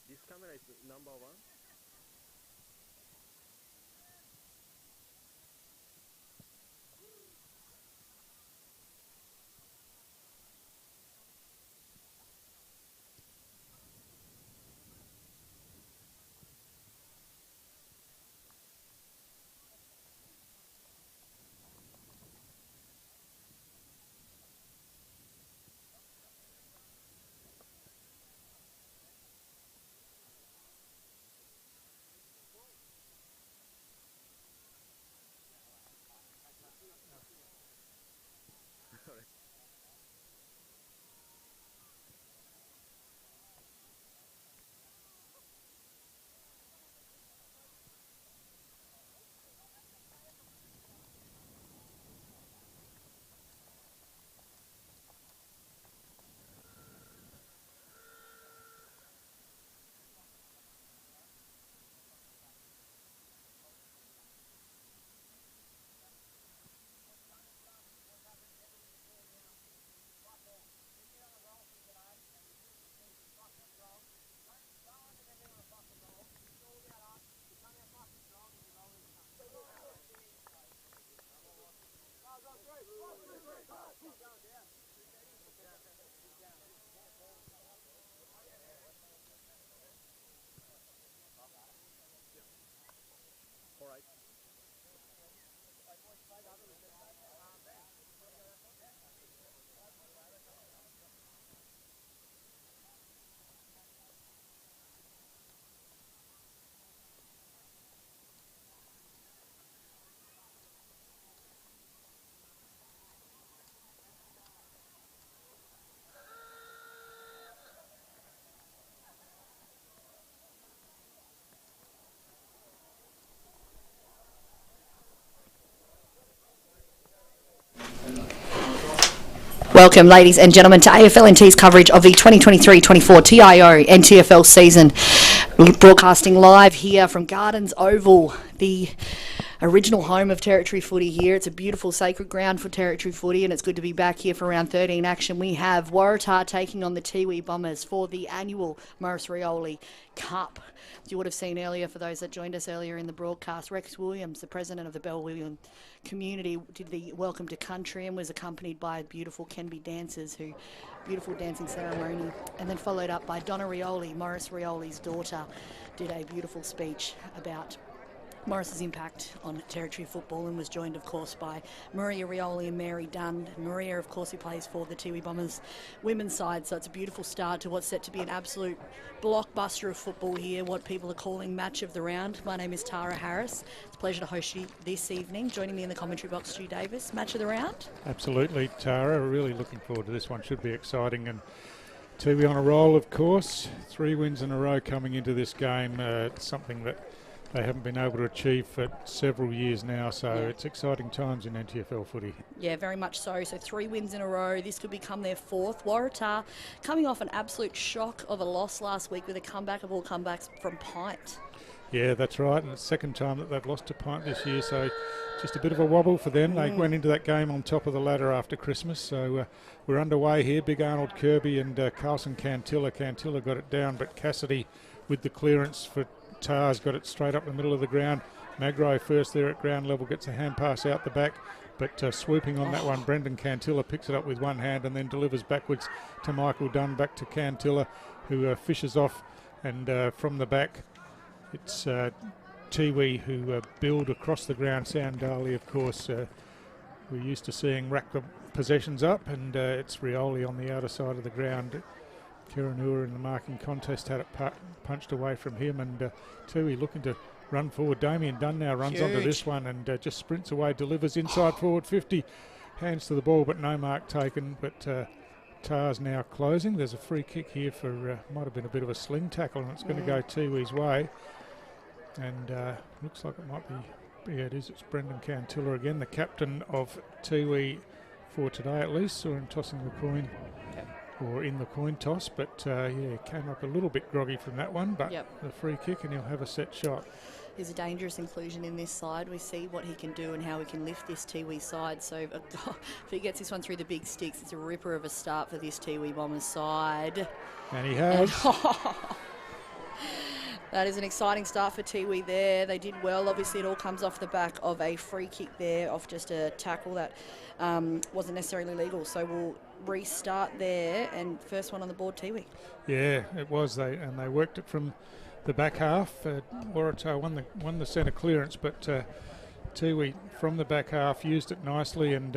This camera is number 1. All right. Welcome, ladies and gentlemen, to AFL&T's coverage of the 2023-24 TIO NTFL season. Broadcasting live here from Gardens Oval, the original home of Territory footy here. It's a beautiful sacred ground for Territory footy, and it's good to be back here for round 13 action. We have Waratah taking on the Tiwi Bombers for the annual Morris Rioli Cup. As you would have seen earlier, for those that joined us earlier in the broadcast, Rex Williams, the president of the Bell William community, did the welcome to country and was accompanied by beautiful Kenby dancers, beautiful dancing ceremony, and then followed up by Donna Rioli, Morris Rioli's daughter, did a beautiful speech about Morris's impact on Territory football, and was joined, of course, by Maria Rioli and Mary Dunn. Maria, of course, who plays for the Tiwi Bombers women's side, so it's a beautiful start to what's set to be an absolute blockbuster of football here, what people are calling match of the round. My name is Tara Harris. It's a pleasure to host you this evening. Joining me in the commentary box, Stu Davis. Match of the round? Absolutely, Tara. Really looking forward to this one. Should be exciting. And Tiwi on a roll, of course. 3 wins in a row coming into this game. It's something that they haven't been able to achieve for several years now, so it's exciting times in NTFL footy. Yeah, very much so. So 3 wins in a row. This could become their 4th. Waratah coming off an absolute shock of a loss last week with a comeback of all comebacks from Pint. Yeah, that's right, and it's the second time that they've lost to Pint this year, so just a bit of a wobble for them. They went into that game on top of the ladder after Christmas, so we're underway here. Big Arnold Kirby and Carlson Cantilla. Cantilla got it down, but Cassidy with the clearance for Tars got it straight up the middle of the ground. Magro first there at ground level, gets a hand pass out the back, but swooping on that one, Brendan Cantilla picks it up with one hand and then delivers backwards to Michael Dunn, back to Cantilla, who fishes off, and from the back it's Tiwi who build across the ground. Soundali, of course, we're used to seeing rack the possessions up, and it's Rioli on the outer side of the ground. Kiranua in the marking contest had it punched away from him, and Tiwi looking to run forward. Damien Dunn now runs onto this one and just sprints away, delivers inside forward 50, hands to the ball, but no mark taken. But Tars now closing. There's a free kick here for, might have been a bit of a sling tackle, and it's going to go Tiwi's way. And looks like it might be, yeah, it is. It's Brendan Cantilla again, the captain of Tiwi for today at least. Saw him tossing the coin. Or in the coin toss, but yeah, came up a little bit groggy from that one, but the free kick, and he'll have a set shot. He's a dangerous inclusion in this side. We see what he can do and how he can lift this Tiwi side. So if he gets this one through the big sticks, it's a ripper of a start for this Tiwi Bombers side. And he has. That is an exciting start for Tiwi there. They did well. Obviously, it all comes off the back of a free kick there, off just a tackle that wasn't necessarily legal. So we'll restart there, and first one on the board, Tiwi. Yeah, it was. They worked it from the back half. Waratah won the centre clearance, but Tiwi from the back half used it nicely and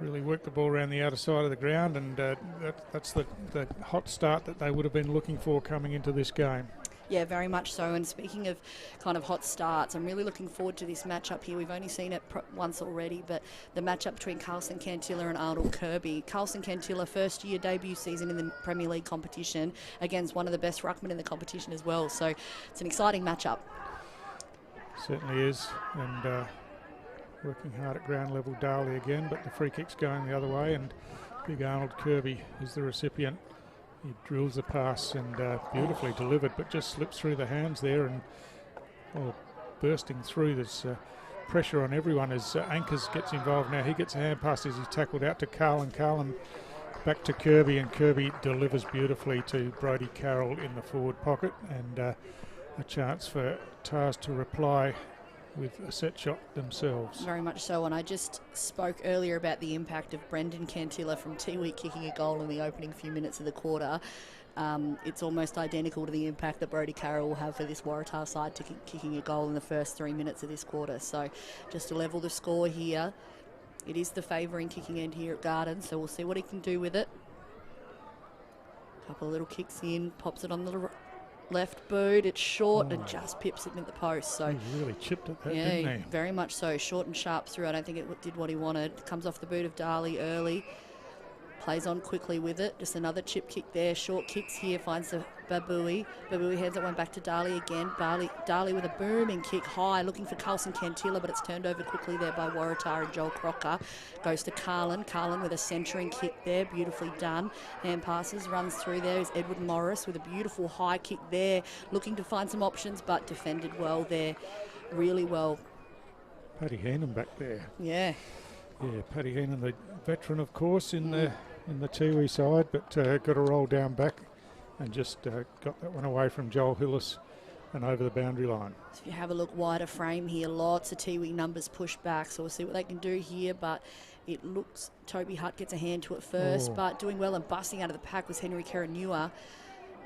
really worked the ball around the outer side of the ground, and that's the hot start that they would have been looking for coming into this game. Yeah, very much so. And speaking of kind of hot starts, I'm really looking forward to this matchup here. We've only seen it once already, but the matchup between Carlson Cantilla and Arnold Kirby. Carlson Cantilla, first year debut season in the Premier League competition against one of the best ruckmen in the competition as well. So it's an exciting matchup. Certainly is. And working hard at ground level, Darley again, but the free kick's going the other way, and big Arnold Kirby is the recipient. He drills the pass and beautifully delivered, but just slips through the hands there and bursting through. There's pressure on everyone as Anchors gets involved now. He gets a hand pass as he's tackled out to Carlin. Carlin back to Kirby, and Kirby delivers beautifully to Brodie Carroll in the forward pocket, and a chance for Tars to reply with a set shot themselves. Very much so, and I just spoke earlier about the impact of Brendan Cantilla from Tiwi kicking a goal in the opening few minutes of the quarter. It's almost identical to the impact that Brodie Carroll will have for this Waratah side to kicking a goal in the first 3 minutes of this quarter. So just to level the score here, it is the favouring kicking end here at Gardens, so we'll see what he can do with it. Couple of little kicks in, pops it on the left boot, it's short and just pips it in the post. So he really chipped at that, yeah, didn't he? Very much so. Short and sharp through. I don't think it did what he wanted. Comes off the boot of Darley early. Plays on quickly with it. Just another chip kick there. Short kicks here. Finds the Babui. Babui hands that one back to Darley again. Darley with a booming kick high. Looking for Carlson Cantilla, but it's turned over quickly there by Waratah and Joel Crocker. Goes to Carlin. Carlin with a centering kick there. Beautifully done. Hand passes. Runs through there is Edward Morris with a beautiful high kick there. Looking to find some options, but defended well there. Really well. Paddy Heenan back there. Yeah. Yeah, Paddy Heenan, the veteran, of course, in the Tiwi side, but got a roll down back and just got that one away from Joel Hillis and over the boundary line. So if you have a look, wider frame here, lots of Tiwi numbers pushed back, so we'll see what they can do here, but it looks Toby Hutt gets a hand to it first, but doing well and busting out of the pack was Henry Karanua.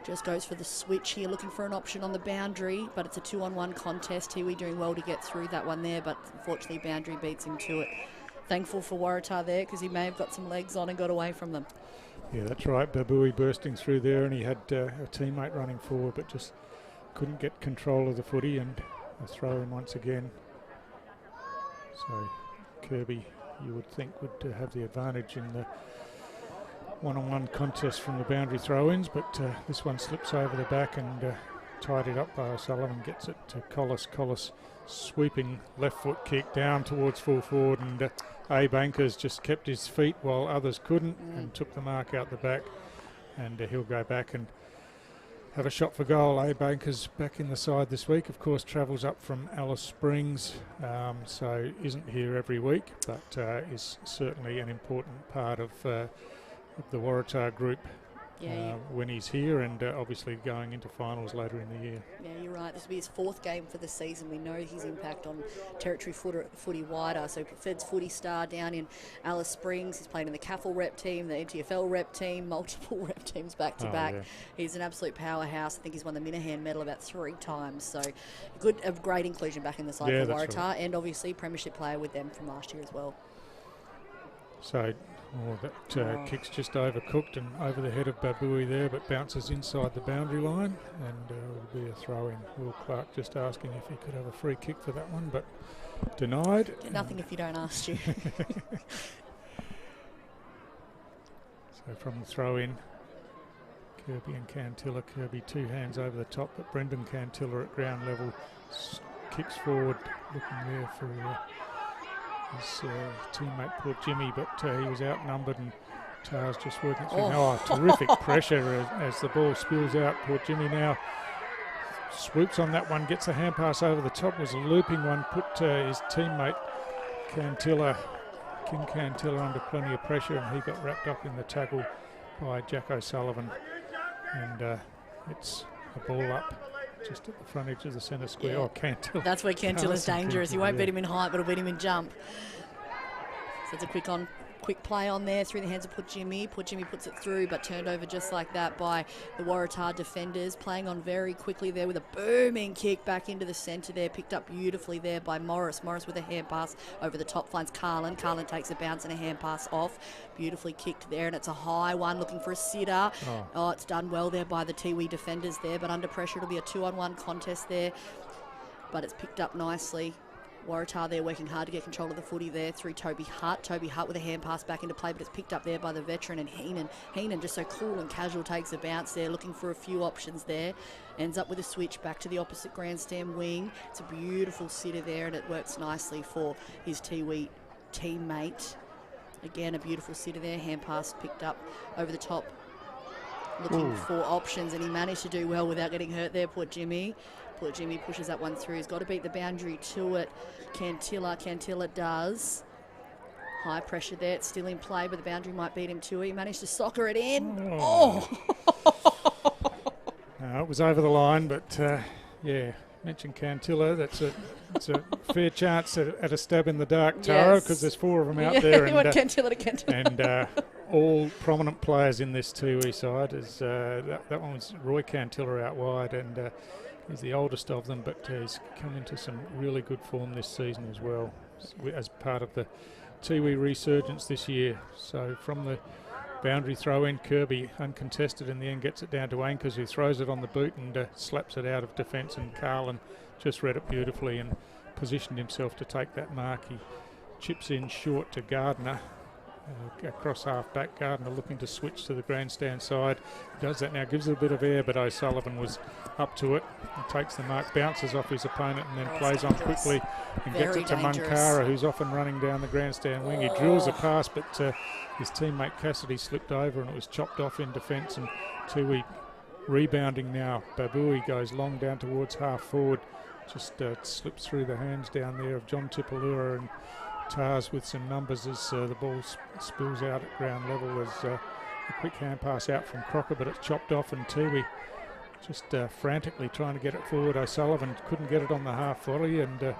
Just goes for the switch here, looking for an option on the boundary, but it's a 2-on-1 contest. Tiwi doing well to get through that one there, but unfortunately boundary beats him to it. Thankful for Waratah there because he may have got some legs on and got away from them. Yeah, that's right. Babui bursting through there, and he had a teammate running forward, but just couldn't get control of the footy, and a throw in once again. So Kirby, you would think, would have the advantage in the one-on-one contest from the boundary throw-ins, but this one slips over the back and tied it up by O'Sullivan, gets it to Collis. Collis sweeping left foot kick down towards full forward, and Abe Anchors just kept his feet while others couldn't and took the mark out the back, and he'll go back and have a shot for goal. Abe Anchors back in the side this week, of course, travels up from Alice Springs, so isn't here every week, but is certainly an important part of the Waratah group. When he's here, and obviously going into finals later in the year. Yeah, you're right. This will be his 4th game for the season. We know his impact on territory footy wider. So Feds footy star down in Alice Springs. He's played in the CAFL rep team, the NTFL rep team, multiple rep teams back to back. Yeah. He's an absolute powerhouse. I think he's won the Minahan medal about 3 times. So a great inclusion back in the side for Waratah, right. And obviously premiership player with them from last year as well. So that kick's just overcooked and over the head of Babui there, but bounces inside the boundary line, and it'll be a throw in. Will Clark just asking if he could have a free kick for that one, but denied. Nothing if you don't ask you. So from the throw in, Kirby and Cantilla. Kirby 2 hands over the top, but Brendan Cantilla at ground level kicks forward, looking there for his teammate Port Jimmy, but he was outnumbered, and Tars just working through. Terrific pressure as the ball spills out. Port Jimmy now swoops on that one, gets a hand pass over the top, was a looping one, put his teammate Kim Cantilla under plenty of pressure, and he got wrapped up in the tackle by Jack O'Sullivan. and it's a ball up just at the front edge of the centre square. Yeah. Oh, Cantilla. That's where Cantilla's dangerous. He won't yeah. beat him in height, but he'll beat him in jump. So it's a quick play on there through the hands of Poor Jimmy. Poor Jimmy puts it through, but turned over just like that by the Waratah defenders. Playing on very quickly there with a booming kick back into the centre there. Picked up beautifully there by Morris. Morris with a hand pass over the top finds Carlin. Carlin takes a bounce and a hand pass off. Beautifully kicked there, and it's a high one looking for a sitter. Oh, it's done well there by the Tiwi defenders there, but under pressure it'll be a 2-on-1 contest there. But it's picked up nicely. Waratah there working hard to get control of the footy there through Toby Hutt. Toby Hutt with a hand pass back into play, but it's picked up there by the veteran and Heenan. Heenan just so cool and casual takes a bounce there, looking for a few options there. Ends up with a switch back to the opposite grandstand wing. It's a beautiful sitter there, and it works nicely for his Tiwi teammate. Again, a beautiful sitter there. Hand pass picked up over the top, looking for options, and he managed to do well without getting hurt there, poor Jimmy. Poor Jimmy pushes that one through. He's got to beat the boundary to it. Cantilla does. High pressure there. It's still in play, but the boundary might beat him to it. He managed to soccer it in. Oh! No, it was over the line, but yeah, mentioned Cantilla. It's a fair chance at a stab in the dark, Tara, because there's 4 of them out there. And, Cantilla to Cantilla. And all prominent players in this Tiwi side. Is that one was Roy Cantilla out wide, and he's the oldest of them, but he's come into some really good form this season as well, as part of the Tiwi resurgence this year. So from the boundary throw in, Kirby uncontested in the end gets it down to Anchors, who throws it on the boot and slaps it out of defence, and Carlin just read it beautifully and positioned himself to take that mark. He chips in short to Gardner. Across half back, Gardner looking to switch to the grandstand side. Does that now, gives it a bit of air, but O'Sullivan was up to it and takes the mark, bounces off his opponent, and then plays on quickly and gets it to Munkara, who's often running down the grandstand wing. He drills a pass, but his teammate Cassidy slipped over and it was chopped off in defence, and Tiwi rebounding now. Babui goes long down towards half forward, just slips through the hands down there of John Tipalura, and Tars with some numbers as the ball spills out at ground level. There's a quick hand pass out from Crocker, but it's chopped off, and Tiwi just frantically trying to get it forward. O'Sullivan couldn't get it on the half volley, and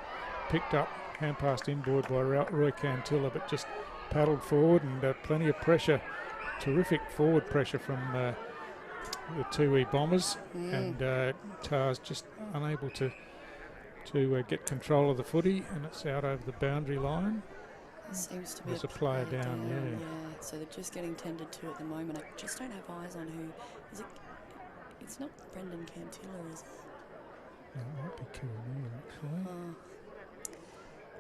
picked up, hand passed inboard by Roy Cantilla, but just paddled forward, and plenty of pressure, terrific forward pressure from the Tiwi Bombers, and Tars just unable to get control of the footy, and it's out over the boundary line. Seems to be There's a player down, yeah. So they're just getting tended to at the moment. I just don't have eyes on who. Is it? It's not Brendan Cantilla, is it? Yeah, it might be Kiramir, actually.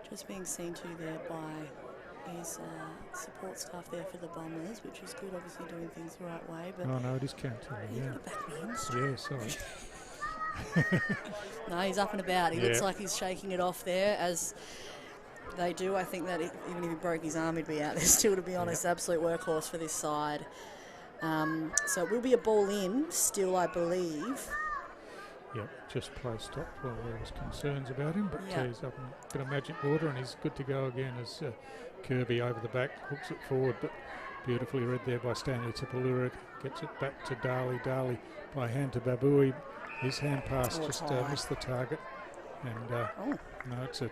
Just being seen to there by his support staff there for the Bombers, which is good, obviously doing things the right way. But oh no, it is Cantilla, yeah. Yeah, sorry. No, he's up and about. He looks like he's shaking it off there, as they do. I think that even if he broke his arm, he'd be out there still, to be honest. Absolute workhorse for this side. So it will be a ball in still, I believe. Yep, just play stopped while there was concerns about him, but he's up in a bit of magic water, and he's good to go again as Kirby over the back hooks it forward, but beautifully read there by Stanley Tipalura. Gets it back to Darley. Darley by hand to Babui. His hand pass just missed the target, and no, it's an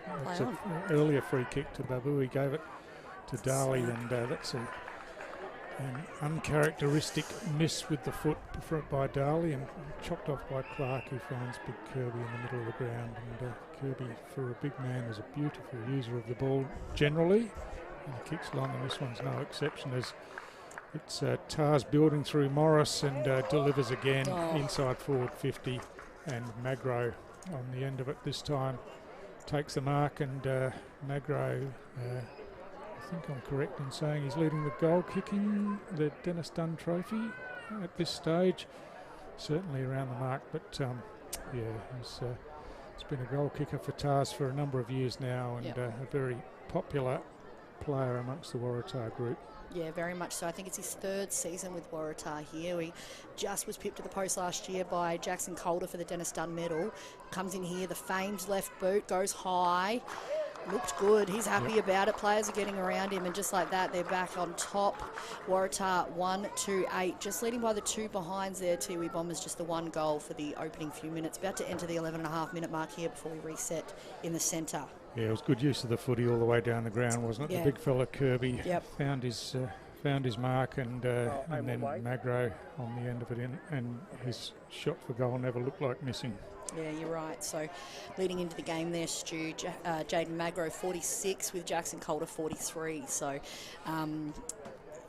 earlier free kick to Babui. Gave it to Darley, and that's an uncharacteristic miss with the foot by Darley, and chopped off by Clark, who finds big Kirby in the middle of the ground. And Kirby, for a big man, is a beautiful user of the ball generally, and he kicks long, and this one's no exception. It's Tars building through Morris, and delivers again inside forward 50, and Magro on the end of it this time takes the mark, and Magro, I think I'm correct in saying he's leading the goal kicking, the Dennis Dunn Trophy at this stage, certainly around the mark, but he's been a goal kicker for Tars for a number of years now, and a very popular player amongst the Waratah group. Yeah, very much so. I think it's his 3rd season with Waratah here. He just was pipped to the post last year by Jackson Calder for the Dennis Dunn medal. Comes in here, the famed left boot, goes high. Looked good. He's happy about it. Players are getting around him, and just like that, they're back on top. Waratah 1-2-8, just leading by the 2 behinds there. Tiwi Bombers just the 1 goal for the opening few minutes. About to enter the 11.5-minute mark here before we reset in the centre. Yeah, it was good use of the footy all the way down the ground, wasn't it? Yeah. The big fella Kirby Yep. found his mark, and then Magro on the end of it, and his shot for goal never looked like missing. Yeah, you're right. So leading into the game there, Stu, Jaden Magro 46 with Jackson Calder 43. So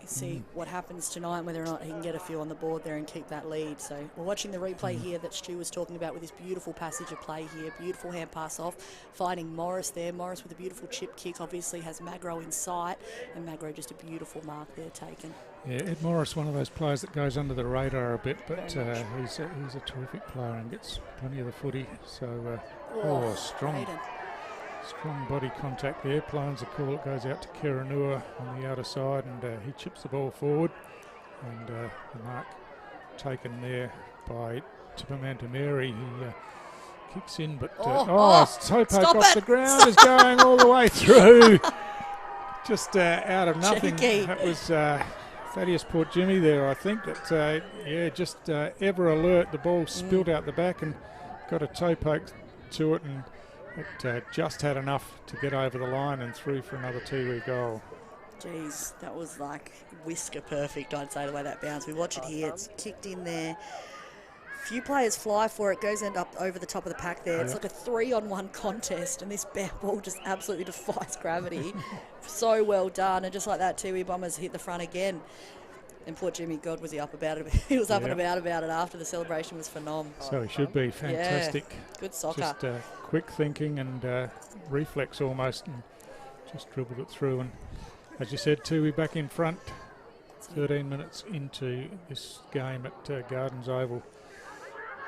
see what happens tonight, whether or not he can get a few on the board there and keep that lead. So we're watching the replay here that Stu was talking about with this beautiful passage of play here. Beautiful hand pass off, finding Morris there. Morris with a beautiful chip kick, obviously has Magro in sight, and Magro just a beautiful mark there taken. Yeah, Ed Morris, one of those players that goes under the radar a bit, but he's a terrific player and gets plenty of the footy. So, strong body contact there. Plans a call. It goes out to Kiranua on the outer side, and he chips the ball forward. And the mark taken there by Tipperman Mary. He kicks in, but toe poke off the ground is going all the way through. Just out of nothing. Cheeky. That was Thaddeus Port Jimmy there, I think. That just ever alert. The ball spilled out the back and got a toe poke to it, and it just had enough to get over the line and through for another Tiwi goal. Jeez, that was like whisker perfect, I'd say, the way that bounced. We watch it here. It's kicked in there. Few players fly for it, goes end up over the top of the pack there. It's like a 3-on-1 contest, and this ball just absolutely defies gravity. So well done, and just like that, Tiwi Bombers hit the front again. And poor Jimmy, God, was he up about it. He was up and about it after. The celebration was phenomenal. So he should be fantastic. Yeah, good soccer. Just quick thinking and reflex almost, and just dribbled it through. And as you said, Tiwi back in front, 13 minutes into this game at Gardens Oval.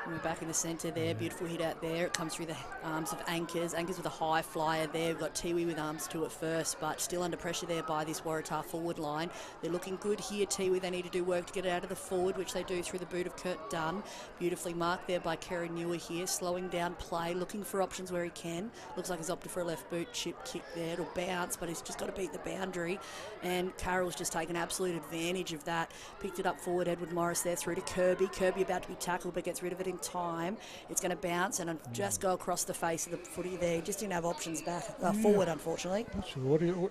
And we're back in the centre there. Beautiful hit out there. It comes through the arms of Anchors. Anchors with a high flyer there. We've got Tiwi with arms to it first, but still under pressure there by this Waratah forward line. They're looking good here, Tiwi. They need to do work to get it out of the forward, which they do through the boot of Kurt Dunn. Beautifully marked there by Kerry Newer here. Slowing down play, looking for options where he can. Looks like he's opted for a left boot chip kick there. It'll bounce, but he's just got to beat the boundary. And Carroll's just taken absolute advantage of that. Picked it up forward. Edward Morris there through to Kirby. Kirby about to be tackled, but gets rid of it in time. It's going to bounce and just go across the face of the footy there. Just didn't have options back forward, unfortunately. Not sure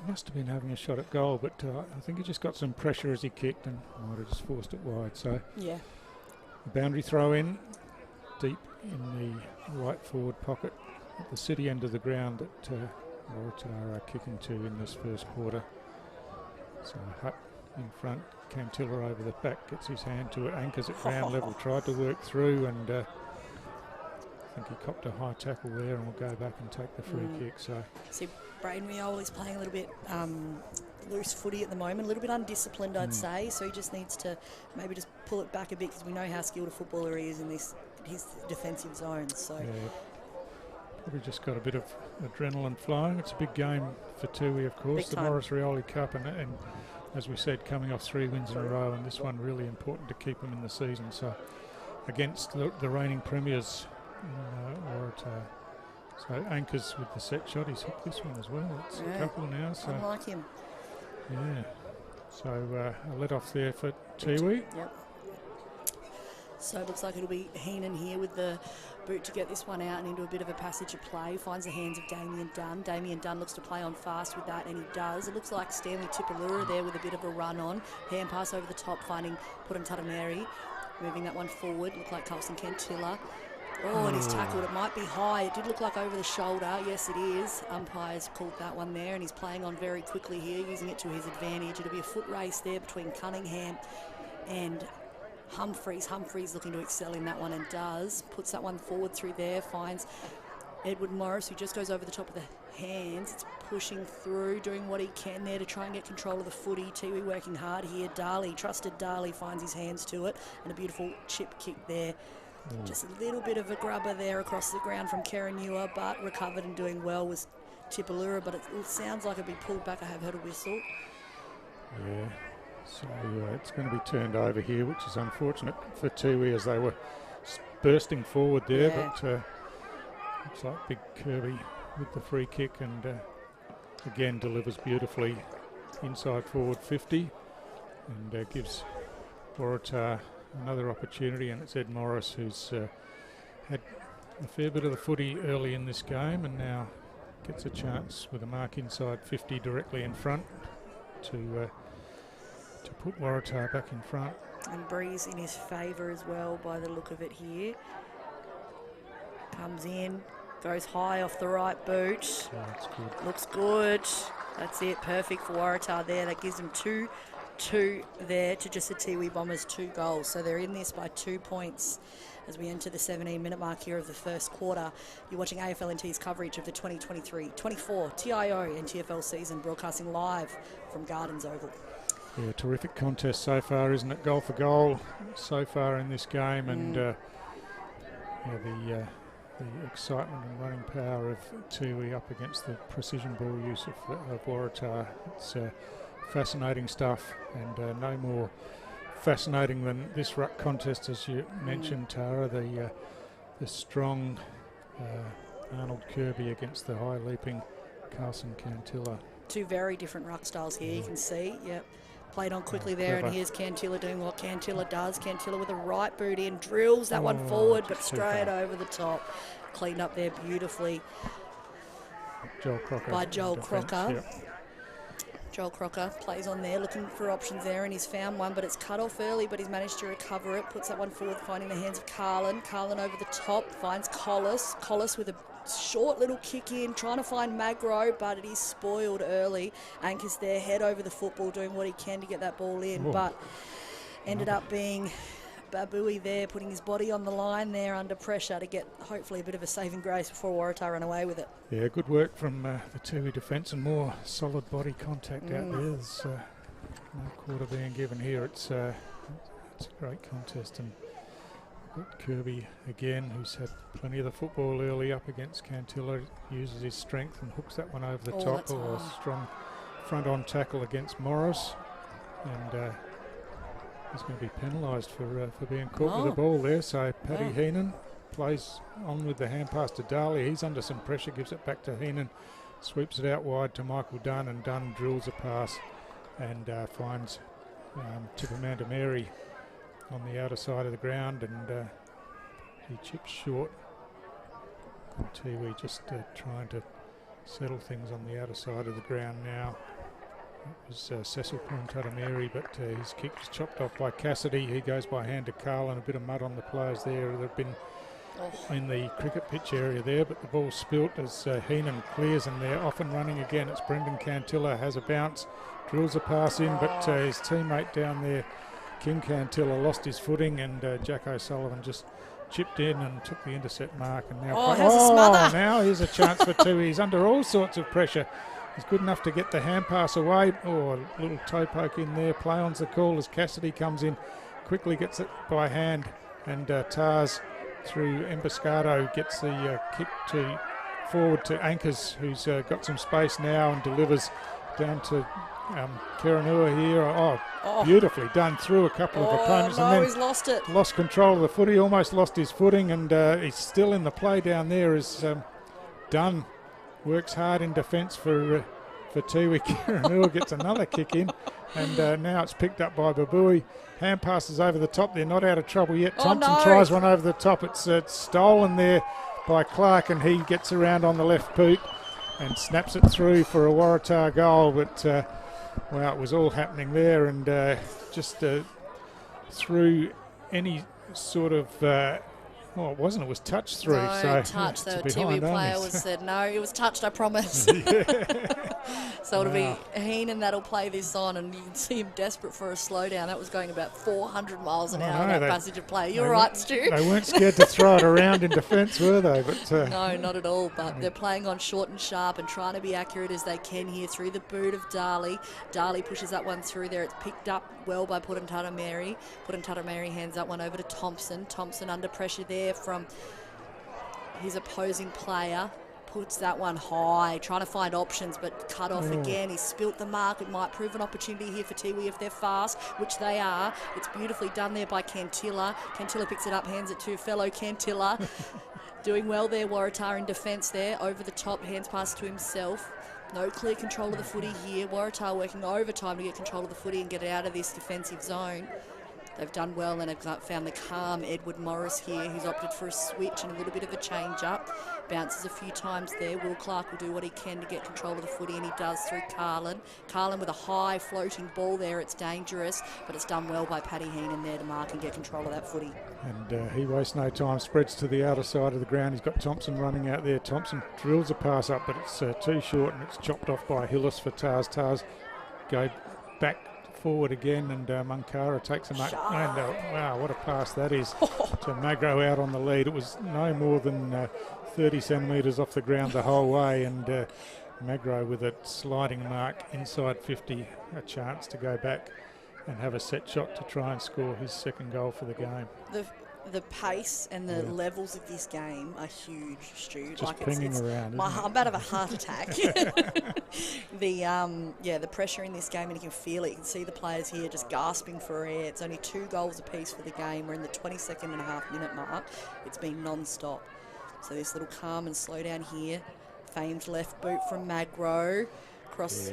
must have been having a shot at goal, but I think he just got some pressure as he kicked and might have just forced it wide. So yeah, the boundary throw in deep in the right forward pocket at the city end of the ground that Waratah are kicking to in this first quarter. So Hutt in front, Cantilla over the back, gets his hand to it, anchors at ground level, tried to work through, and I think he copped a high tackle there and will go back and take the free kick. So see, Braden Rioli's playing a little bit loose footy at the moment, a little bit undisciplined, I'd say, so he just needs to maybe just pull it back a bit, because we know how skilled a footballer he is in his defensive zones. So yeah, probably just got a bit of adrenaline flowing. It's a big game for Tiwi, of course, the Morris Rioli Cup, and as we said, coming off 3 wins in a row, and this one really important to keep them in the season. So against the reigning premiers in Waratah. So Anchors with the set shot, he's hit this one as well. It's a couple now. So unlike him. Yeah. So a let off there for Tiwi. Yep. So it looks like it'll be Heenan here with the boot to get this one out and into a bit of a passage of play. Finds the hands of Damien Dunn. Damien Dunn looks to play on fast with that, and he does. It looks like Stanley Tipalura there with a bit of a run on. Hand pass over the top, finding Puram Tatameri. Moving that one forward. Looked like Carlson Cantilla. Oh, and he's tackled. It might be high. It did look like over the shoulder. Yes, it is. Umpires called that one there, and he's playing on very quickly here, using it to his advantage. It'll be a foot race there between Cunningham and Humphreys. Humphreys looking to excel in that one, and does. Puts that one forward through there. Finds Edward Morris, who just goes over the top of the hands. It's pushing through, doing what he can there to try and get control of the footy. Tiwi working hard here. Darley, trusted Darley, finds his hands to it, and a beautiful chip kick there. Just a little bit of a grubber there across the ground from Kerenua, but recovered and doing well was Tipalura, but it sounds like it'll be pulled back. I have heard a whistle. Yeah, so it's going to be turned over here, which is unfortunate for Tiwi as they were bursting forward there, but looks like Big Kirby with the free kick, and again delivers beautifully inside forward 50, and gives Waratah another opportunity. And it's Ed Morris who's had a fair bit of the footy early in this game, and now gets a chance with a mark inside 50 directly in front to put Waratah back in front. And breeze in his favour as well by the look of it here. Comes in, goes high off the right boot. Yeah, that's good. Looks good. That's it, perfect for Waratah there. That gives them 2-2 there to just the Tiwi Bombers 2 goals. So they're in this by 2 points as we enter the 17-minute mark here of the first quarter. You're watching AFL&T's coverage of the 2023-24 TIO NTFL season, broadcasting live from Gardens Oval. Yeah, terrific contest so far, isn't it? Goal for goal so far in this game, and yeah, the excitement and running power of Tiwi up against the precision ball use of Waratah. It's fascinating stuff, and no more fascinating than this ruck contest, as you mentioned, Tara. The strong Arnold Kirby against the high leaping Carlson Cantilla. Two very different ruck styles here, you can see. Yep. Played on quickly there, and here's Cantilla doing what Cantilla does. Cantilla with a right boot in, drills that one forward, but straight over the top. Cleaned up there beautifully by Joel Crocker. Yep. Joel Crocker plays on there, looking for options there, and he's found one, but it's cut off early, but he's managed to recover it. Puts that one forward, finding the hands of Carlin. Carlin over the top, finds Collis. Collis with a short little kick in, trying to find Magro, but it is spoiled early. Anchors there, head over the football, doing what he can to get that ball in, but ended up being Babui there, putting his body on the line there under pressure to get hopefully a bit of a saving grace before Waratah run away with it. Yeah, good work from the Tiwi defence, and more solid body contact out there. There's no quarter being given here. It's a great contest, and got Kirby again, who's had plenty of the football early up against Cantilla, uses his strength and hooks that one over the top. A strong front-on tackle against Morris, and he's going to be penalised for being caught with the ball there. So Paddy Heenan plays on with the hand pass to Darley. He's under some pressure, gives it back to Heenan, sweeps it out wide to Michael Dunn, and Dunn drills a pass and finds Tipperman Mary on the outer side of the ground, and he chips short. And Tiwi just trying to settle things on the outer side of the ground now. It was Cecil Mary, but his kick was chopped off by Cassidy. He goes by hand to Carlin. A bit of mud on the players there that have been in the cricket pitch area there, but the ball spilt as Heenan clears, and they're off and running again. It's Brendan Cantilla, has a bounce, drills a pass in, but his teammate down there, Kim Cantilla, lost his footing, and Jack O'Sullivan just chipped in and took the intercept mark. And now, now here's a chance for Tiwi. He's under all sorts of pressure. He's good enough to get the hand pass away. A little toe poke in there. Play on's the call as Cassidy comes in, quickly gets it by hand, and Tars through Emboscado gets the kick forward to Anchors, who's got some space now and delivers down to Keranua here. Beautifully done through a couple of opponents, and then he's lost it. Lost control of the footy, almost lost his footing, and he's still in the play down there as Dunn works hard in defence for Tiwi. Keranua gets another kick in, and now it's picked up by Babui. Hand passes over the top. They're not out of trouble yet. Thompson tries one over the top. It's stolen there by Clark, and he gets around on the left boot and snaps it through for a Waratah goal. But wow, it was all happening there, and just through any sort of it wasn't. It was touched through. No, touched. The Tiwi player said, no, it was touched, I promise. So it'll be Heenan that'll play this on, and you can see him desperate for a slowdown. That was going about 400 miles an hour, that passage of play. You're right, Stu. They weren't scared to throw it around in defence, were they? But no, not at all. But they're playing on short and sharp and trying to be accurate as they can here through the boot of Darley. Darley pushes that one through there. It's picked up well by Putantara Mary. Putantara Mary hands that one over to Thompson. Thompson under pressure there from his opposing player. Puts that one high, trying to find options, but cut off again. He spilt the mark. It might prove an opportunity here for Tiwi if they're fast, which they are. It's beautifully done there by Cantilla. Cantilla picks it up, hands it to fellow Cantilla. Doing well there, Waratah in defence there. Over the top, hands pass to himself. No clear control of the footy here. Waratah working overtime to get control of the footy and get it out of this defensive zone. They've done well and have found the calm Edward Morris here, who's opted for a switch and a little bit of a change-up. Bounces a few times there. Will Clark will do what he can to get control of the footy, and he does through Carlin. Carlin with a high floating ball there. It's dangerous, but it's done well by Paddy Heenan there to mark and get control of that footy. And he wastes no time, spreads to the outer side of the ground. He's got Thompson running out there. Thompson drills a pass up, but it's too short, and it's chopped off by Hillis for Tars. Tars go back forward again, and Munkara takes a mark. And wow, what a pass that is to Magro out on the lead. It was no more than 30 centimetres off the ground the whole way, and Magro with a sliding mark inside 50, a chance to go back and have a set shot to try and score his second goal for the game. The pace and the levels of this game are huge, Stu. Just pinging around. I'm about to have a heart attack. The pressure in this game, and you can feel it. You can see the players here just gasping for air. It's only 2 goals apiece for the game. We're in the 22nd and a half minute mark. It's been non-stop. So this little calm and slow down here. Famed left boot from Magro. Cross,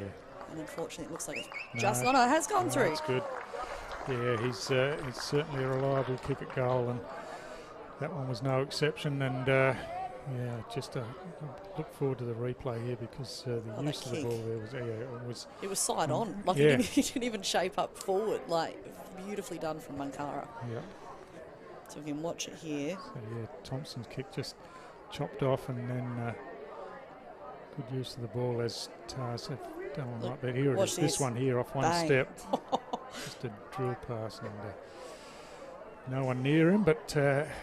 and unfortunately it looks like it's just... Oh no, it has gone through. That's good. Yeah, he's certainly a reliable kick at goal, and that one was no exception. And just look forward to the replay here, because the use of the ball there was it was side on. Like he didn't even shape up forward. Like beautifully done from Munkara. Yeah. So we can watch it here. So Thompson's kick just chopped off, and then good use of the ball as Tars have done all right. But here it is. This one here off one step. Just a drill pass, and no one near him, but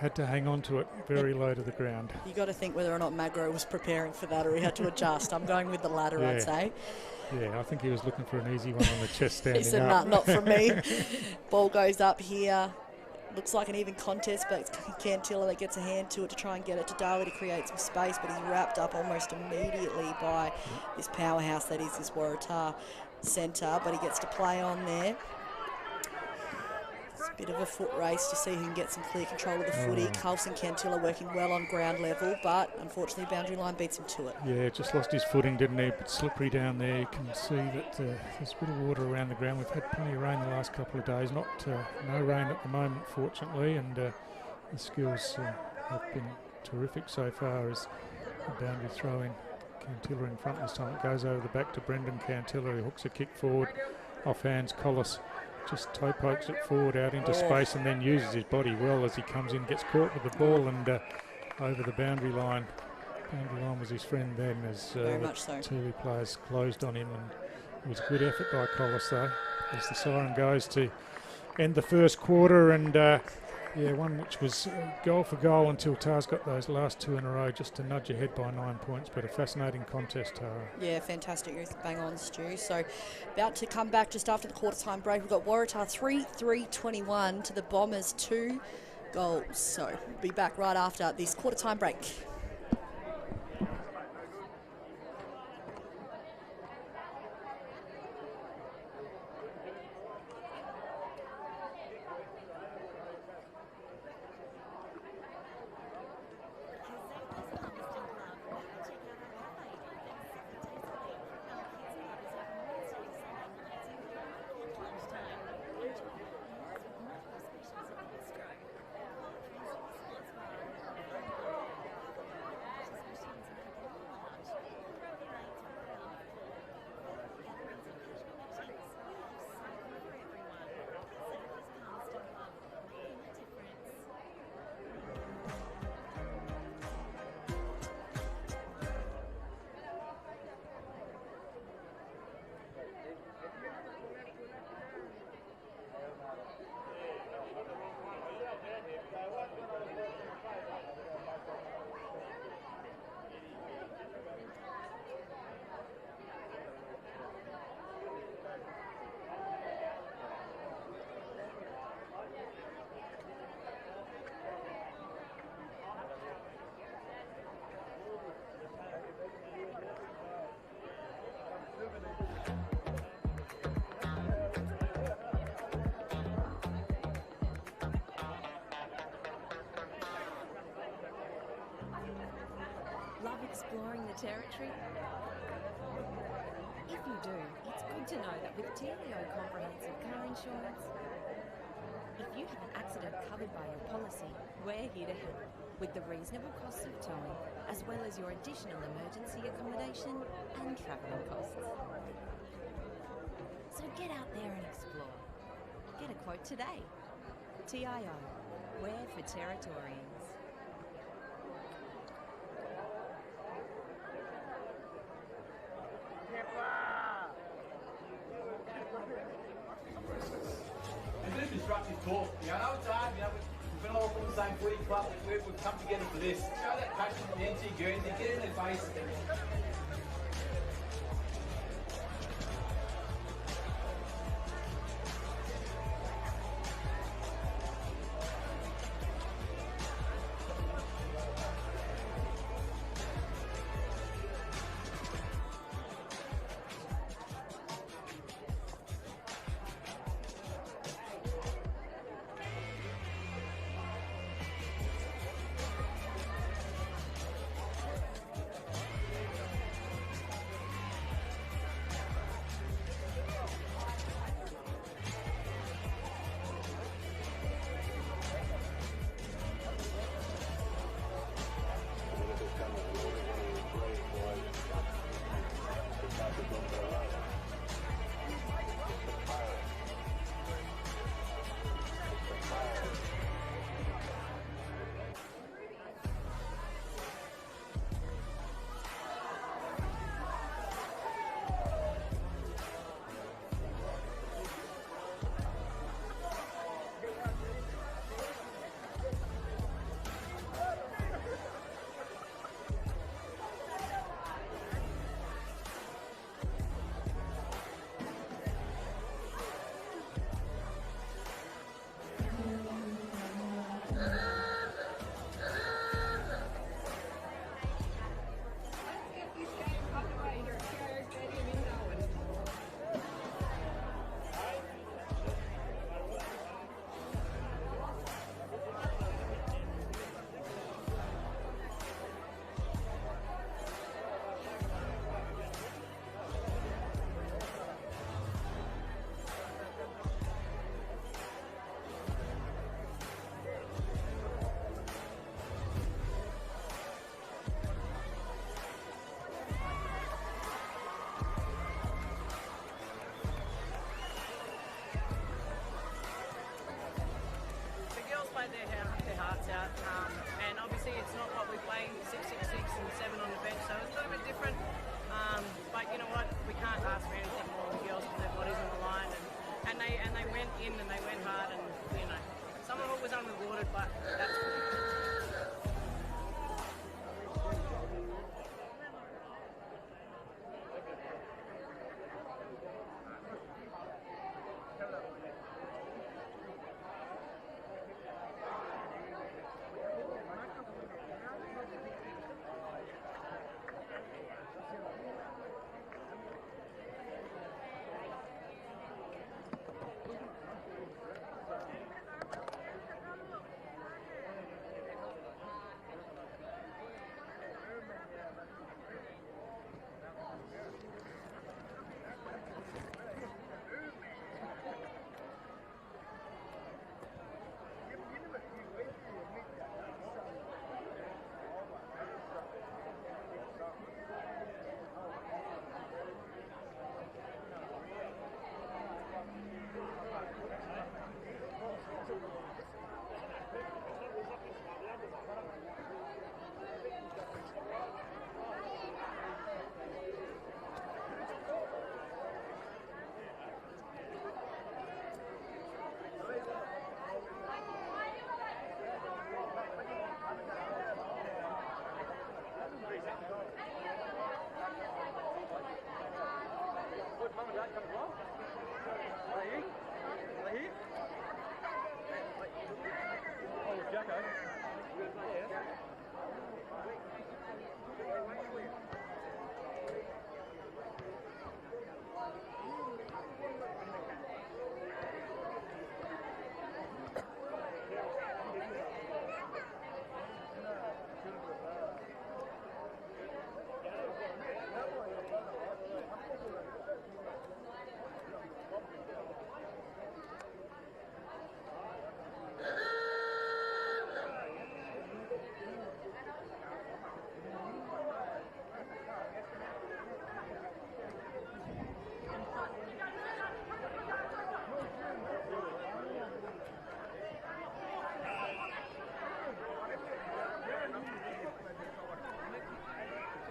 had to hang on to it very low to the ground. You got to think whether or not Magro was preparing for that, or he had to adjust. I'm going with the latter, I'd say. Yeah, I think he was looking for an easy one on the chest standing he said, up. Nah, not from me. Ball goes up here. Looks like an even contest, but it's Cantilla that gets a hand to it to try and get it to Darwin to create some space, but he's wrapped up almost immediately by this powerhouse that is this Waratah centre, but he gets to play on there. It's a bit of a foot race to see who can get some clear control of the footy. Carlson Cantilla working well on ground level, but unfortunately boundary line beats him to it. Yeah, just lost his footing, didn't he? But slippery down there. You can see that there's a bit of water around the ground. We've had plenty of rain the last couple of days. No rain at the moment, fortunately, and the skills have been terrific so far as the boundary throw-in. Cantilla in front this time. It goes over the back to Brendan Cantilla. He hooks a kick forward, off hands Collis. Just toe pokes it forward out into space, and then uses his body well as he comes in, gets caught with the ball, and over the boundary line. Boundary line was his friend then, as the Tiwi players closed on him, and it was a good effort by Collis though, as the siren goes to end the first quarter, and one which was goal for goal until Tars got those last 2 in a row just to nudge ahead by 9 points. But a fascinating contest, Tara. Yeah, fantastic. You're bang on, Stu. So about to come back just after the quarter-time break. We've got Waratah 3-3-21 to the Bombers 2 goals. So we'll be back right after this quarter-time break. exploring the territory? If you do, it's good to know that with TIO Comprehensive Car Insurance, if you have an accident covered by your policy, we're here to help with the reasonable costs of towing, as well as your additional emergency accommodation and travelling costs. So get out there and explore. Get a quote today. TIO, we're for Territorians. A bit of constructive talk. I know it's hard. We've been all from the same footy club. We've come together for this. Show that passion for the NT Guernsey. Get in their face. Their hearts out, and obviously it's not what we play 6-6-6 and 7 on the bench, so it's a little bit different, but you know what, we can't ask for anything more. The girls put their bodies on the line, and they went in and they went hard, and you know, some of it was unrewarded, but that's good.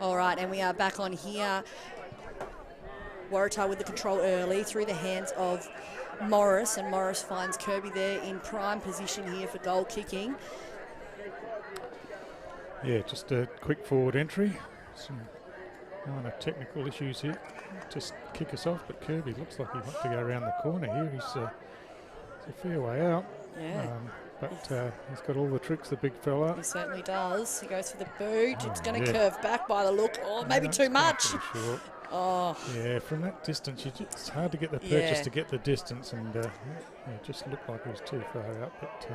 All right, and we are back on here. Waratah with the control early through the hands of Morris, and Morris finds Kirby there in prime position here for goal kicking. Yeah, just a quick forward entry. Some minor technical issues here. Just kick us off, but Kirby looks like he wants to go around the corner here. He's a fair way out. Yeah. But he's got all the tricks, the big fella. He certainly does. He goes for the boot. It's going to yeah. curve back by the look. Oh, maybe too much. Oh. Yeah, from that distance, it's hard to get the purchase to get the distance, and it just looked like it was too far out. But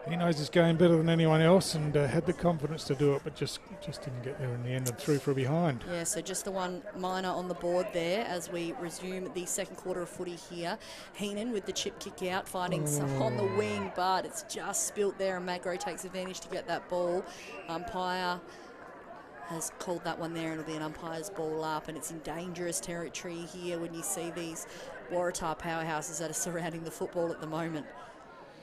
he knows his game better than anyone else, and had the confidence to do it, but just didn't get there in the end and threw for behind. Yeah, so just the one minor on the board there as we resume the second quarter of footy here. Heenan with the chip kick out, finding some on the wing, but it's just spilt there, and Magro takes advantage to get that ball. Umpire has called that one there, and it'll be an umpire's ball up, and it's in dangerous territory here when you see these Waratah powerhouses that are surrounding the football at the moment.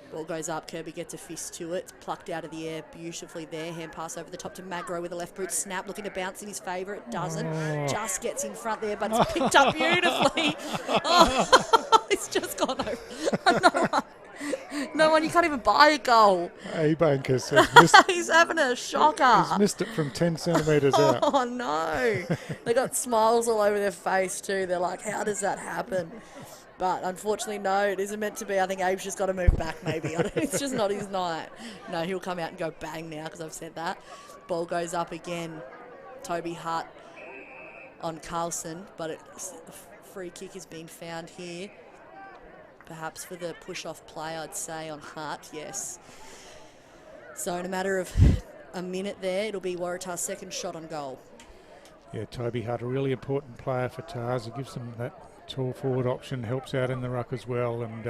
Ball goes up, Kirby gets a fist to it, it's plucked out of the air beautifully there. Hand pass over the top to Magro with a left boot snap, looking to bounce in his favour. It doesn't, just gets in front there, but it's picked up beautifully. Oh, it's just gone over. No one, you can't even buy a goal. Bankers has missed. He's having a shocker. He's missed it from 10 centimetres out. Oh no. They got smiles all over their face too. They're like, how does that happen? But unfortunately, no, it isn't meant to be. I think Abe's just got to move back maybe. It's just not his night. No, he'll come out and go bang now because I've said that. Ball goes up again. Toby Hutt on Carlson, but a free kick has been found here. Perhaps for the push-off play, I'd say, on Hutt, yes. So in a matter of a minute there, it'll be Waratah's second shot on goal. Yeah, Toby Hutt, a really important player for Tars. He gives them that tall forward option, helps out in the ruck as well, and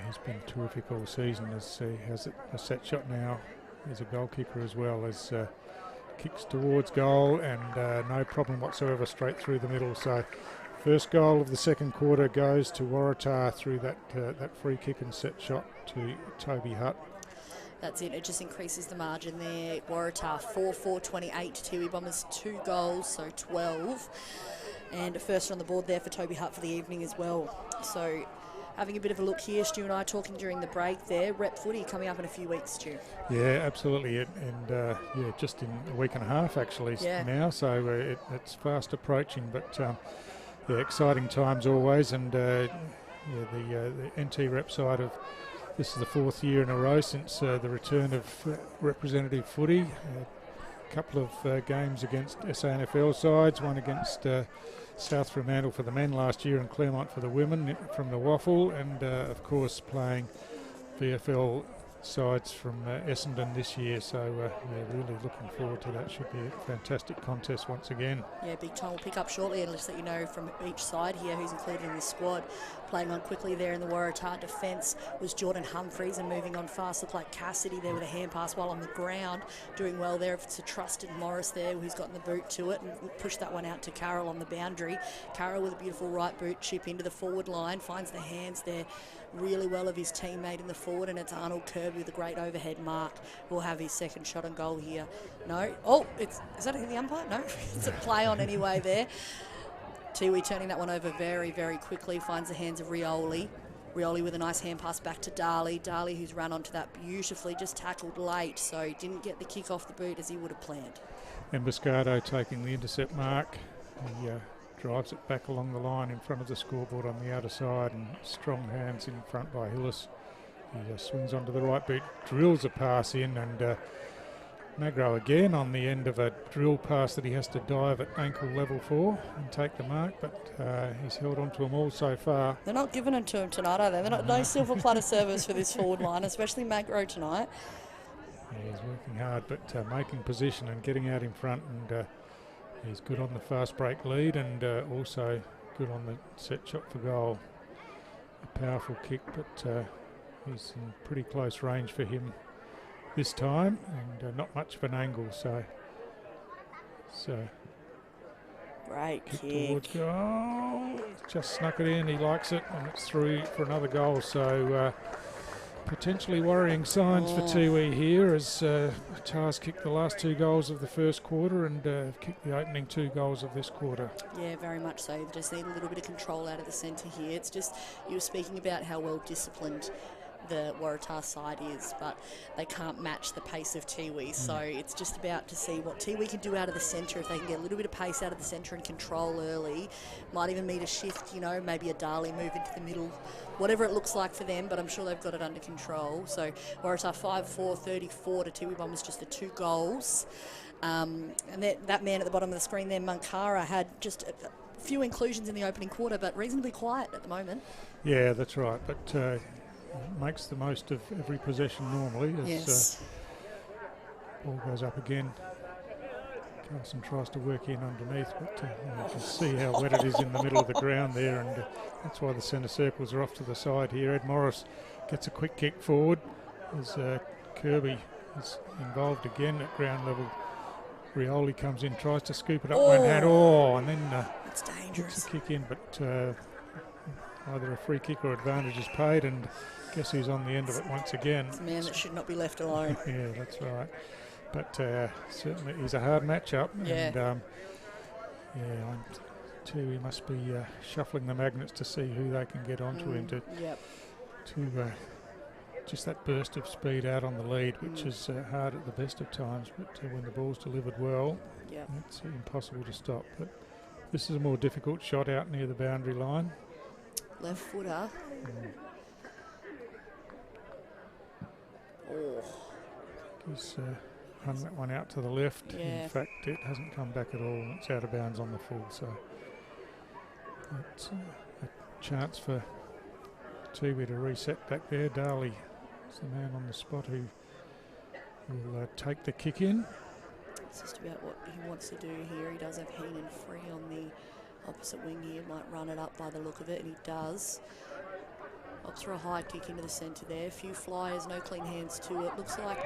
he's been terrific all season as he has a set shot now. He's a goal kicker as well, as kicks towards goal, and no problem whatsoever straight through the middle. So first goal of the second quarter goes to Waratah through that free kick and set shot to Toby Hutt. That's it. It just increases the margin there. Waratah 4-4-28. Tiwi Bombers 2 goals, so 12. And a first on the board there for Toby Hutt for the evening as well. So having a bit of a look here, Stu and I talking during the break there. Rep footy coming up in a few weeks, Stu. Yeah, absolutely. And just in a week and a half actually now. So it's fast approaching, but exciting times always. And the NT rep side of this is the 4th year in a row since the return of representative footy. A couple of games against SANFL sides, one against South Fremantle for the men last year and Claremont for the women from the Waffle, and of course playing VFL sides from Essendon this year. So really looking forward to that. Should be a fantastic contest once again. Yeah, big time. We'll pick up shortly and just let you know from each side here who's included in the squad. Playing on quickly there in the Waratah defence was Jordan Humphreys, and moving on fast looked like Cassidy there with a hand pass while on the ground. Doing well there. It's a trusted Morris there who's gotten the boot to it and pushed that one out to Carroll on the boundary. Carroll with a beautiful right boot chip into the forward line, finds the hands there really well of his teammate in the forward, and it's Arnold Kirby with a great overhead mark. Will have his second shot on goal here. No. Oh, is that the umpire? No. It's a play on anyway there. Tiwi turning that one over very, very quickly, finds the hands of Rioli. Rioli with a nice hand pass back to Darley. Darley who's run onto that beautifully, just tackled late, so didn't get the kick off the boot as he would have planned. And Biscardo taking the intercept mark. He drives it back along the line in front of the scoreboard on the outer side, and strong hands in front by Hillis. He swings onto the right boot, drills a pass in, and Magro again on the end of a drill pass that he has to dive at ankle level for and take the mark, but he's held on to them all so far. They're not giving it to him tonight, are they? They're not, no silver platter service for this forward line, especially Magro tonight. Yeah, he's working hard, but making position and getting out in front, and he's good on the fast break lead, and also good on the set shot for goal. A powerful kick, but he's in pretty close range for him this time, and not much of an angle, so great kick towards goal. Just snuck it in, he likes it, and it's through for another goal. So potentially worrying signs for Tiwi here as Tars kicked the last 2 goals of the first quarter and kicked the opening 2 goals of this quarter. Yeah, very much so. They just need a little bit of control out of the centre here. It's just, you were speaking about how well disciplined the Waratah side is, but they can't match the pace of Tiwi. So it's just about to see what Tiwi can do out of the centre. If they can get a little bit of pace out of the centre and control early, might even need a shift, you know, maybe a Darley move into the middle, whatever it looks like for them, but I'm sure they've got it under control. So Waratah 5-4, 34 to Tiwi Bombers, just the 2 goals. And that man at the bottom of the screen there, Mankara, had just a few inclusions in the opening quarter, but reasonably quiet at the moment. Yeah, that's right, but makes the most of every possession normally as Yes. ball goes up again. Carlson tries to work in underneath, but you can see how wet it is in the middle of the ground there, and that's why the centre circles are off to the side here. Ed Morris gets a quick kick forward as Kirby is involved again at ground level. Rioli comes in, tries to scoop it up one hand, and then That's dangerous. gets a kick in, but either a free kick or advantage is paid, and guess who's on the end of it once again? It's a man that should not be left alone. Yeah, that's right. But certainly he's a hard matchup. Yeah. And Tiwi must be shuffling the magnets to see who they can get onto him to just that burst of speed out on the lead, which is hard at the best of times, but when the ball's delivered well, it's impossible to stop. But this is a more difficult shot out near the boundary line. Left footer. He's hung that one out to the left. Yeah. In fact, it hasn't come back at all. It's out of bounds on the full, so it's a chance for Tiwi to reset back there. Darley is the man on the spot who will take the kick in. It's just about what he wants to do here. He does have Heenan free on the opposite wing here. Might run it up by the look of it, and he does. Opts for a high kick into the centre there. A few flyers, no clean hands to it. Looks like,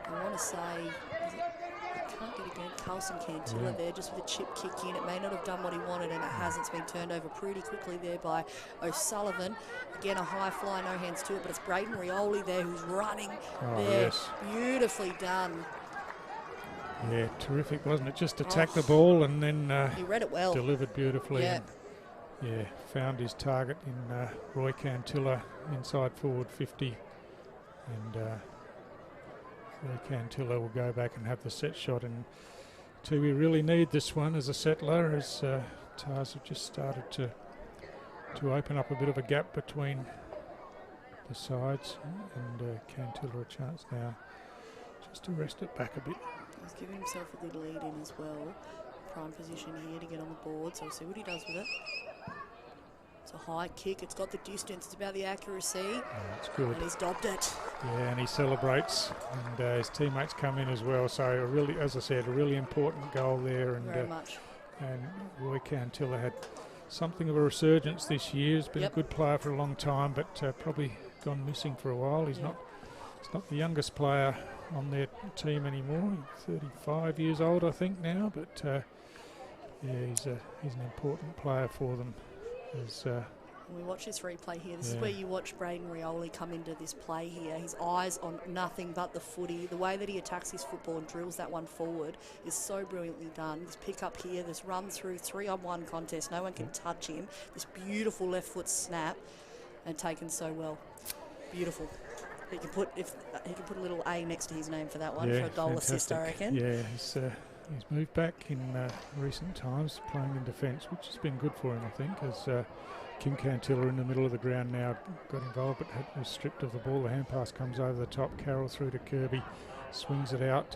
I want to say, I can't get again, Carlson Cantilla there, just with a chip kick in. It may not have done what he wanted, and it hasn't. It's been turned over pretty quickly there by O'Sullivan. Again, a high fly, no hands to it, but it's Braden Rioli there who's running there. Yes. Beautifully done. Yeah, terrific, wasn't it? Just attacked the ball and then He read it well. delivered beautifully. Yeah. And, found his target in Roy Cantilla, inside forward 50. And Roy Cantilla will go back and have the set shot. And Tiwi really need this one as a settler, as Tars have just started to open up a bit of a gap between the sides. And Cantilla a chance now just to rest it back a bit. He's giving himself a good lead in as well. Prime position here to get on the board, so we'll see what he does with it. It's a high kick, it's got the distance, it's about the accuracy. That's good. And he's dobbed it. Yeah, and he celebrates, and his teammates come in as well. So a really, as I said, a really important goal there. And Very much. And Roy Cantilla had something of a resurgence this year. He's been a good player for a long time, but probably gone missing for a while. He's not the youngest player on their team anymore. He's 35 years old, I think, now. But he's an important player for them. When we watch this replay here, this is where you watch Braden Rioli come into this play here. His eyes on nothing but the footy. The way that he attacks his football and drills that one forward is so brilliantly done. This pick up here, this run through 3-on-1 contest. No one can touch him. This beautiful left foot snap and taken so well. Beautiful. He can put a little A next to his name for that one for a goal assist, I reckon. Yeah, he's moved back in recent times, playing in defence, which has been good for him, I think, as Kim Cantilla in the middle of the ground now got involved, but was stripped of the ball. The hand pass comes over the top. Carroll through to Kirby, swings it out,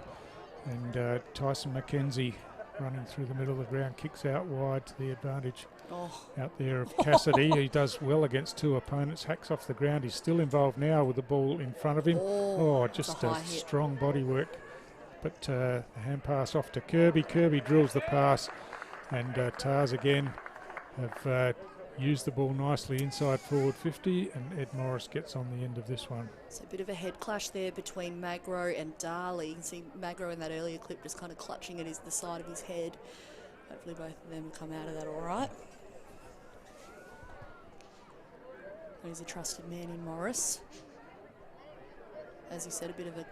and Tyson McKenzie running through the middle of the ground, kicks out wide to the advantage out there of Cassidy. He does well against 2 opponents, hacks off the ground. He's still involved now with the ball in front of him. Just a strong body work. But the hand pass off to Kirby. Kirby drills the pass, and Tars again have used the ball nicely inside forward 50, and Ed Morris gets on the end of this one. So a bit of a head clash there between Magro and Darley. You can see Magro in that earlier clip just kind of clutching at the side of his head. Hopefully both of them come out of that all right. He's a trusted man in Morris. as you said, a bit of a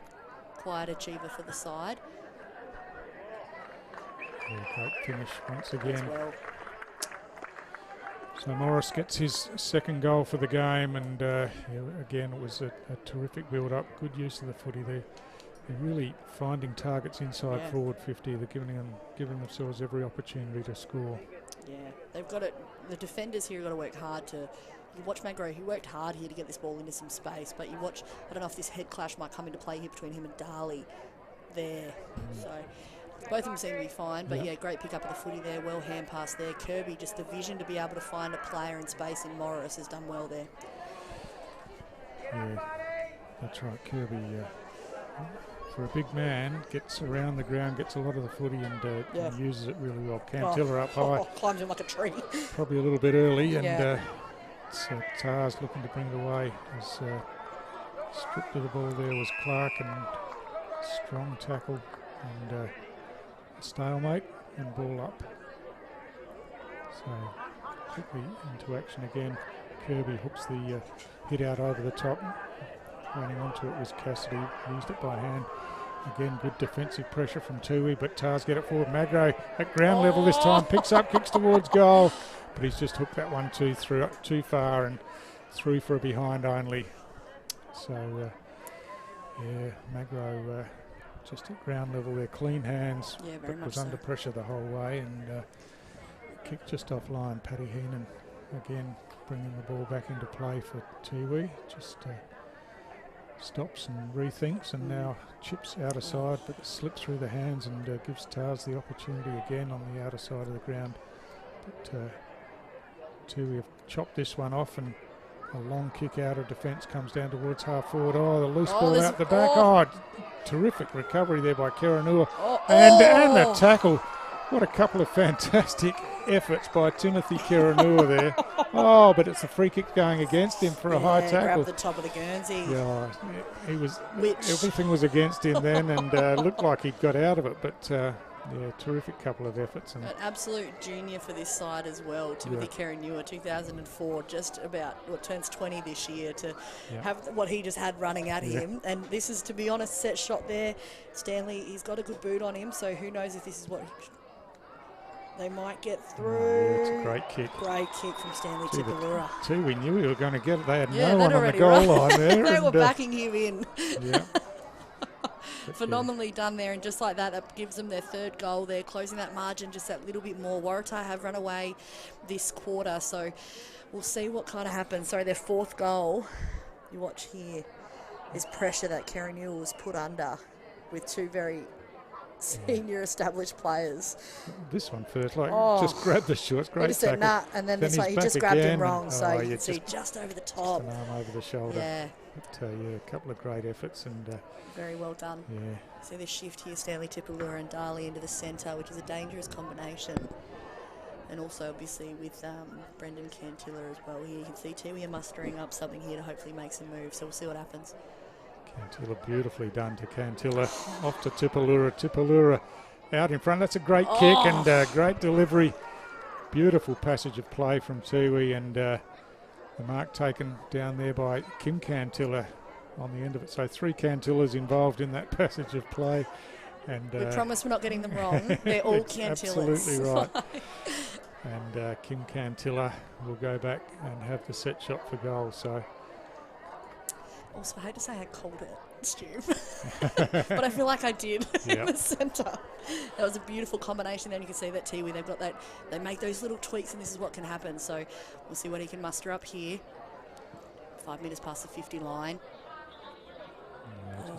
quiet achiever for the side. Yeah, great finish once As again. well. So Morris gets his second goal for the game, and yeah, again it was a terrific build-up. Good use of the footy there. They're really finding targets inside forward 50. They're giving themselves every opportunity to score. Yeah, they've got it. The defenders here have got to work hard to. You watch Magro, he worked hard here to get this ball into some space, but you watch, I don't know if this head clash might come into play here between him and Darley there. So both of them seem to be fine, but yeah, great pick up of the footy there, well hand pass there. Kirby, just the vision to be able to find a player in space in Morris has done well there. Yeah, that's right, Kirby. For a big man, gets around the ground, gets a lot of the footy and uses it really well. Cantilla up high. Climbs him like a tree. Probably a little bit early, and Tars looking to bring it away. As stripped of the ball there was Clark, and strong tackle and stalemate and ball up. So quickly into action again. Kirby hooks the hit out over the top. Running onto it was Cassidy, used it by hand. Again, good defensive pressure from Tiwi, but Tars get it forward. Magro at ground level this time, picks up, kicks towards goal, but he's just hooked that one too far and through for a behind only. So, yeah, Magro just at ground level there, clean hands, but was under pressure the whole way, and kicked just offline. Paddy Heenan again bringing the ball back into play for Tiwi. Just stops and rethinks, and now chips outer side, but slips through the hands and gives Tars the opportunity again on the outer side of the ground. But Tiwi have chopped this one off, and a long kick out of defence comes down towards half forward. Oh, the loose ball out the back. Oh, terrific recovery there by Keranua. And the tackle. What a couple of fantastic efforts by Timothy Keranua there. Oh, but it's a free kick going against him for a high tackle. Grabbed the top of the Guernsey. Yeah, he was. Everything was against him then, and looked like he'd got out of it. But yeah, terrific couple of efforts. And an absolute junior for this side as well. Timothy Keranua, 2004, just about turns 20 this year, to have what he just had running at him. And this is, to be honest, set shot there. Stanley, he's got a good boot on him, so who knows if this is what they might get through. Yeah, it's a great kick. Great kick from Stanley Tipalura. We knew we were going to get it. They had no one on the goal line there. They were backing him in. Yeah. Phenomenally done there, and just like that, that gives them their third goal there, closing that margin just that little bit more. Waratah have run away this quarter, so we'll see what kind of happens. Sorry, their fourth goal, you watch here, is pressure that Keranua was put under with two very senior established players. This one first, just grabbed the shot, great just said, nah, and then it's like he just grabbed him wrong, so you can see just over the top. Just an arm over the shoulder. Yeah. But, yeah, a couple of great efforts, and very well done. Yeah. So this shift here, Stanley Tipalura and Darley into the centre, which is a dangerous combination. And also, obviously, with Brendan Cantilla as well here. You can see Tiwi are mustering up something here to hopefully make some moves, so we'll see what happens. Cantilla beautifully done to Cantilla, off to Tipalura. Tipalura out in front. That's a great kick and great delivery. Beautiful passage of play from Tiwi, and the mark taken down there by Kim Cantilla on the end of it. So 3 Cantillas involved in that passage of play. And we promise we're not getting them wrong. They're all Cantillas. Absolutely right. And Kim Cantilla will go back and have the set shot for goal. So. Also, I hate to say I called it, Stu, but I feel like I did in the centre. That was a beautiful combination there, and you can see that Tiwi, they've got that, they make those little tweaks, and this is what can happen. So we'll see what he can muster up here. 5 metres past the 50 line. Yeah,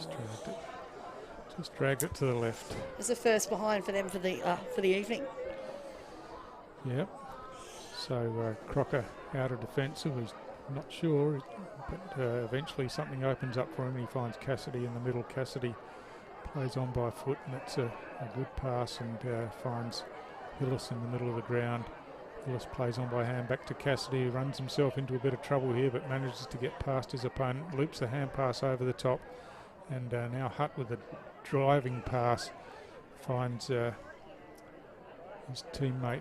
just dragged it to the left. It's the first behind for them for the evening. Yep. So Crocker out of defensive. He's not sure, but eventually something opens up for him. He finds Cassidy in the middle. Cassidy plays on by foot, and it's a good pass, and finds Hillis in the middle of the ground. Hillis plays on by hand back to Cassidy, who runs himself into a bit of trouble here, but manages to get past his opponent, loops the hand pass over the top, and now Hutt with a driving pass finds his teammate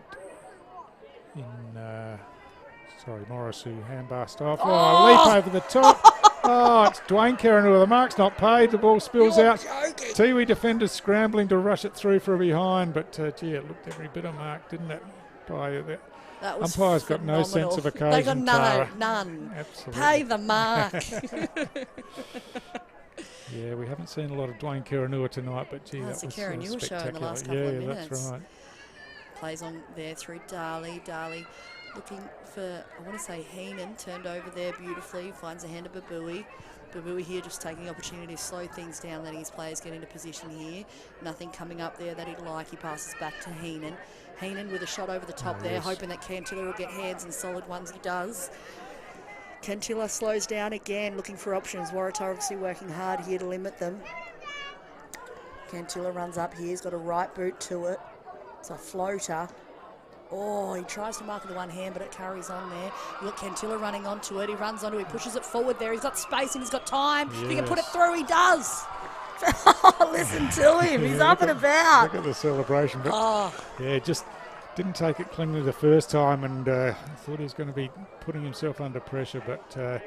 in Morris, who hand-bassed off. Leap over the top. Oh, it's Dwayne Karanua. The mark's not paid. The ball spills You're out. joking. Tiwi defenders scrambling to rush it through for a behind, but gee, it looked every bit of mark, didn't it? By the That was umpires got no phenomenal. sense of occasion. They got Tara. none. Absolutely. Pay the mark. Yeah, we haven't seen a lot of Dwayne Karanua tonight, but gee, That's that the was Karanua show spectacular. in the last couple of Yeah, minutes. that's right. Plays on there through Darley. Darley looking for, I want to say Heenan, turned over there beautifully, finds a hand of Babui. Babui here just taking the opportunity to slow things down, letting his players get into position here. Nothing coming up there that he'd like. He passes back to Heenan. Heenan with a shot over the top there, yes. hoping that Cantilla will get hands, and solid ones he does. Cantilla slows down again, looking for options. Waratah obviously working hard here to limit them. Cantilla runs up here, he's got a right boot to it. It's a floater. Oh, he tries to mark with the one hand, but it carries on there. You got Cantilla running onto it. He runs onto it, he pushes it forward there. He's got space and he's got time. If he can put it through, he does. Listen to him, he's up and about. Look at the celebration. But yeah, just didn't take it cleanly the first time, and thought he was going to be putting himself under pressure, but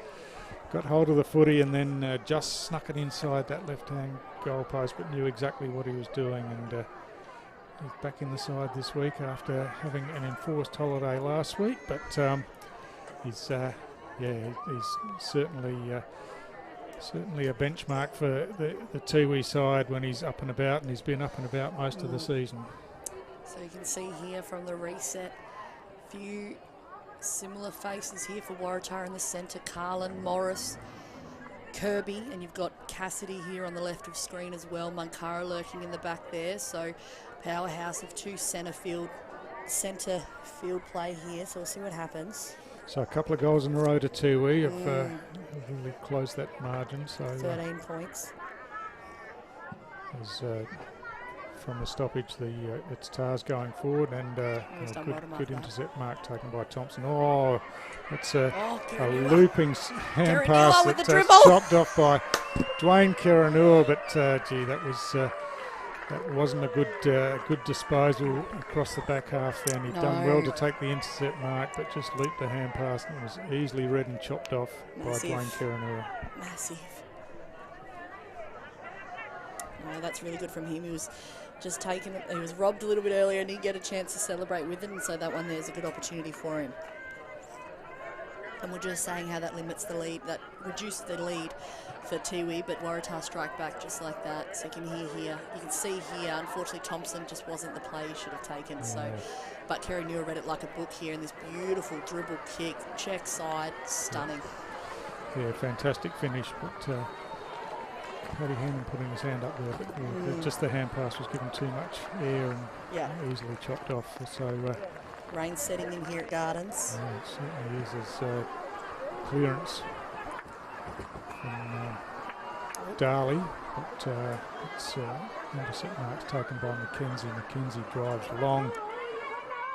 got hold of the footy and then just snuck it inside that left-hand goalpost, but knew exactly what he was doing, and he's back in the side this week after having an enforced holiday last week. But he's certainly a benchmark for the Tiwi side when he's up and about, and he's been up and about most of the season. So you can see here from the reset, few similar faces here for Waratah in the centre. Carlin, Morris, Kirby, and you've got Cassidy here on the left of screen as well. Munkara lurking in the back there. So powerhouse of two centre field play here. So we'll see what happens. So a couple of goals in a row to Tiwi have really closed that margin. So 13 points. As, from the stoppage, it's Tars going forward, and good intercept mark taken by Thompson. Oh, it's a looping hand pass that's chopped off by Dwayne Karanua, but gee, that wasn't a good disposal across the back half there, and he'd done well to take the intercept mark, but just leaped the hand pass and was easily read and chopped off by Dwayne Karanua. Massive. No, that's really good from him. He was just taken it. He was robbed a little bit earlier and didn't get a chance to celebrate with it, and so that one there's a good opportunity for him. And we're just saying how that limits the lead, that reduced the lead for Tiwi, but Waratah strike back just like that. So you can hear here, you can see here, unfortunately Thompson just wasn't the play he should have taken. Yeah. So, but Karanua read it like a book here, and this beautiful dribble kick, check side, stunning. Yeah, fantastic finish, but Paddy Heenan putting his hand up there, but just the hand pass was given too much air and easily chopped off. So rain setting in here at Gardens. Yeah, it certainly is. As clearance from Darley, but it's intercept marks taken by McKenzie. McKenzie drives long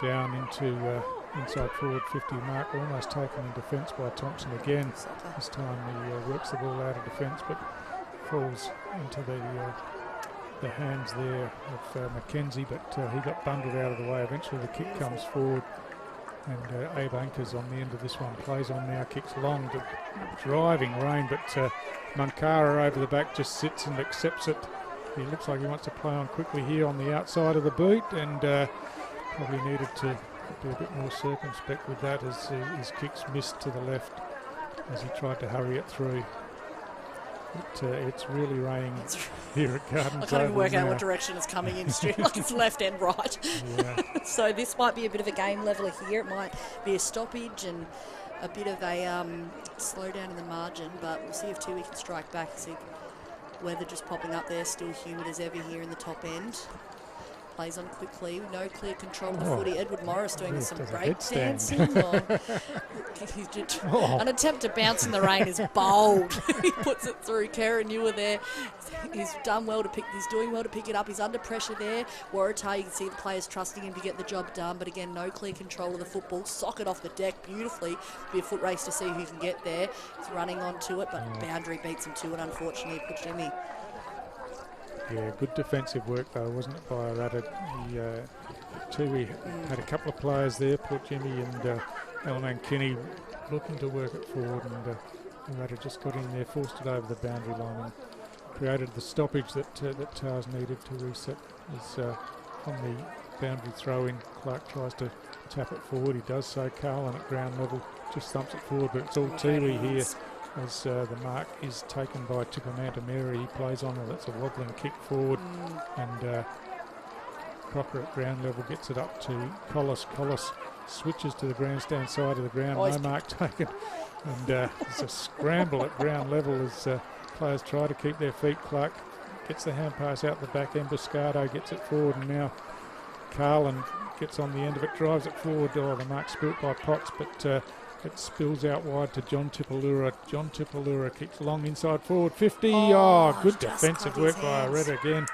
down into inside forward 50 mark, almost taken in defence by Thompson again. This time he works the ball out of defence, but falls into the hands there of McKenzie, but he got bundled out of the way. Eventually the kick comes forward, and Abe Anchors on the end of this one plays on now, kicks long to driving rain, but Munkara over the back just sits and accepts it. He looks like he wants to play on quickly here on the outside of the boot, and probably needed to be a bit more circumspect with that as his kicks missed to the left as he tried to hurry it through. It's really raining here at Gardens. I can't even work out what direction it's coming in, Stu. Like it's left and right. Yeah. So this might be a bit of a game leveler here. It might be a stoppage and a bit of a slowdown in the margin, but we'll see if Tiwi can strike back. See weather just popping up there, still humid as ever here in the top end. Plays on quickly, no clear control of the footy. Edward Morris doing some break dancing. An attempt to bounce in the rain is bold. He puts it through. Karanua there. He's doing well to pick it up. He's under pressure there. Waratah, you can see the players trusting him to get the job done, but again, no clear control of the football. Sock it off the deck beautifully. Be a foot race to see who can get there. He's running onto it, but boundary beats him to it, unfortunately, for Jimmy. Yeah, good defensive work though, wasn't it, by Waratah? Tiwi had a couple of players there, Port Jimmy and Elman Kinney, looking to work it forward, and Waratah just got in there, forced it over the boundary line and created the stoppage that Tars needed to reset. As on the boundary throw-in, Clark tries to tap it forward. He does so. Carlin at ground level just thumps it forward, but it's all Tiwi here as the mark is taken by Tipamanta Mary. He plays on it. It's a wobbling kick forward, and Crocker at ground level gets it up to Collis. Collis switches to the grandstand side of the ground. No mark taken, and there's a scramble at ground level as players try to keep their feet. Clark gets the hand pass out the back. Emboscado gets it forward, and now Carlin gets on the end of it, drives it forward. Oh, the mark spilt by Potts, but it spills out wide to John Tipalura. John Tipalura kicks long inside forward, 50. Oh, good defensive work by Waratah again.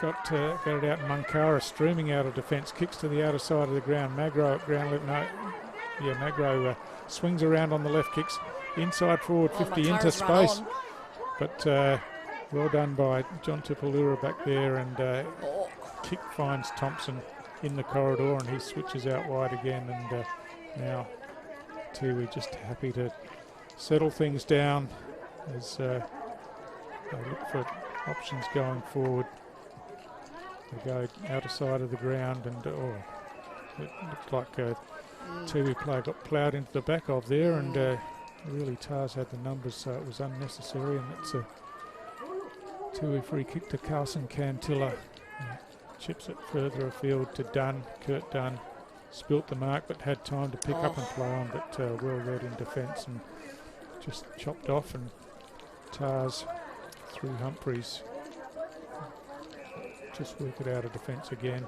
Got it out. Munkara streaming out of defence, kicks to the outer side of the ground. Magro at ground left. No, yeah, Magro swings around on the left, kicks inside forward, 50 into space. But well done by John Tipalura back there, and kick finds Thompson in the corridor, and he switches out wide again. And now Tiwi just happy to settle things down as they look for options going forward. They go outer side of the ground, and it looked like Tiwi player got ploughed into the back of there, and really Tars had the numbers, so it was unnecessary. And it's a Tiwi free kick to Carlson Cantilla. Chips it further afield to Dunn. Kurt Dunn spilt the mark, but had time to pick up and play on, but well read in defence and just chopped off. And Tars through Humphreys just work it out of defence again.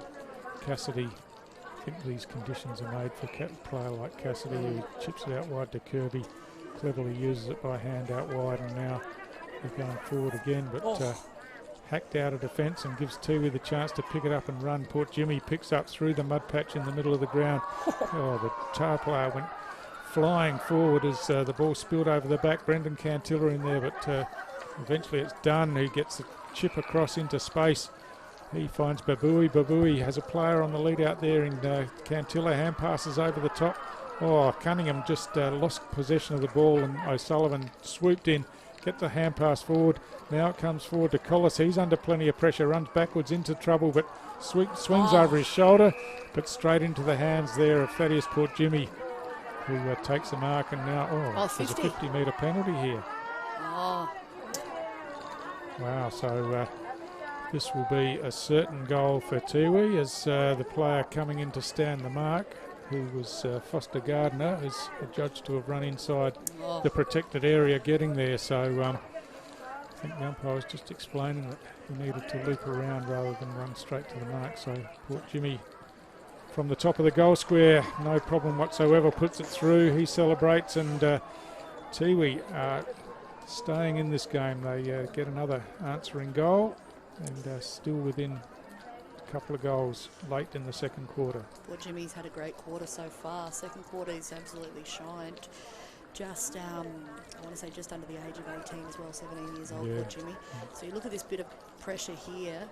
Cassidy, I think these conditions are made for a player like Cassidy, who chips it out wide to Kirby, cleverly uses it by hand out wide, and now they're going forward again, but hacked out of defence and gives Tiwi the chance to pick it up and run. Port Jimmy picks up through the mud patch in the middle of the ground. Oh, the Tar player went flying forward as the ball spilled over the back. Brendan Cantilla in there, but eventually it's Dunn who gets the chip across into space. He finds Babui. Babui has a player on the lead out there, and Cantilla hand passes over the top. Oh, Cunningham just lost possession of the ball, and O'Sullivan swooped in, get the hand pass forward. Now it comes forward to Collis. He's under plenty of pressure, runs backwards into trouble, but swings over his shoulder, but straight into the hands there of Thaddeus Port Jimmy, who takes the mark, and now, there's a 50-metre penalty here. Wow, so this will be a certain goal for Tiwi, as the player coming in to stand the mark, who was Foster Gardner, is adjudged to have run inside the protected area getting there. So I think the umpire was just explaining that he needed to loop around rather than run straight to the mark. So Port Jimmy from the top of the goal square, no problem whatsoever, puts it through. He celebrates, and Tiwi staying in this game. They get another answering goal, and still within a couple of goals late in the second quarter. Port Jimmy's had a great quarter so far. Second quarter he's absolutely shined. Just, I want to say just under the age of 18 as well, 17 years old, Port Jimmy. So you look at this bit of pressure here.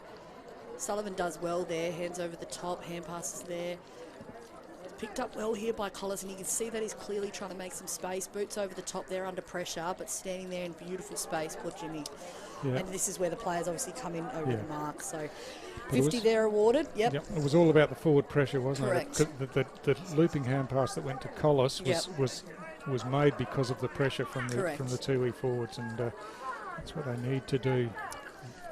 Sullivan does well there, hands over the top, hand passes there. Picked up well here by Collis, and you can see that he's clearly trying to make some space. Boots over the top there under pressure, but standing there in beautiful space, Port Jimmy. And this is where the players obviously come in over the mark. So 50 there awarded. Yep. It was all about the forward pressure, wasn't Correct. it? The looping hand pass that went to Collis was made because of the pressure from the Tiwi forwards, and that's what they need to do.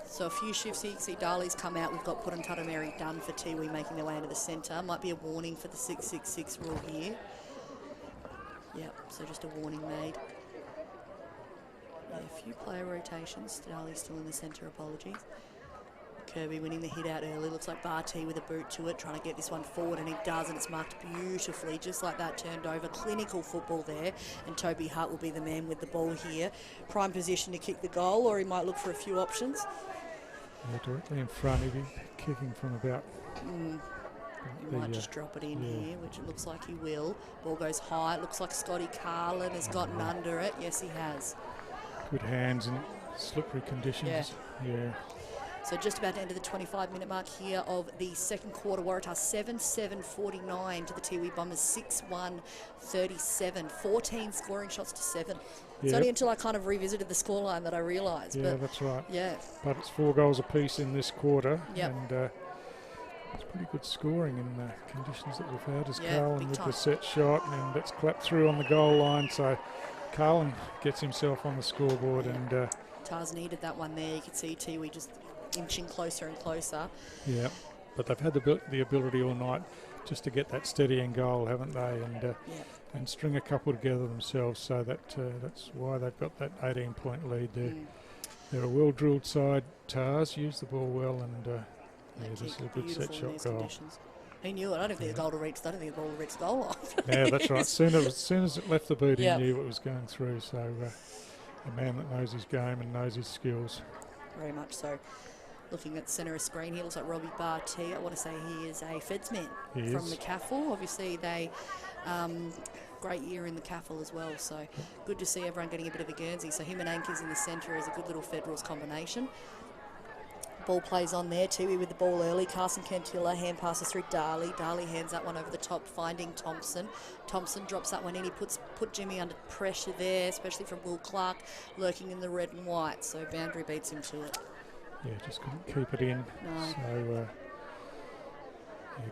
So a few shifts here. You can see Darley's come out. We've got Puttantata Mary done for Tiwi making their way into the centre. Might be a warning for the 666 rule here. Yep, so just a warning made. A few player rotations. Darley's still in the centre, apologies. Kirby winning the hit out early. Looks like Barty with a boot to it, trying to get this one forward, and he does, and it's marked beautifully, just like that, turned over. Clinical football there, and Toby Hart will be the man with the ball here. Prime position to kick the goal, or he might look for a few options. Yeah, directly in front, he'll be kicking from about... He might just drop it in here, which it looks like he will. Ball goes high. It looks like Scotty Carlin has gotten under it. Yes, he has. Good hands in slippery conditions. Yeah. So just about to enter the 25-minute mark here of the second quarter. Waratah 7-7-49 to the Tiwi Bombers 6-1-37. 14 scoring shots to 7. It's only until I kind of revisited the scoreline that I realised. Yeah, that's right. Yeah. But it's 4 goals apiece in this quarter. Yep. And it's pretty good scoring in the conditions that we've had as Yeah, Carlin with time. the set shot, and it's clapped through on the goal line. So Carlin gets himself on the scoreboard. And Tars needed that one there. You could see Tiwi just inching closer and closer. yeah, but they've had the ability all night just to get that steadying goal, haven't they? And string a couple together themselves. So that's why they've got that 18-point lead there. They're a well-drilled side. Tars use the ball well, and this is a good set shot goal. Conditions. He knew it. I don't think the goal to reach. I don't think the ball to reach the goal line. Yeah, that's right. As soon as it left the boot, Yep. he knew it was going through. So a man that knows his game and knows his skills. Very much so. Looking at the centre of screen, he looks like Robbie Barty. I want to say he is a Fedsman from the CAFL. Obviously, they great year in the CAFL as well. So good to see everyone getting a bit of a Guernsey. So him and Anchors in the centre is a good little Federals combination. Ball plays on there. Tiwi with the ball early. Carson Cantilla hand passes through Darley. Darley hands that one over the top, finding Thompson. Thompson drops that one in. He put Jimmy under pressure there, especially from Will Clark, lurking in the red and white. So boundary beats him to it. Yeah, just couldn't keep it in. No. So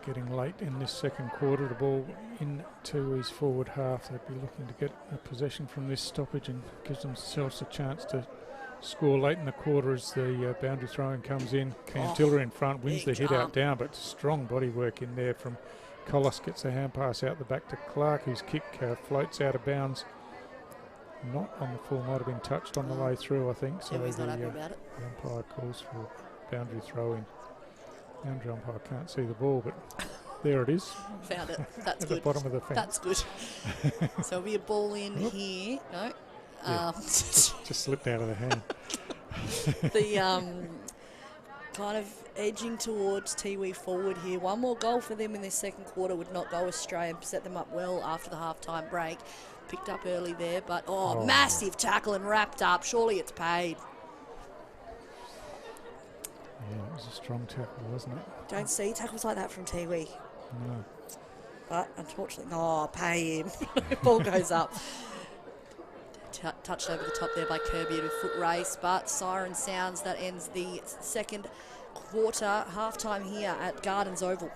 getting late in this second quarter. The ball into his forward half. They'd be looking to get a possession from this stoppage and gives themselves a chance to score late in the quarter as the boundary throwing comes in. Cantilla in front, wins the hit out down, but strong body work in there from Collis. Gets a hand pass out the back to Clark, whose kick floats out of bounds. Not on the full, might have been touched on the way through, I think. So he's not happy about it. The umpire calls for boundary throw-in. Boundary umpire can't see the ball, but there it is. Found it. That's at good. the bottom of the fence. That's good. So it'll be a ball in here. No. Yeah, just slipped out of the hand. The kind of edging towards Tiwi forward here. One more goal for them in this second quarter would not go astray and set them up well after the half-time break. Picked up early there, but massive tackle and wrapped up. Surely it's paid. Yeah, it was a strong tackle, wasn't it? Don't see tackles like that from Tiwi. No. But unfortunately, pay him. Ball goes up. Touched over the top there by Kirby with foot race, but siren sounds. That ends the second quarter. Half-time here at Gardens Oval.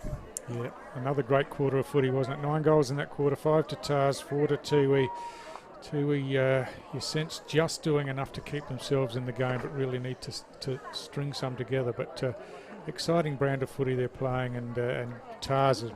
Yeah, another great quarter of footy, wasn't it? 9 goals in that quarter, 5 to Tars, 4 to Tiwi. Tiwi, you sense just doing enough to keep themselves in the game, but really need to string some together. But exciting brand of footy they're playing, and Tars is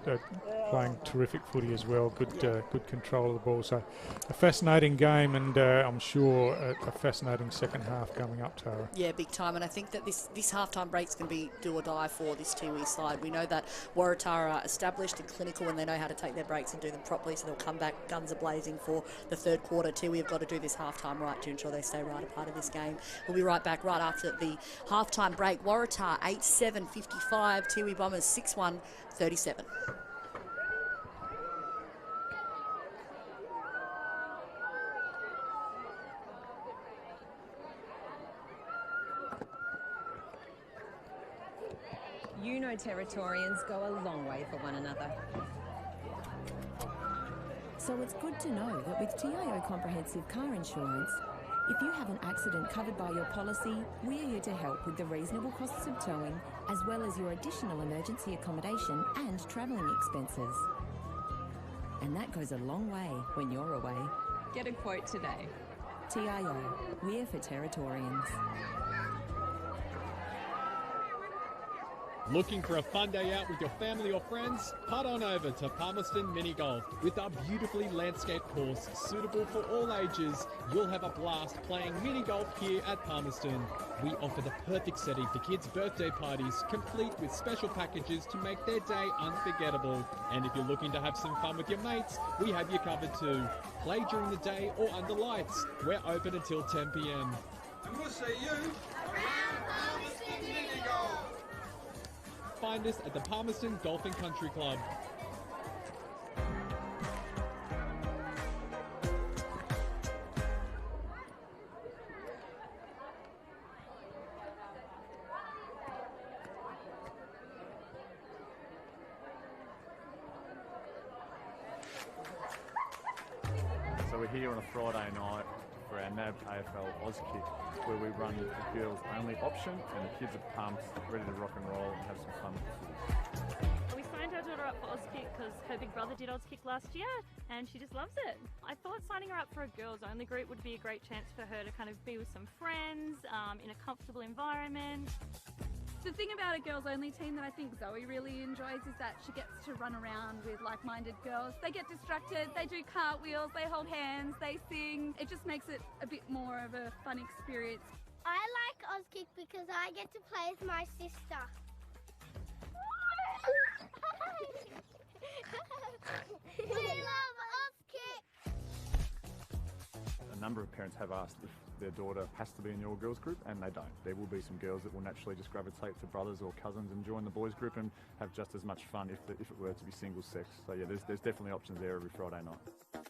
playing terrific footy as well. Good control of the ball. So a fascinating game, and I'm sure a fascinating second half coming up, Tara. Yeah, big time. And I think that this half-time break's going to be do or die for this Tiwi side. We know that Waratah are established and clinical, and they know how to take their breaks and do them properly, so they'll come back guns a blazing for the third quarter. Tiwi have got to do this half-time right to ensure they stay right a part of this game. We'll be right back right after the half-time break. Waratah 8-7-55, Tiwi Bombers 6-1-37. You know Territorians go a long way for one another. So it's good to know that with TIO Comprehensive Car Insurance, if you have an accident covered by your policy, we're here to help with the reasonable costs of towing, as well as your additional emergency accommodation and travelling expenses. And that goes a long way when you're away. Get a quote today. TIO, we're for Territorians. Looking for a fun day out with your family or friends? Head on over to Palmerston Mini Golf. With our beautifully landscaped course suitable for all ages, you'll have a blast playing mini golf here at Palmerston. We offer the perfect setting for kids' birthday parties, complete with special packages to make their day unforgettable. And if you're looking to have some fun with your mates, we have you covered too. Play during the day or under lights. We're open until 10 p.m. And we'll see you around Palmerston Mini Golf. Find us at the Palmerston Golf and Country Club. So we're here on a Friday night for our NAB AFL Oz Kick, where we run the girls only option and the kids are pumped, ready to rock and roll and have some fun with the footy. We signed our daughter up for Auskick because her big brother did Auskick last year and she just loves it. I thought signing her up for a girls only group would be a great chance for her to kind of be with some friends in a comfortable environment. The thing about a girls only team that I think Zoe really enjoys is that she gets to run around with like-minded girls. They get distracted, they do cartwheels, they hold hands, they sing. It just makes it a bit more of a fun experience. I like Auskick because I get to play with my sister. We love Auskick! A number of parents have asked if their daughter has to be in your girls group, and they don't. There will be some girls that will naturally just gravitate to brothers or cousins and join the boys group and have just as much fun if it were to be single sex. So yeah, there's definitely options there every Friday night.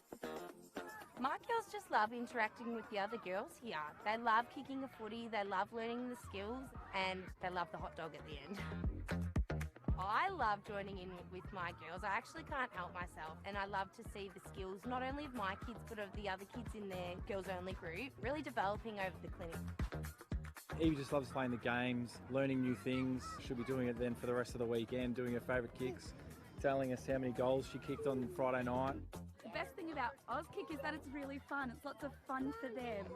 My girls just love interacting with the other girls here. They love kicking a footy, they love learning the skills, and they love the hot dog at the end. I love joining in with my girls. I actually can't help myself, and I love to see the skills not only of my kids but of the other kids in their girls only group really developing over the clinic. Evie just loves playing the games, learning new things. She'll be doing it then for the rest of the weekend, doing her favourite kicks, telling us how many goals she kicked on Friday night. The best thing about Auskick is that it's really fun. It's lots of fun for them.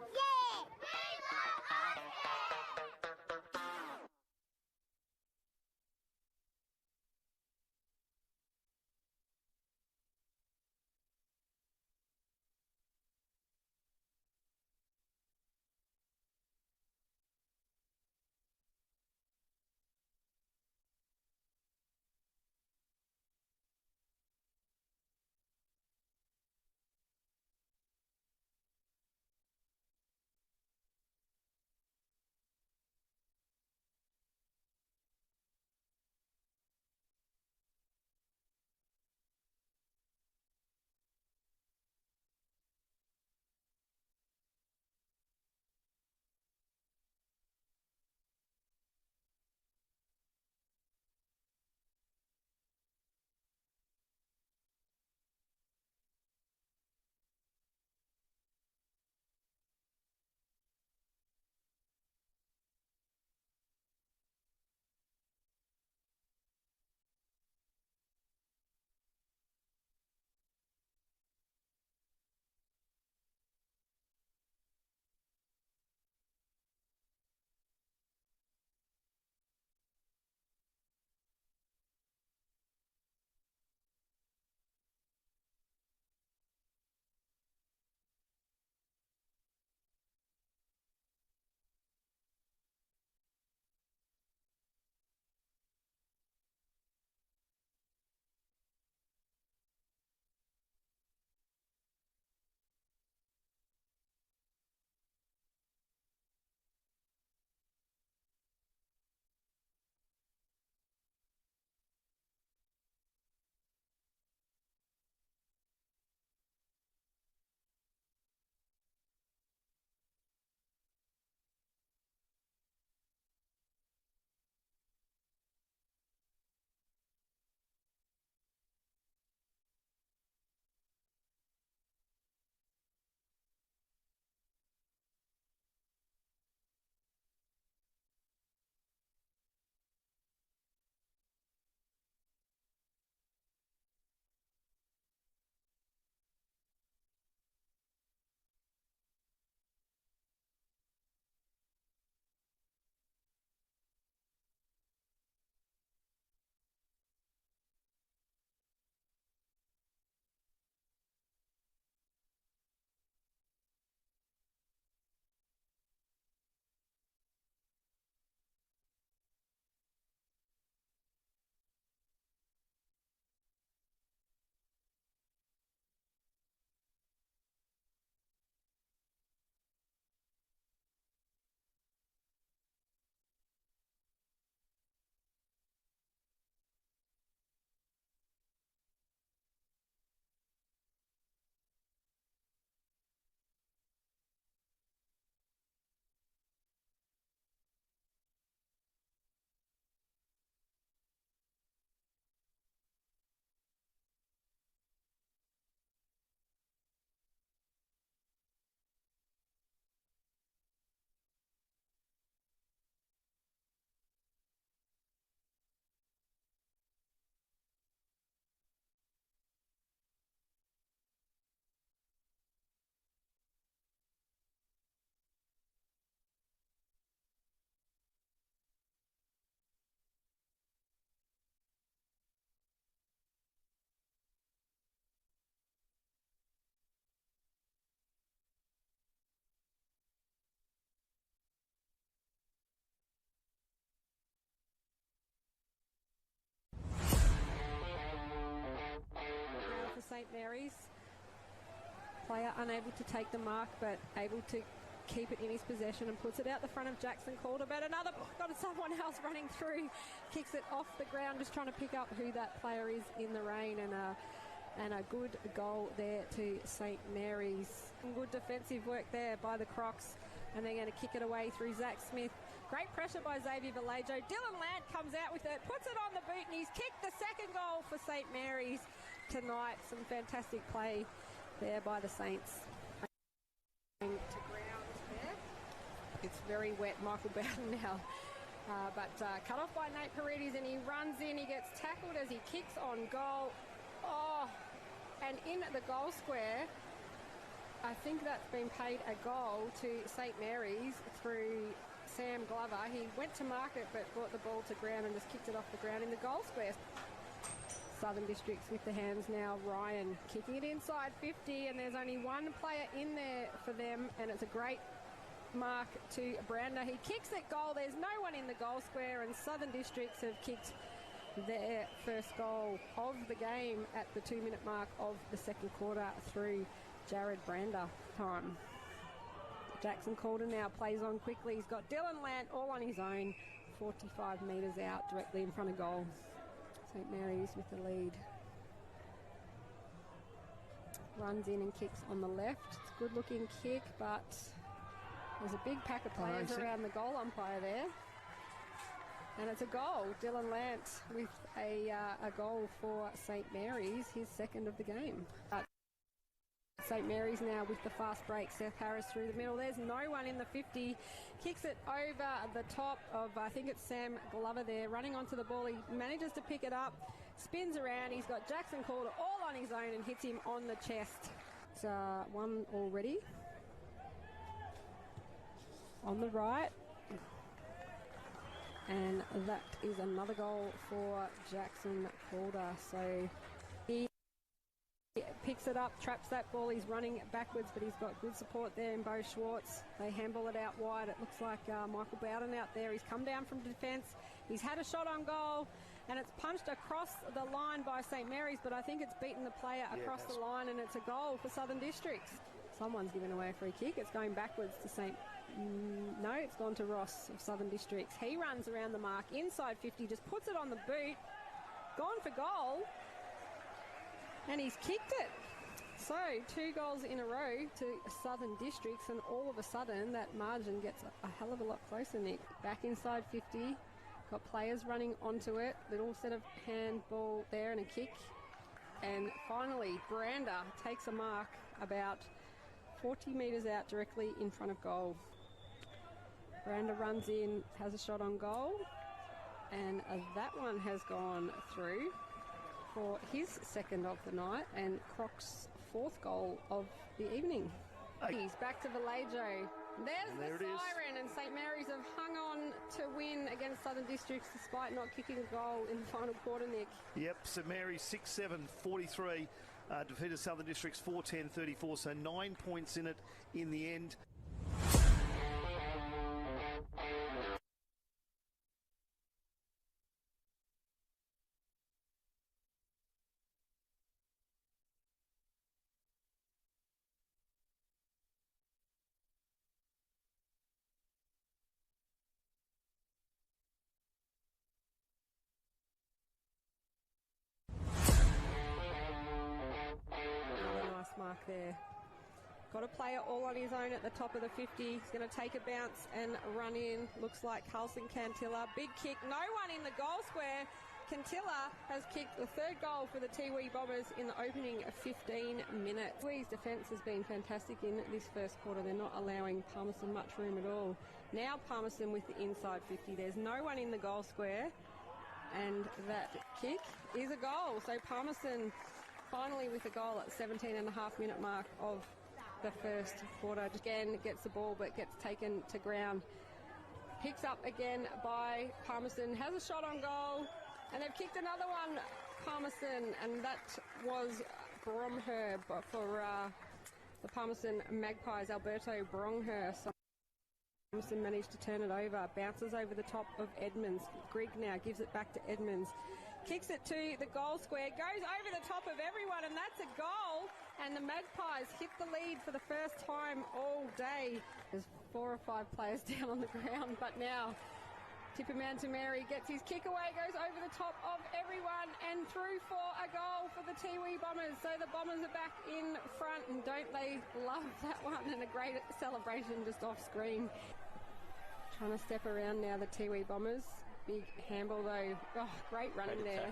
player unable to take the mark, but able to keep it in his possession and puts it out the front of Jackson Calder. But got someone else running through, kicks it off the ground, just trying to pick up who that player is in the rain, and a good goal there to St Mary's. Good defensive work there by the Crocs, and they're going to kick it away through Zach Smith. Great pressure by Xavier Vallejo. Dylan Lant comes out with it, puts it on the boot, and he's kicked the second goal for St Mary's tonight. Some fantastic play there by the Saints. To ground there. It's very wet, Michael Bowden now. But cut off by Nate Paredes, and he runs in. He gets tackled as he kicks on goal. Oh, and in the goal square, I think that's been paid a goal to St Mary's through Sam Glover. He went to mark it but brought the ball to ground and just kicked it off the ground in the goal square. Southern Districts with the hands now. Ryan kicking it inside 50, and there's only one player in there for them, and it's a great mark to Brander. He kicks it goal. There's no one in the goal square, and Southern Districts have kicked their first goal of the game at the 2-minute mark of the second quarter through Jared Brander time. Jackson Calder now plays on quickly. He's got Dylan Lant all on his own, 45 metres out directly in front of goal. St Mary's with the lead. Runs in and kicks on the left. It's a good looking kick, but there's a big pack of players around the goal umpire there. And it's a goal. Dylan Lant with a goal for St Mary's, his second of the game. St Mary's now with the fast break. Seth Harris through the middle. There's no one in the 50. Kicks it over the top of, I think it's Sam Glover there, running onto the ball. He manages to pick it up, spins around. He's got Jackson Calder all on his own and hits him on the chest. It's one already. On the right. And that is another goal for Jackson Calder. So he picks it up, traps that ball. He's running backwards, but he's got good support there in Bo Schwartz. They handball it out wide. It looks like Michael Bowden out there. He's come down from defence. He's had a shot on goal, and it's punched across the line by St Mary's, but I think it's beaten the player across the line, and it's a goal for Southern Districts. Someone's given away a free kick. It's going backwards to no, it's gone to Ross of Southern Districts. He runs around the mark, inside 50, just puts it on the boot. Gone for goal. And he's kicked it. So 2 goals in a row to Southern Districts, and all of a sudden that margin gets a hell of a lot closer, Nick. Back inside 50. Got players running onto it. Little set of handball there and a kick. And finally, Brander takes a mark about 40 metres out directly in front of goal. Brander runs in, has a shot on goal, and that one has gone through for his second of the night and Croc's 4th goal of the evening. He's back to Vallejo. There's the siren, and St Mary's have hung on to win against Southern Districts despite not kicking a goal in the final quarter, Nick. Yep, St Mary's 6-7-43 defeated Southern Districts 4-10-34, so 9 points in it in the end. Mark there. Got a player all on his own at the top of the 50. He's going to take a bounce and run in. Looks like Carlson Cantilla. Big kick. No one in the goal square. Cantilla has kicked the 3rd goal for the Tiwi Bombers in the opening 15 minutes. Tiwi's defence has been fantastic in this first quarter. They're not allowing Palmerston much room at all. Now Palmerston with the inside 50. There's no one in the goal square. And that kick is a goal. So Palmerston finally with a goal at the 17.5-minute mark of the first quarter. Again, gets the ball but gets taken to ground. Picks up again by Palmerston. Has a shot on goal. And they've kicked another one, Palmerston. And that was Bromher for the Palmerston Magpies, Alberto Bromher. So Palmerston managed to turn it over. Bounces over the top of Edmonds. Grigg now gives it back to Edmonds. kicks it to the goal square, goes over the top of everyone, and that's a goal. And the Magpies hit the lead for the first time all day. There's 4 or 5 players down on the ground, but now Tiwi gets his kick away, goes over the top of everyone and through for a goal for the Tiwi Bombers. So the Bombers are back in front, and don't they love that one, and a great celebration just off screen. Trying to step around now, the Tiwi Bombers. Big handball though. Oh, great running there.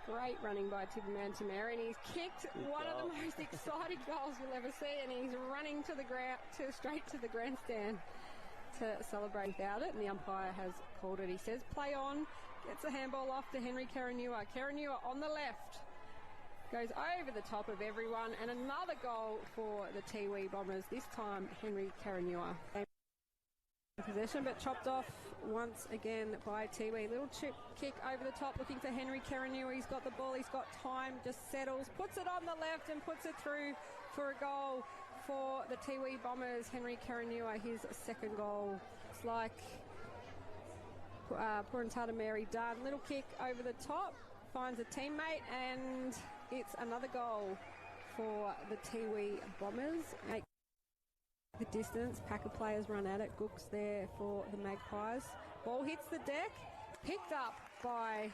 Great running by Tiwi, and he's kicked one of the most exciting goals you'll ever see, and he's running to the ground, straight to the grandstand to celebrate without it, and the umpire has called it. He says play on, gets a handball off to Henry Karanua. Karanua on the left, goes over the top of everyone, and another goal for the Tiwi Bombers, this time Henry Karanua. Possession, but chopped off once again by Tiwi. Little chip kick over the top, looking for Henry Karanua. He's got the ball, he's got time, just settles, puts it on the left and puts it through for a goal for the Tiwi Bombers. Henry Karanua, his second goal. It's like Purantata Mary Dunn. Little kick over the top, finds a teammate, and it's another goal for the Tiwi Bombers. The distance, pack of players run at it. Gooks there for the Magpies. Ball hits the deck, picked up by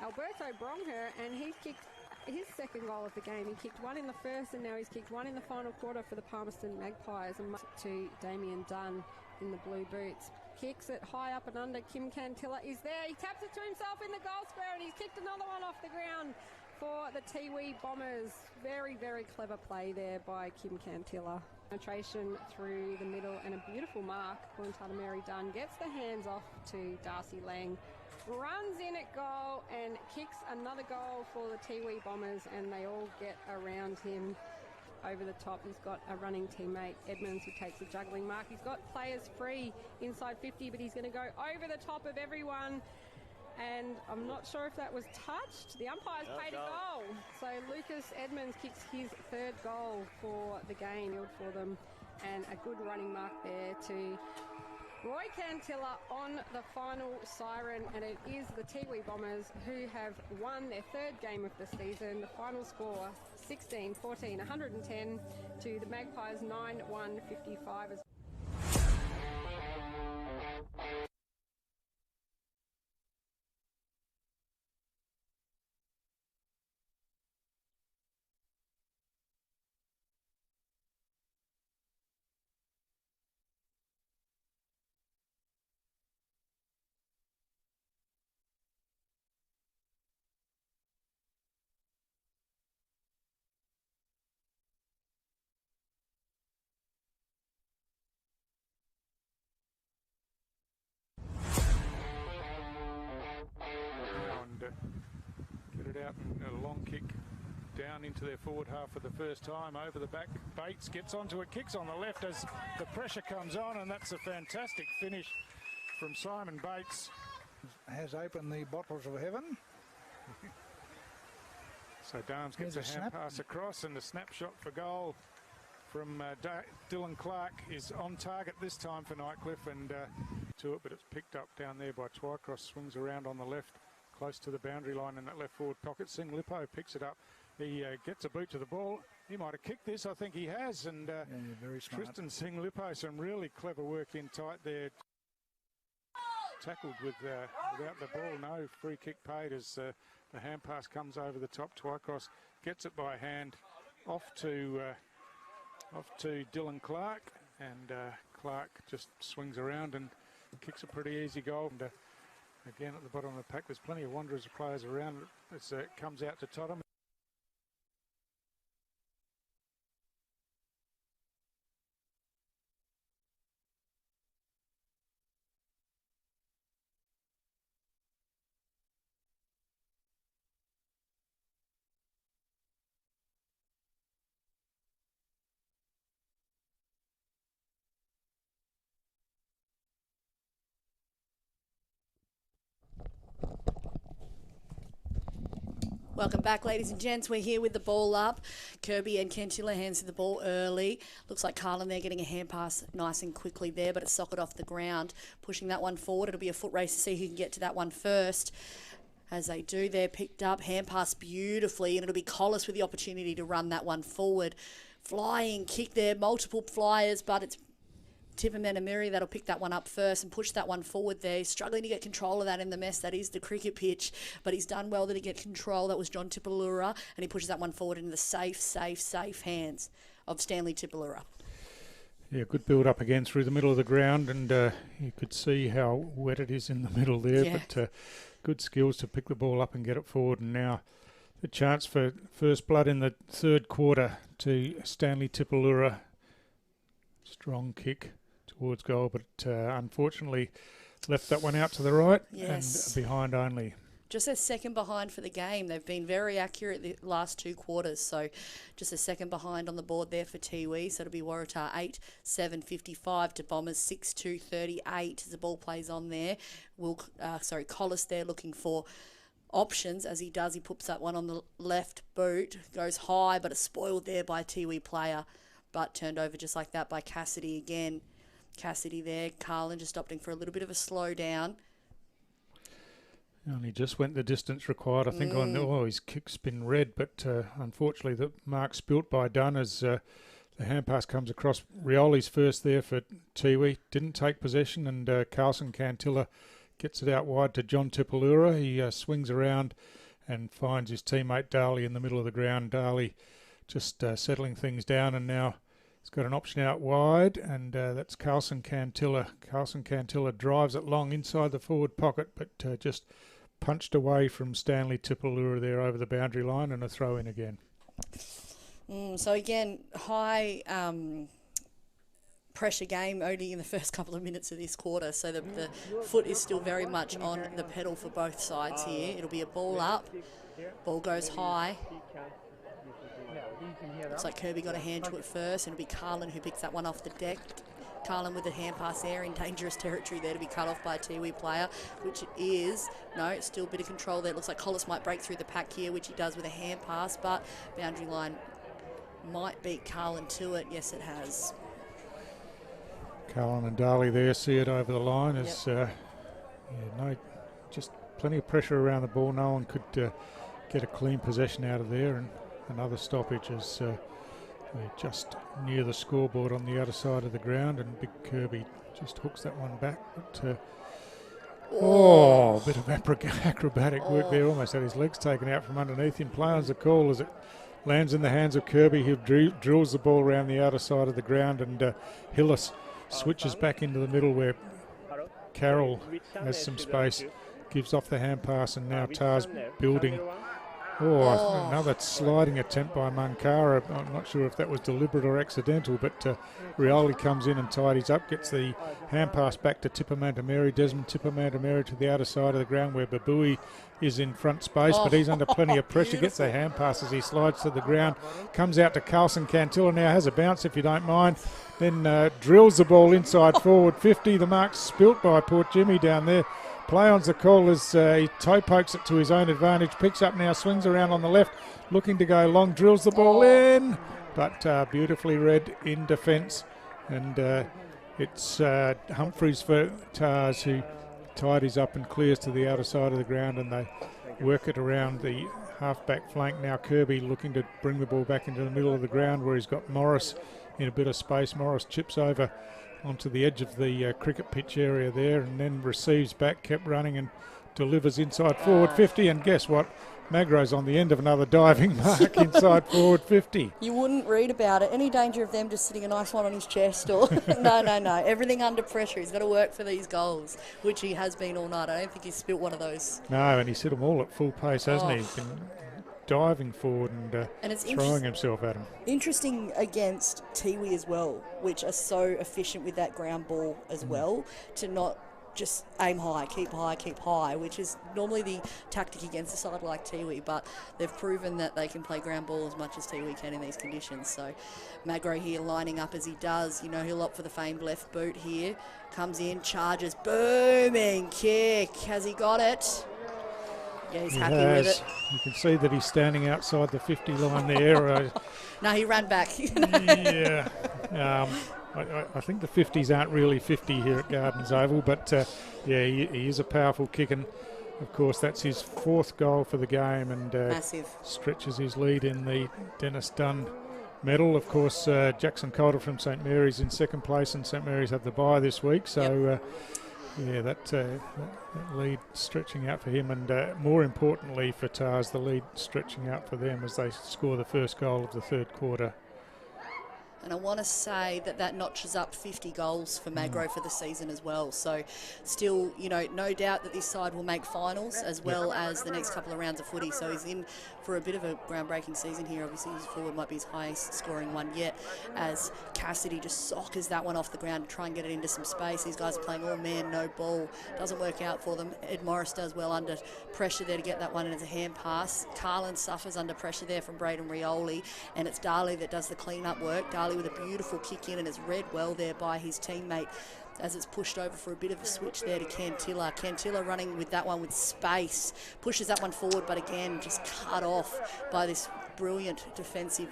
Alberto Brongher, and he's kicked his second goal of the game. He kicked one in the first, and now he's kicked one in the final quarter for the Palmerston Magpies. And to Damien Dunn in the blue boots. Kicks it high up and under. Kim Cantilla is there. He taps it to himself in the goal square, and he's kicked another one off the ground for the Tiwi Bombers. Very, very clever play there by Kim Cantilla. Penetration through the middle and a beautiful mark. Purantata Mary Dunn gets the hands off to Darcy Lang, runs in at goal and kicks another goal for the Tiwi Bombers, and they all get around him over the top. He's got a running teammate, Edmonds, who takes a juggling mark. He's got players free inside 50, but he's going to go over the top of everyone. And I'm not sure if that was touched. The umpire's paid a goal. So Lucas Edmonds kicks his third goal for the game for them. And a good running mark there to Roy Cantilla on the final siren. And it is the Tiwi Bombers who have won their third game of the season. The final score, 16-14, 110 to the Magpies, 9-1-55. Get it out, and a long kick down into their forward half for the first time, over the back. Bates gets onto it, kicks on the left as the pressure comes on, and that's a fantastic finish from Simon Bates. Has opened the bottles of heaven. So Darms gets a hand pass across, and the snapshot for goal from Dylan Clark is on target this time for Nightcliff, and to it, but it's picked up down there by Twycross. Swings around on the left, close to the boundary line in that left forward pocket. Sing Lippo picks it up. He gets a boot to the ball. He might have kicked this, I think he has, and very smart. Tristan Sing Lippo, some really clever work in tight there. Tackled without the ball. No free kick paid as the hand pass comes over the top. Twycross gets it by hand off to Dylan Clark, and Clark just swings around and kicks a pretty easy goal. And again, at the bottom of the pack, there's plenty of Wanderers players around as it comes out to Tottenham. Welcome back, ladies and gents. We're here with the ball up. Kirby and Cantilla hands the ball early. Looks like Carlin there getting a hand pass nice and quickly there, but it's socket off the ground. Pushing that one forward. It'll be a foot race to see who can get to that one first. As they do, they're picked up, hand pass beautifully, and it'll be Collis with the opportunity to run that one forward. Flying kick there, multiple flyers, but it's Tippermanamiri that'll pick that one up first and push that one forward there. He's struggling to get control of that in the mess that is the cricket pitch, but he's done well to get control. That was John Tipalura, and he pushes that one forward into the safe hands of Stanley Tipalura. Yeah, good build up again through the middle of the ground, and you could see how wet it is in the middle there, but good skills to pick the ball up and get it forward. And now the chance for first blood in the third quarter to Stanley Tipalura. Strong kick towards goal, but unfortunately left that one out to the right and behind only. Just a second behind for the game. They've been very accurate the last 2 quarters, so just a second behind on the board there for Tiwi. So it'll be Waratah 8-7-55 to Bombers 6-2-38 as the ball plays on there. Collis there looking for options. As he does, he puts that one on the left boot, goes high, but it's spoiled there by a Tiwi player, but turned over just like that by Cassidy again. Cassidy there, Carlin just opting for a little bit of a slowdown. Only just went the distance required, I think, on his kick's been red, but unfortunately the mark spilt by Dunn as the hand pass comes across. Rioli's first there for Tiwi, didn't take possession, and Carlson Cantilla gets it out wide to John Tipalura. He swings around and finds his teammate Darley in the middle of the ground. Darley just settling things down, and now he's got an option out wide, and that's Carlson Cantilla. Carlson Cantilla drives it long inside the forward pocket, but just punched away from Stanley Tipalura there over the boundary line, and a throw in again. So again, high pressure game only in the first couple of minutes of this quarter, so the foot is still very much on the pedal for both sides here. It'll be a ball up, ball goes high. Looks like Kirby got a hand to it first, and it'll be Carlin who picks that one off the deck. Carlin with a hand pass there in dangerous territory there to be cut off by a Tiwi player, which it is. No, it's still a bit of control there. It looks like Collis might break through the pack here, which he does with a hand pass, but boundary line might beat Carlin to it. Yes, it has. Carlin and Darley there see it over the line as just plenty of pressure around the ball. No one could get a clean possession out of there, and another stoppage as they're just near the scoreboard on the other side of the ground, and Big Kirby just hooks that one back. But a bit of acrobatic work there. Almost had his legs taken out from underneath him. Play on's the call as it lands in the hands of Kirby, who drills the ball around the outer side of the ground, and Hillis switches back into the middle where Carroll has some space, gives off the hand pass, and now Tar's building. Another sliding attempt by Mankara. I'm not sure if that was deliberate or accidental, but Rioli comes in and tidies up, gets the hand pass back to Tippermanamiri. Desmond Tippermanamiri to the outer side of the ground where Babui is in front space, but he's under plenty of pressure. Gets a hand pass as he slides to the ground. Comes out to Carlson Cantilla, now has a bounce if you don't mind. Then drills the ball inside forward 50. The mark's spilt by Port Jimmy down there. Play on's the call as he toe pokes it to his own advantage. Picks up now, swings around on the left, looking to go long, drills the ball in, but beautifully read in defence. And it's Humphreys for Tars who tidies up and clears to the outer side of the ground, and they work it around the half-back flank. Now Kirby looking to bring the ball back into the middle of the ground where he's got Morris in a bit of space. Morris chips over onto the edge of the cricket pitch area there, and then receives back, kept running and delivers inside forward 50, and guess what? Magro's on the end of another diving mark inside forward 50. You wouldn't read about it. Any danger of them just sitting a nice one on his chest? Or No. Everything under pressure. He's got to work for these goals, which he has been all night. I don't think he's spilt one of those. No, and he's hit them all at full pace, hasn't he? He's been diving forward and it's throwing himself at him. Interesting against Tiwi as well, which are so efficient with that ground ball as well, to not just aim high, keep high, which is normally the tactic against a side like Tiwi, but they've proven that they can play ground ball as much as Tiwi can in these conditions. So Magro here lining up as he does. You know, he'll opt for the famed left boot here. Comes in, charges, booming kick. Has he got it? Yeah, he's happy with it. You can see that he's standing outside the 50 line there. No, he ran back. Yeah. I think the 50s aren't really 50 here at Gardens Oval, but he is a powerful kicking of course, that's his 4th goal for the game, and Massive. stretches his lead in the Dennis Dunn medal. Of course, Jackson Calder from St Mary's in 2nd place, and St Mary's have the bye this week, so yeah, that lead stretching out for him, and more importantly for Tars, the lead stretching out for them as they score the first goal of the 3rd quarter. And I want to say that notches up 50 goals for Magro for the season as well. So still, you know, no doubt that this side will make finals as well as the next couple of rounds of footy. So he's in for a bit of a groundbreaking season here. Obviously his forward might be his highest scoring one yet, as Cassidy just soccers that one off the ground to try and get it into some space. These guys are playing all man, no ball. Doesn't work out for them. Ed Morris does well under pressure there to get that one, and it's a hand pass. Carlin suffers under pressure there from Braden Rioli, and it's Darley that does the clean-up work. Darley with a beautiful kick in, and it's read well there by his teammate as it's pushed over for a bit of a switch there to Cantilla. Cantilla running with that one with space, pushes that one forward, but again just cut off by this brilliant defensive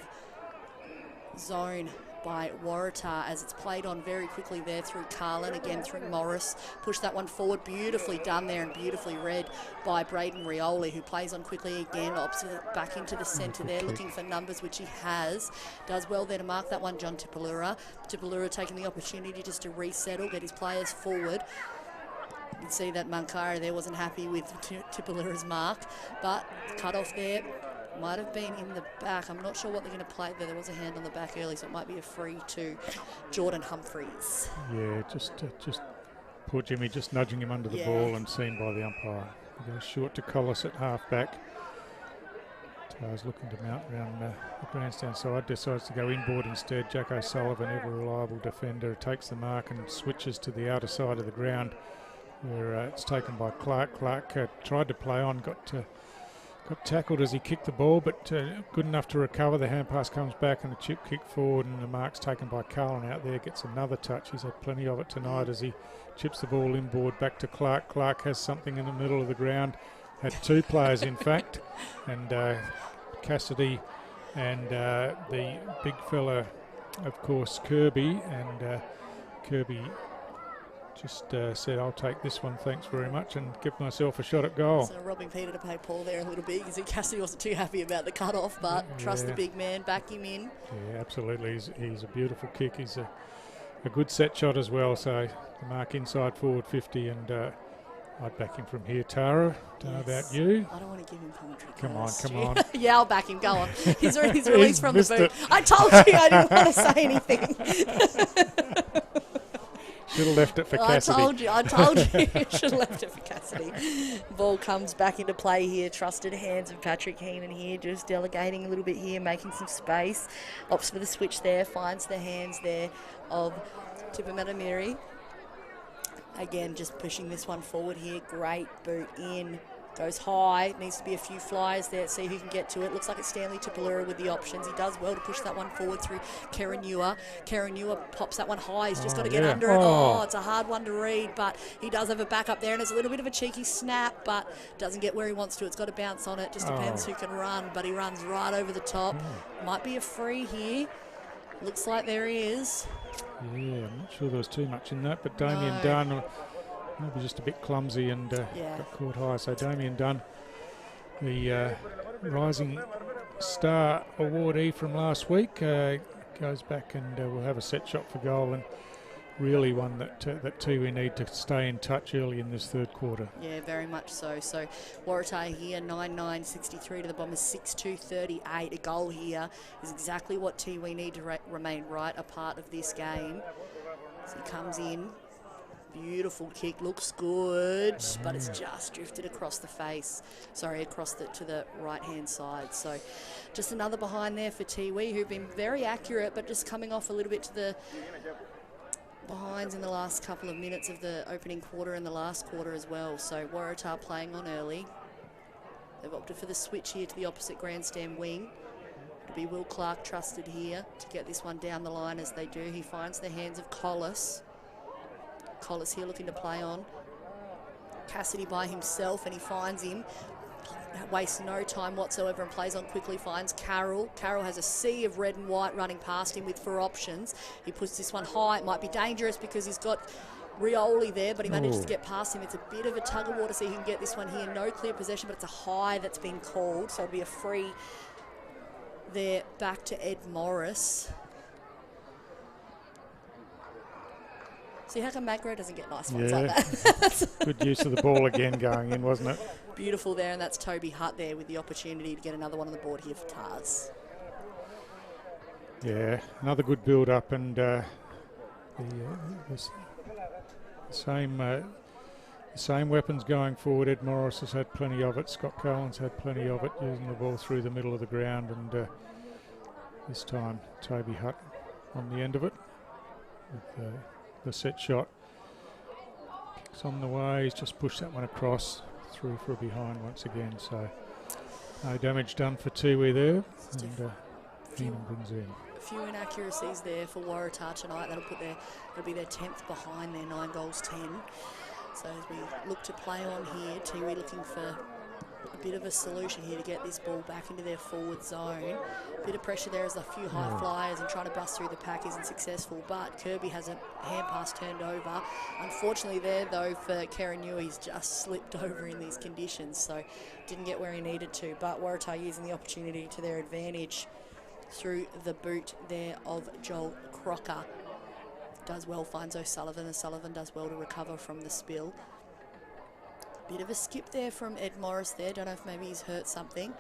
zone by Waratah as it's played on very quickly there through Carlin, again through Morris. Push that one forward, beautifully done there and beautifully read by Braden Rioli, who plays on quickly again, opposite back into the centre there, looking for numbers, which he has. Does well there to mark that one, John Tipalura. Tipalura taking the opportunity just to resettle, get his players forward. You can see that Mankara there wasn't happy with Tipalura's mark, but cut off there. Might have been in the back. I'm not sure what they're going to play there. There was a hand on the back early, so it might be a free to Jordan Humphreys. Yeah, just poor Jimmy just nudging him under the ball and seen by the umpire. He goes short to Collis at half back. Tars looking to mount around the grandstand side, decides to go inboard instead. Jack O'Sullivan, ever reliable defender, takes the mark and switches to the outer side of the ground where it's taken by Clark. Clark tried to play on, got tackled as he kicked the ball, but good enough to recover. The hand pass comes back and the chip kick forward, and the mark's taken by Carlin out there, gets another touch. He's had plenty of it tonight as he chips the ball inboard back to Clark. Clark has something in the middle of the ground, had 2 players in fact, and Cassidy and the big fella, of course, Kirby, and Kirby just said, I'll take this one, thanks very much, and give myself a shot at goal. So robbing Peter to pay Paul there a little bit, because Cassidy wasn't too happy about the cut-off, but trust the big man, back him in. Yeah, absolutely. He's a beautiful kick. He's a good set shot as well, so the mark inside forward 50, and I'd back him from here. Tara, don't know about you. I don't want to give him commentary. Come on. Yeah, I'll back him. Go on. He's released from the boot. I told you I didn't want to say anything. Should have left it for Cassidy. I told you. Should have left it for Cassidy. Ball comes back into play here. Trusted hands of Patrick Heenan here, just delegating a little bit here, making some space. Opts for the switch there, finds the hands there of Tipametamiri. Again, just pushing this one forward here. Great boot in. Goes high. Needs to be a few flyers there. See who can get to it. Looks like it's Stanley Tipalura with the options. He does well to push that one forward through Kerenua. Kerenua pops that one high. He's just got to get under it. Oh, it's a hard one to read, but he does have a back up there, and it's a little bit of a cheeky snap, but doesn't get where he wants to. It's got to bounce on it. Just depends who can run, but he runs right over the top. Might be a free here. Looks like there he is. Yeah, I'm not sure there was too much in that, but Damien Dunn, maybe just a bit clumsy and got caught high. So Damien Dunn, the Rising Star awardee from last week, goes back and will have a set shot for goal, and really one that Tiwi need to stay in touch early in this 3rd quarter. Yeah, very much so. So Waratah here, 9-9-63 to the Bombers, 6-2-38. A goal here is exactly what Tiwi need to remain right a part of this game. So he comes in. Beautiful kick, looks good, but it's just drifted across the face. Sorry, across to the right-hand side. So just another behind there for Tiwi, who've been very accurate, but just coming off a little bit to the behinds in the last couple of minutes of the opening quarter and the last quarter as well. So Waratah playing on early. They've opted for the switch here to the opposite grandstand wing. It'll be Will Clark trusted here to get this one down the line as they do. He finds the hands of Collis. Collis here looking to play on. Cassidy by himself, and he finds him. Wastes no time whatsoever and plays on quickly, finds Carroll. Carroll has a sea of red and white running past him with 4 options. He puts this one high. It might be dangerous because he's got Rioli there, but he manages to get past him. It's a bit of a tug of war to see who can get this one here. No clear possession, but it's a high that's been called, so it'll be a free there back to Ed Morris. See how come Magro doesn't get nice ones like that? Good use of the ball again going in, wasn't it? Beautiful there, and that's Toby Hutt there with the opportunity to get another one on the board here for Tars. Yeah, another good build-up, and the same weapons going forward. Ed Morris has had plenty of it. Scott Cohen's had plenty of it, using the ball through the middle of the ground, and this time Toby Hutt on the end of it with the set shot. Kicks on the way. He's just pushed that one across, through for a behind once again. So no damage done for Tiwi there, and Keenan brings in. A few inaccuracies there for Waratah tonight. That'll be their 10th behind their 9 goals 10. So as we look to play on here, Tiwi looking for a bit of a solution here to get this ball back into their forward zone. Bit of pressure there as a few high flyers and trying to bust through the pack isn't successful, but Kirby has a hand pass turned over. Unfortunately there though for Keranu, he's just slipped over in these conditions, so didn't get where he needed to, but Waratah using the opportunity to their advantage through the boot there of Joel Crocker. Does well, finds O'Sullivan. O'Sullivan does well to recover from the spill. Bit of a skip there from Ed Morris there. Don't know if maybe he's hurt something.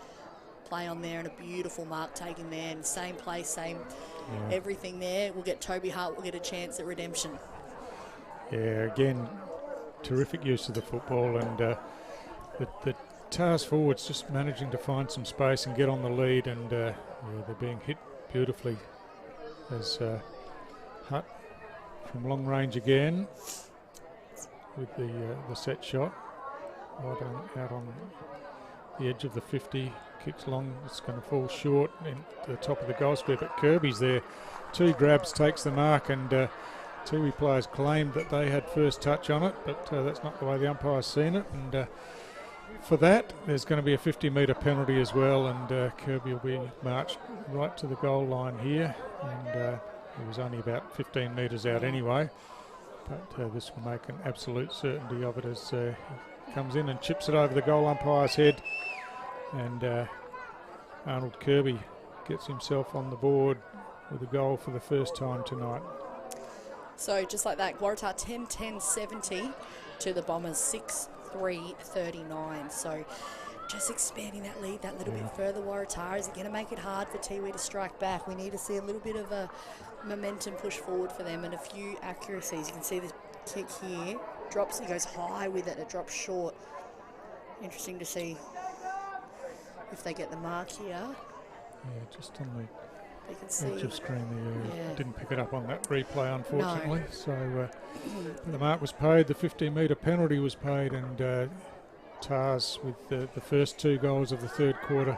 Play on there and a beautiful mark taken there. And same place, same everything there. We'll get Toby Hart. We'll get a chance at redemption. Yeah, again, terrific use of the football, and the Tars forwards just managing to find some space and get on the lead, and they're being hit beautifully as Hutt from long range again with the set shot. Out on the edge of the 50, kicks long, it's going to fall short in the top of the goal square, but Kirby's there, 2 grabs, takes the mark, and Tiwi players claimed that they had first touch on it, but that's not the way the umpire's seen it, and for that there's going to be a 50-metre penalty as well, and Kirby will be marched right to the goal line here, and it was only about 15 metres out anyway, but this will make an absolute certainty of it as comes in and chips it over the goal umpire's head, and Arnold Kirby gets himself on the board with a goal for the first time tonight. So just like that, Waratah 10-10-70 to the Bombers 6-3-39. So just expanding that lead that little bit further. Waratah, is it going to make it hard for Tiwi to strike back? We need to see a little bit of a momentum push forward for them and a few accuracies. You can see this kick here. Drops, he goes high with it, it drops short. Interesting to see if they get the mark here. Yeah, just on the edge of screen there. Didn't pick it up on that replay, unfortunately. No. So the mark was paid, the 15-metre penalty was paid, and Tars with the first 2 goals of the third quarter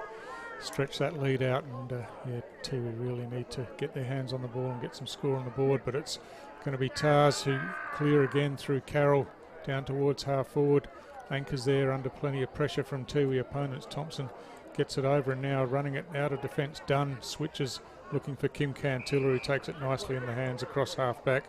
stretch that lead out, and Tiwi really need to get their hands on the ball and get some score on the board, but it's going to be Tars who clear again through Carroll down towards half forward. Anchors there under plenty of pressure from Tiwi opponents. Thompson gets it over and now running it out of defence. Dunn switches, looking for Kim Cantilla, who takes it nicely in the hands across half back.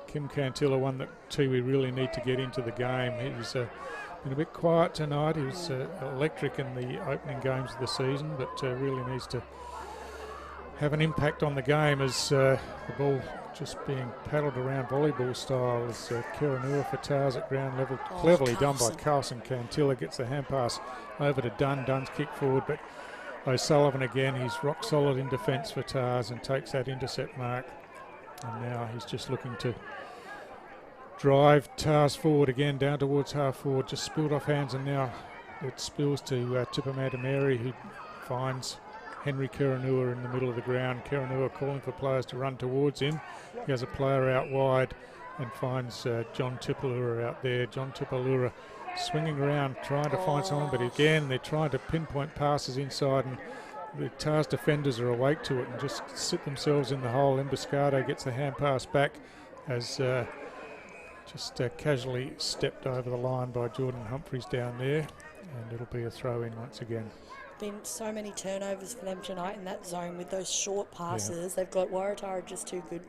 Kim Cantilla, one that Tiwi really need to get into the game. He's been a bit quiet tonight. He was electric in the opening games of the season, but really needs to have an impact on the game as the ball just being paddled around volleyball style as Kiranua for Tars at ground level. Cleverly done by Carlson. Cantilla gets the hand pass over to Dunn. Dunn's kick forward, but O'Sullivan again, he's rock solid in defence for Tars and takes that intercept mark. And now he's just looking to drive Tars forward again, down towards half forward, just spilled off hands, and now it spills to Tipamadameri, who finds Henry Kiranua in the middle of the ground. Kiranua calling for players to run towards him. He has a player out wide and finds John Tipalura out there. John Tipalura swinging around trying to find someone, but again they're trying to pinpoint passes inside, and the Tars defenders are awake to it and just sit themselves in the hole. Emboscado gets the hand pass back as just casually stepped over the line by Jordan Humphreys down there, and it'll be a throw in once again. been so many turnovers for them tonight in that zone with those short passes. They've got Waratah are just too good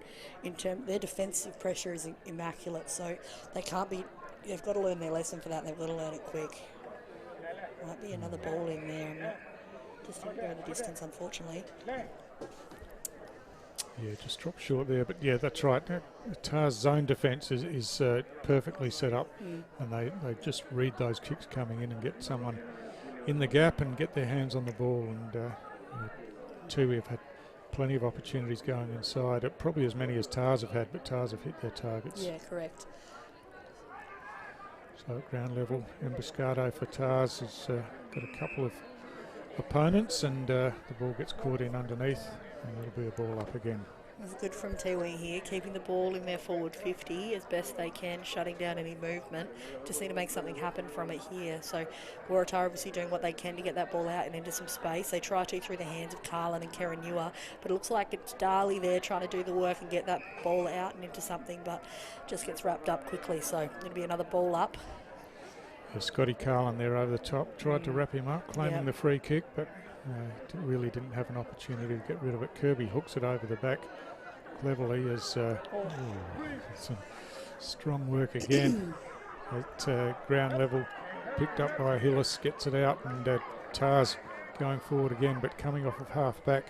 in terms. Their defensive pressure is immaculate, so they can't be. They've got to learn their lesson for that. And they've got to learn it quick. Might be another ball in there. Just didn't go the distance, unfortunately. Yeah, just dropped short there, but yeah, that's right. Tar's zone defence is perfectly set up, and they just read those kicks coming in and get someone in the gap and get their hands on the ball. And Tiwi have had plenty of opportunities going inside, probably as many as Tars have had, but Tars have hit their targets. Yeah, correct. So at ground level, Emboscado for Tars has got a couple of opponents, and the ball gets caught in underneath, and it'll be a ball up again. It's good from Tiwi here, keeping the ball in their forward 50 as best they can, shutting down any movement. Just need to make something happen from it here. So Waratah obviously doing what they can to get that ball out and into some space. They try to through the hands of Carlin and Karanua, but it looks like it's Darley there trying to do the work and get that ball out and into something, but just gets wrapped up quickly. So it'll be another ball up. Yeah, Scotty Carlin there over the top, tried to wrap him up, claiming the free kick, but really didn't have an opportunity to get rid of it. Kirby hooks it over the back cleverly as some strong work again at ground level, picked up by Hillis, gets it out, and Tars going forward again, but coming off of half back.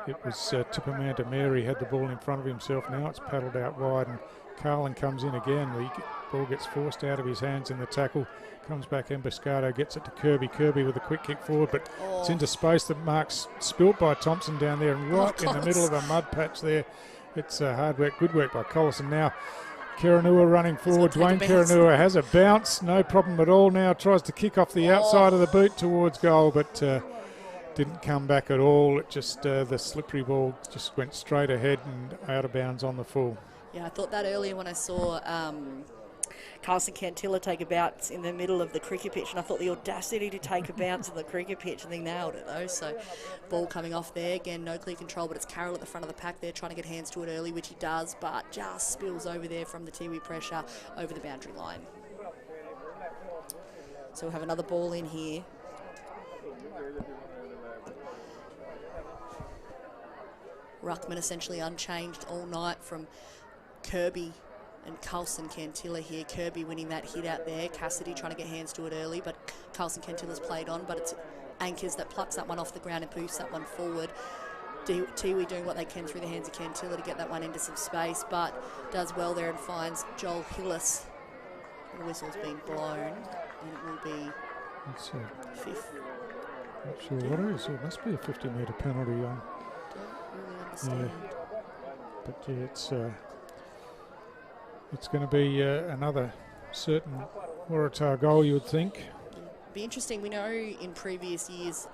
It was Tipperman Mary had the ball in front of himself. Now it's paddled out wide, and Carlin comes in again. The ball gets forced out of his hands in the tackle. Comes back, Emboscado gets it to Kirby. Kirby with a quick kick forward, but it's into space that Mark's spilt by Thompson down there, and right in the middle of a mud patch there. It's hard work, good work by Collison. Now Karanua running forward. Dwayne Karanua has a bounce, no problem at all. Now tries to kick off the outside of the boot towards goal, but didn't come back at all. It just the slippery ball just went straight ahead and out of bounds on the full. Yeah, I thought that earlier when I saw Carson Cantilla take a bounce in the middle of the cricket pitch, and I thought the audacity to take a bounce in the cricket pitch, and they nailed it though. So ball coming off there, again no clear control, but it's Carroll at the front of the pack there trying to get hands to it early, which he does, but just spills over there from the Tiwi pressure over the boundary line. So we'll have another ball in here. Ruckman essentially unchanged all night from Kirby and Carlson Cantilla here. Kirby winning that hit out there. Cassidy trying to get hands to it early, but Carlson Cantilla's played on, but it's Anchors that plucks that one off the ground and moves that one forward. Tiwi doing what they can through the hands of Cantilla to get that one into some space, but does well there and finds Joel Hillis. The whistle's been blown, and it will be fifth. Not sure what it is. It must be a 50-metre penalty on. Don't really understand. Yeah. But yeah, it's going to be another certain Waratah goal, you would think. Be interesting. We know in previous years,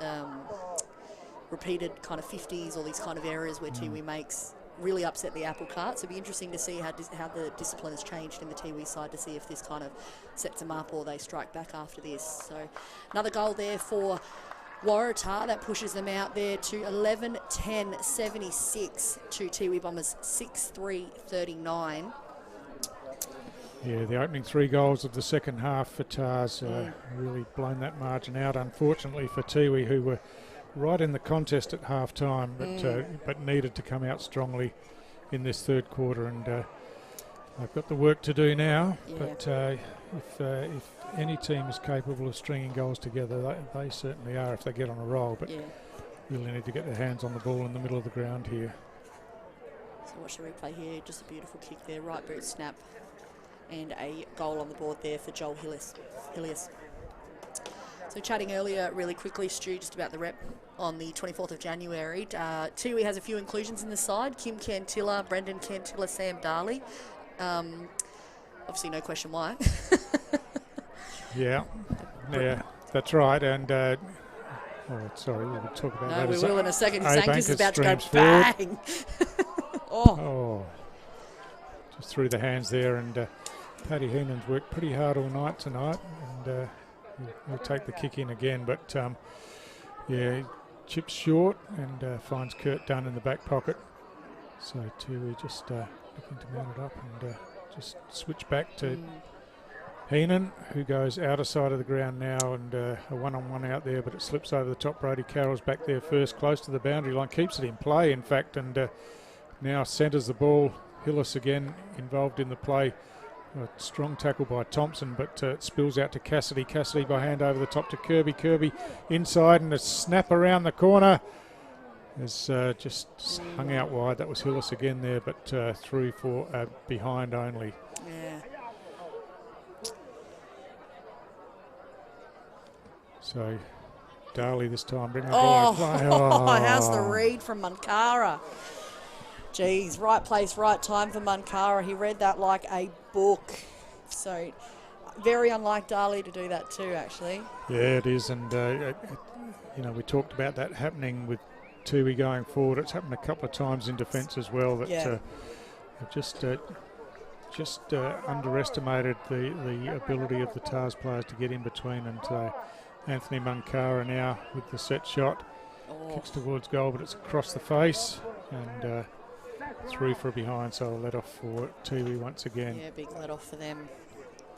repeated kind of 50s, all these kind of errors where Tiwi makes really upset the apple cart. So it'd be interesting to see how the discipline has changed in the Tiwi side, to see if this kind of sets them up or they strike back after this. So another goal there for Waratah. That pushes them out there to 11-10-76 to Tiwi Bombers 6-3-39. Yeah, the opening 3 goals of the second half for Tars really blown that margin out, unfortunately for Tiwi, who were right in the contest at half time, but needed to come out strongly in this third quarter, and they've got the work to do now. But if any team is capable of stringing goals together, they certainly are if they get on a roll, but really need to get their hands on the ball in the middle of the ground here. So watch the replay here, just a beautiful kick there, right boot snap, and a goal on the board there for Joel Hillis. So chatting earlier really quickly, Stu, just about the rep on the 24th of January. Tiwi has a few inclusions in the side. Kim Cantilla, Brendan Cantilla, Sam Darley. Obviously no question why. Yeah, that's right. And sorry, we'll talk about that. No, we will in a second. Sankers is about to go forward. bang. Just through the hands there, and Paddy Heenan's worked pretty hard all night tonight, and he'll take the kick in again, but he chips short and finds Kurt Dunn in the back pocket. So Tiwi just looking to mount it up and just switch back to Heenan, who goes outer side of the ground now, and a one-on-one out there, but it slips over the top. Brody Carroll's back there first, close to the boundary line, keeps it in play, in fact, and now centres the ball. Hillis again involved in the play. A strong tackle by Thompson, but it spills out to Cassidy. Cassidy by hand over the top to Kirby. Kirby inside, and a snap around the corner. Has just hung out wide. That was Hillis again there, but through for behind only. Yeah. So Darley this time bringing the ball in play. How's the read from Munkara? Geez, right place, right time for Munkara. He read that like a book. So very unlike Darley to do that too, actually. Yeah, it is, and you know, we talked about that happening with Tiwi going forward. It's happened a couple of times in defence as well. That have just underestimated the ability of the TARS players to get in between. And Anthony Munkara now with the set shot, kicks towards goal, but it's across the face and through for a behind. So a let off for Tiwi once again. Yeah, big let off for them.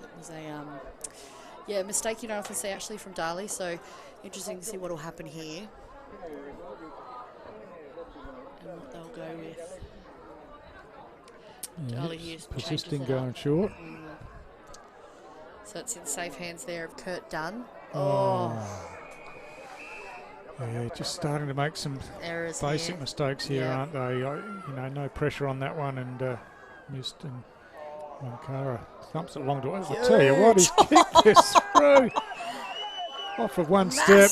It was a mistake you don't often see actually from Darley. So interesting to see what will happen here. And what they'll go with. Darley here persisting going short. So it's in safe hands there of Kurt Dunn. Yeah, just starting to make some errors basic here. Mistakes here, aren't they? You know, no pressure on that one, and missed, and Munkara thumps it long to it. I'll tell you what, he's kicked this through off of one step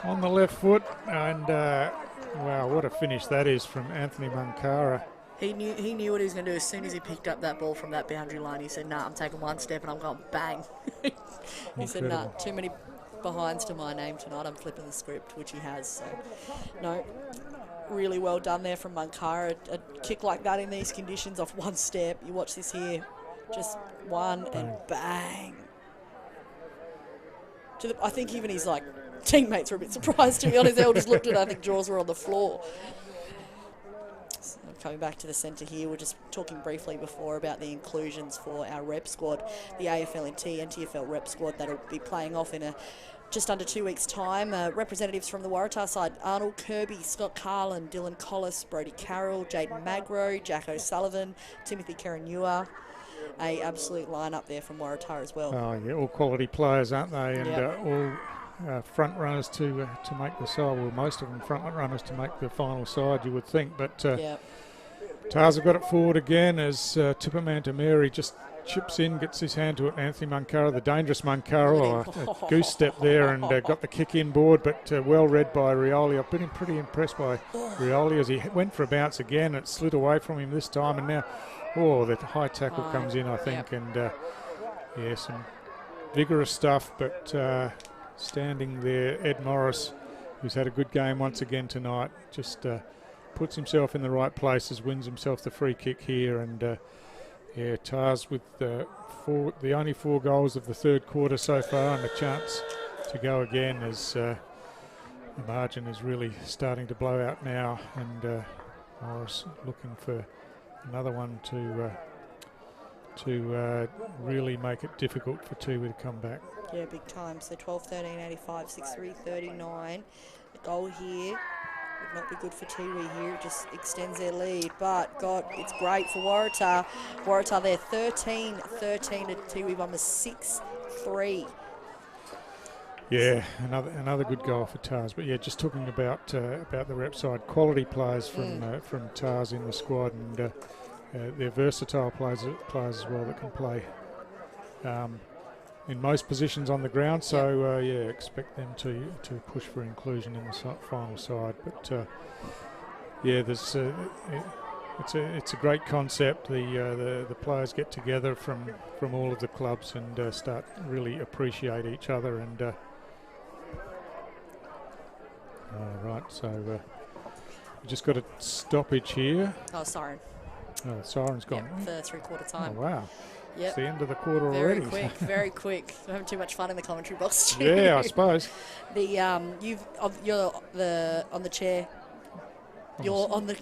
on the left foot, and wow, what a finish that is from Anthony Munkara. He knew what he was going to do as soon as he picked up that ball from that boundary line. He said, "Nah, I'm taking one step and I'm going bang." He said, "Nah, too many behinds to my name tonight. I'm flipping the script," which he has. So, no, really well done there from Munkara. A kick like that in these conditions off one step. You watch this here, just one and bang. I think even his teammates were a bit surprised, to be honest. They all just looked at it. I think jaws were on the floor. So coming back to the centre here, we're just talking briefly before about the inclusions for our rep squad, the AFL and NTFL rep squad that'll be playing off in just under 2 weeks' time. Representatives from the Waratah side: Arnold Kirby, Scott Carlin, Dylan Collis, Brody Carroll, Jaden Magro, Jack O'Sullivan, Timothy Karanua. A absolute lineup there from Waratah as well. Oh yeah, all quality players, aren't they? And all front runners to make the side. Well, most of them front runners to make the final side, you would think. But Tars have got it forward again as Tipperman to Mary just chips in, gets his hand to it. Anthony Munkara, the dangerous Munkara, a goose step there, and got the kick in board, but well read by Rioli. I've been pretty impressed by Rioli as he went for a bounce again. It slid away from him this time, and now, the high tackle comes in, I think, and some vigorous stuff, but standing there, Ed Morris, who's had a good game once again tonight, just puts himself in the right places, wins himself the free kick here, and Tars with the only 4 goals of the third quarter so far, and a chance to go again as the margin is really starting to blow out now, and Morris looking for another one to really make it difficult for Tiwi to come back. Yeah, big time. So 12-13, 85, 6-3, 39. The goal here would not be good for Tiwi here. It just extends their lead. But, God, it's great for Waratah. Waratah there, 13-13 to Tiwi Bombers, 6-3. Yeah, another good goal for Tars. But yeah, just talking about the rep side, quality players from Tars in the squad, and they're versatile players as well that can play in most positions on the ground. So expect them to push for inclusion in the final side. But there's it's a great concept. The players get together from all of the clubs and start really appreciate each other. And right, so we just got a stoppage here. Oh, siren. Oh, siren's gone. For 3/4 time. Oh, wow. Yep. It's the end of the quarter very already. Quick, very quick. We're having too much fun in the commentary box too. Yeah, I suppose. You're on the chair. You're on the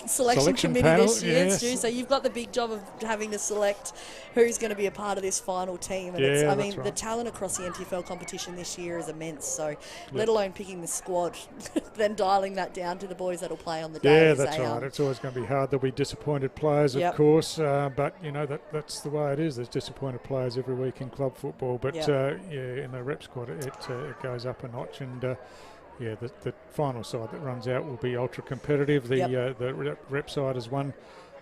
selection committee panel, this year, yes. Stu, so you've got the big job of having to select who's going to be a part of this final team. And Yeah, I that's mean, the right. talent across the NTFL competition this year is immense, so let alone picking the squad, then dialing that down to the boys that'll play on the day. Yeah, is that's a, right. It's always going to be hard. There'll be disappointed players, Yep. of course, but you know that's the way it is. There's disappointed players every week in club football, but Yep. in the rep squad, it goes up a notch, and the final side that runs out will be ultra competitive. The rep side has won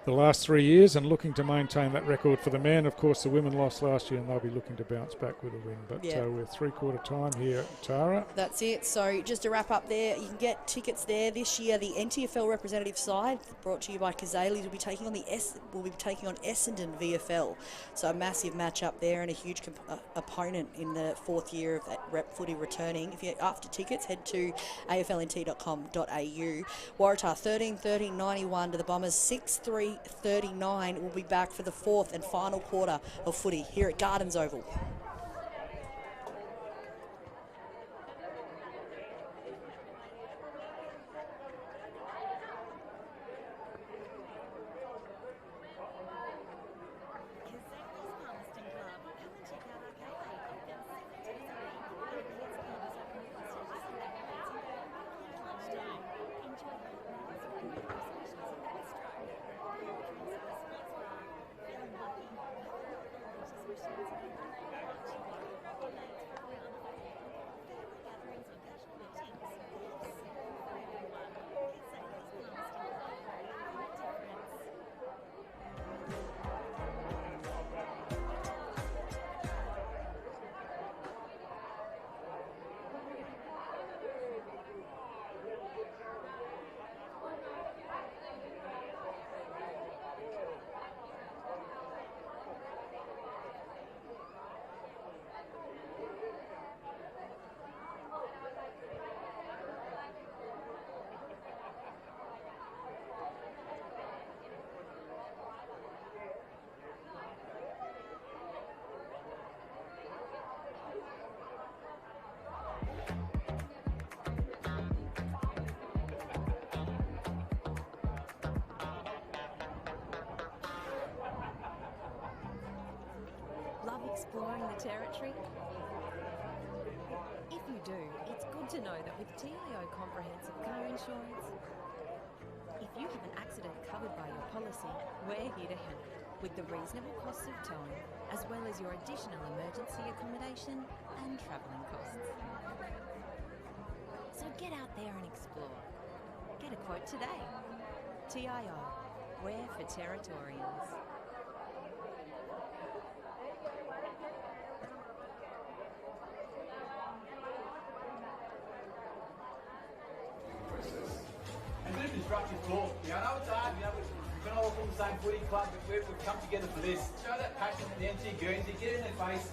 the last 3 years and looking to maintain that record for the men. Of course, the women lost last year and they'll be looking to bounce back with a win. But we're three-quarter time here at Tara. That's it. So just to wrap up there, you can get tickets there this year. The NTFL representative side, brought to you by Kazali's, will be taking on Essendon VFL. So a massive match up there and a huge opponent in the fourth year of that rep footy returning. If you're after tickets, head to aflnt.com.au. Waratah 13-13-91 to the Bombers 6-3-39. Will be back for the fourth and final quarter of footy here at Gardens Oval. Love exploring the territory? If you do, it's good to know that with TIO Comprehensive Car Insurance, if you have an accident covered by your policy, we're here to help with the reasonable costs of towing, as well as your additional emergency accommodation and travelling costs. So get out there and explore. Get a quote today. TIO, we're for Territorians. And this constructive talk. I know it's hard, we've been all from the same footy club, but we've come together for this. Show that passion at the NT Guernsey, get it in their face.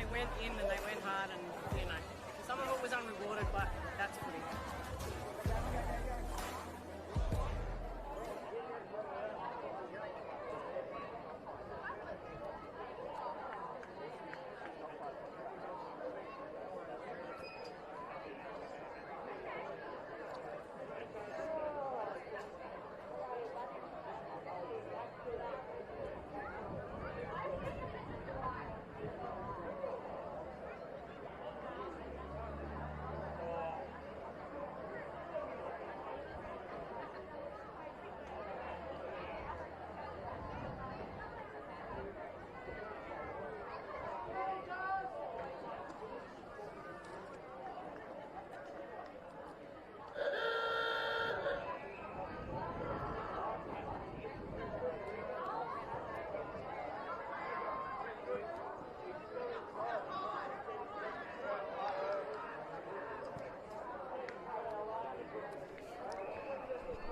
they went in and they went hard, and you know, some of it was unrewarded, but that's footy.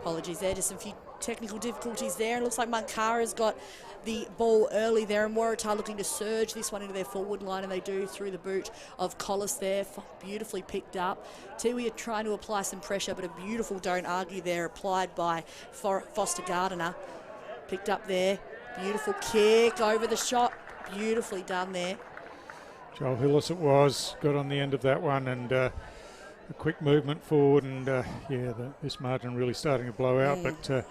Apologies there, just a few technical difficulties there. It looks like Mankara's got the ball early there, and Waratah looking to surge this one into their forward line, and they do through the boot of Collis there, beautifully picked up. Tiwi are trying to apply some pressure, but a beautiful don't argue there applied by Foster Gardiner. Picked up there, beautiful kick over the shot, beautifully done there. Joel Hillis it was, got on the end of that one, and a quick movement forward, and this margin really starting to blow out. But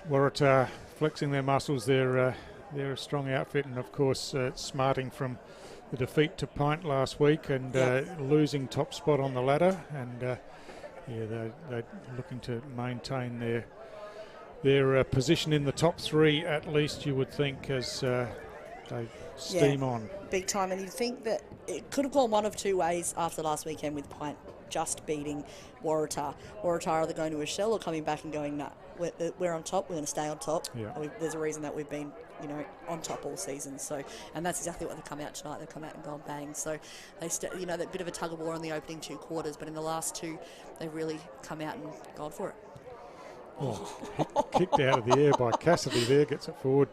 Waratah flexing their muscles. They're a strong outfit, and of course smarting from the defeat to Pint last week, and losing top spot on the ladder. And they're looking to maintain their position in the top three, at least you would think, as they steam on. Big time, and you'd think that it could have gone one of two ways after last weekend with Pint just beating Waratah. Waratah are either going to a shell or coming back and going, nah, we're on top, we're going to stay on top. Yeah. There's a reason that we've been, on top all season. So, and that's exactly what they've come out tonight. They've come out and gone bang. So they, that bit of a tug of war in the opening two quarters, but in the last two, they've really come out and gone for it. Oh, kicked out of the air by Cassidy there, gets it forward.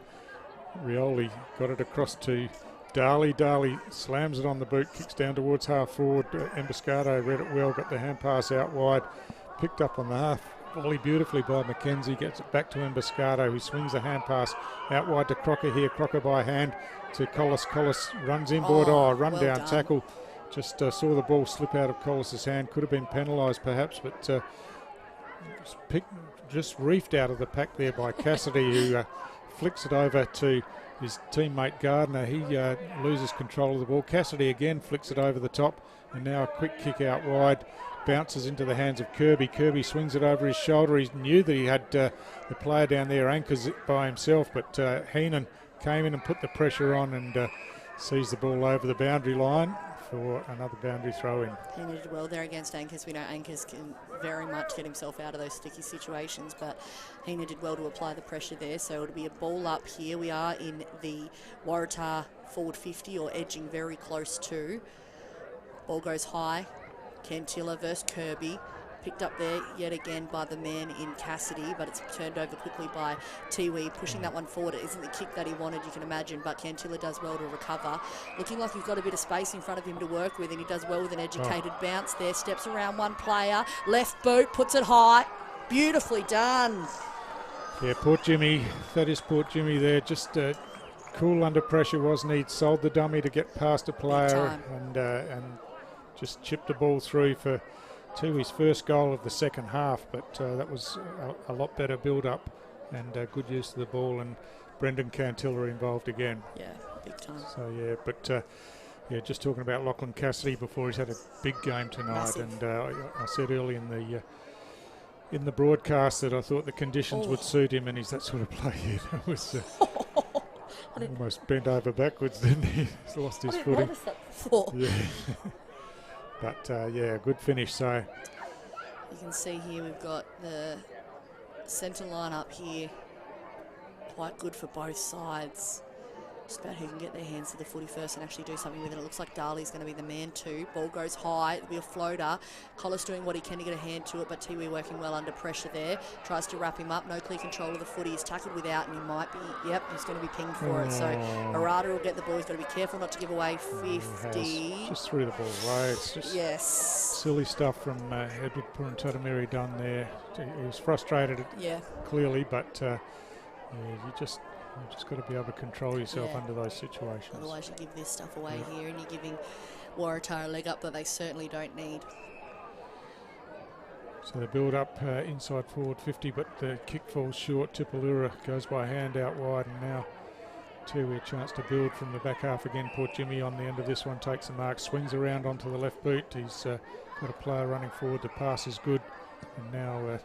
Rioli got it across to Darley. Darley slams it on the boot, kicks down towards half forward. Emboscado read it well, got the hand pass out wide, picked up on the half volley beautifully by McKenzie, gets it back to Emboscado, who swings the hand pass out wide to Crocker here. Crocker by hand to Collis. Collis runs inboard. Run well down done. tackle. Just saw the ball slip out of Collis's hand. Could have been penalised perhaps, but just reefed out of the pack there by Cassidy, who flicks it over to his teammate Gardner. He loses control of the ball. Cassidy again flicks it over the top, and now a quick kick out wide, bounces into the hands of Kirby. Kirby swings it over his shoulder. He knew that he had the player down there anchors it by himself, but Heenan came in and put the pressure on and sees the ball over the boundary line for another boundary throw in. He did well there against Anchors. We know Anchors can very much get himself out of those sticky situations, but Hina did well to apply the pressure there. So it'll be a ball up here. We are in the Waratah forward 50, or edging very close to. Ball goes high. Kentilla versus Kirby. Picked up there yet again by the man in Cassidy, but it's turned over quickly by Tiwi, pushing that one forward. It isn't the kick that he wanted, you can imagine, but Kentilla does well to recover. Looking like he's got a bit of space in front of him to work with, and he does well with an educated bounce there. Steps around one player, left boot, puts it high. Beautifully done. Yeah, Port Jimmy, that is Port Jimmy there, just cool under pressure, wasn't he? Sold the dummy to get past a player and just chipped the ball through for Tiwi's first goal of the second half, but that was a lot better build-up and good use of the ball, and Brendan Cantilla involved again. Yeah, big time. So, yeah, but just talking about Lachlan Cassidy before, he's had a big game tonight. Massive. And I said early in the broadcast that I thought the conditions would suit him, and he's that sort of player. It was almost bent over backwards, didn't he? He's lost his footing. Noticed that before. Yeah. But, good finish. So you can see here we've got the centre line up here. Quite good for both sides. Just about who can get their hands to the footy first and actually do something with it. It looks like Darley's going to be the man too. Ball goes high. It'll be a floater. Collis doing what he can to get a hand to it, but Tiwi working well under pressure there. Tries to wrap him up. No clear control of the footy. He's tackled without, and he might be, yep, he's going to be pinged for it. So Waratah will get the ball. He's got to be careful not to give away 50. Just threw the ball away. It's just silly stuff from Edward Purantatameri done there. He was frustrated, clearly, but you just got to be able to control yourself under those situations. Otherwise, you give this stuff away here, and you're giving Waratah a leg up that they certainly don't need. So the build up inside forward 50, but the kick falls short. Tipalura goes by hand out wide, and now Tiwi a chance to build from the back half again. Poor Jimmy on the end of this one takes the mark, swings around onto the left boot. He's got a player running forward. The pass is good, and now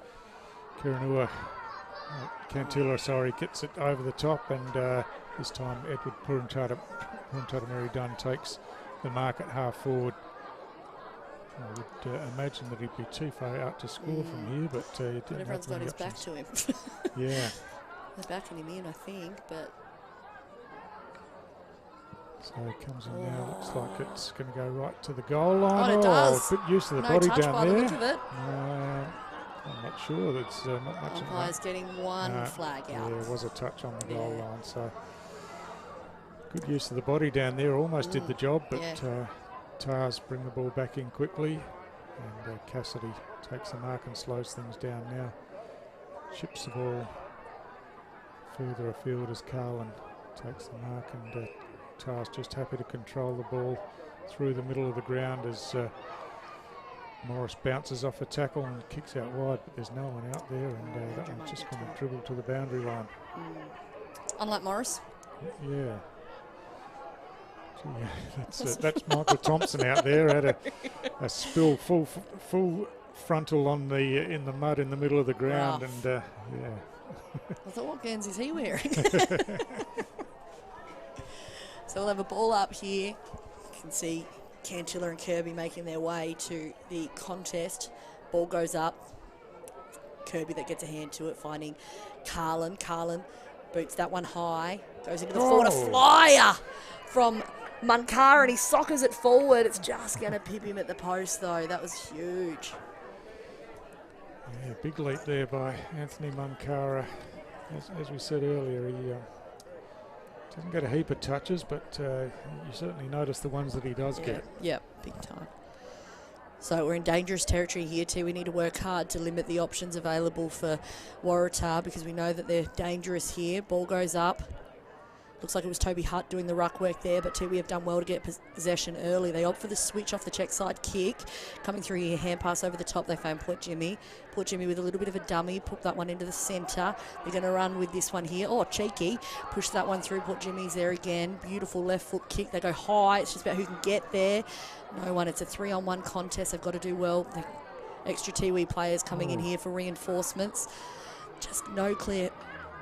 Cantilla, gets it over the top, and this time Edward Purantatameri Dunn takes the mark at half forward. I would imagine that he'd be too far out to score from here, but he didn't. But everyone's got his back to him. Yeah. They're backing him in, I think, but... So he comes in now, looks like it's going to go right to the goal line. Oh, it does. Good use of the No body touch down by there. the look of it. I'm not sure. It's not much. Umpire's getting one flag out. Yeah, there was a touch on the goal line. So good use of the body down there. Almost did the job, but Tars bring the ball back in quickly, and Cassidy takes the mark and slows things down now. Chips the ball further afield as Carlin takes the mark, and Tars just happy to control the ball through the middle of the ground as Morris bounces off a tackle and kicks out wide, but there's no one out there, and that one's just going to dribble to the boundary line. Unlike Morris. Yeah. That's Michael Thompson out there. Had a spill full frontal on the in the mud in the middle of the ground, and I thought, what Guernsey's he wearing? So we'll have a ball up here. You can see Cantilla and Kirby making their way to the contest. Ball goes up. Kirby that gets a hand to it, finding Carlin. Carlin boots that one high. Goes into the forward. A flyer from Munkara, and he soccers it forward. It's just going to pip him at the post, though. That was huge. Yeah, big leap there by Anthony Munkara. As we said earlier, he doesn't get a heap of touches, but you certainly notice the ones that he does get. Yeah, big time. So we're in dangerous territory here too. We need to work hard to limit the options available for Waratah, because we know that they're dangerous here. Ball goes up. Looks like it was Toby Hutt doing the ruck work there, but Tiwi have done well to get possession early. They opt for the switch off the check side kick. Coming through here, hand pass over the top. They found Port Jimmy. Port Jimmy with a little bit of a dummy. Put that one into the centre. They're going to run with this one here. Oh, cheeky. Push that one through. Port Jimmy's there again. Beautiful left foot kick. They go high. It's just about who can get there. No one. It's a 3-on-1 contest. They've got to do well. The extra Tiwi players coming in here for reinforcements. Just no clear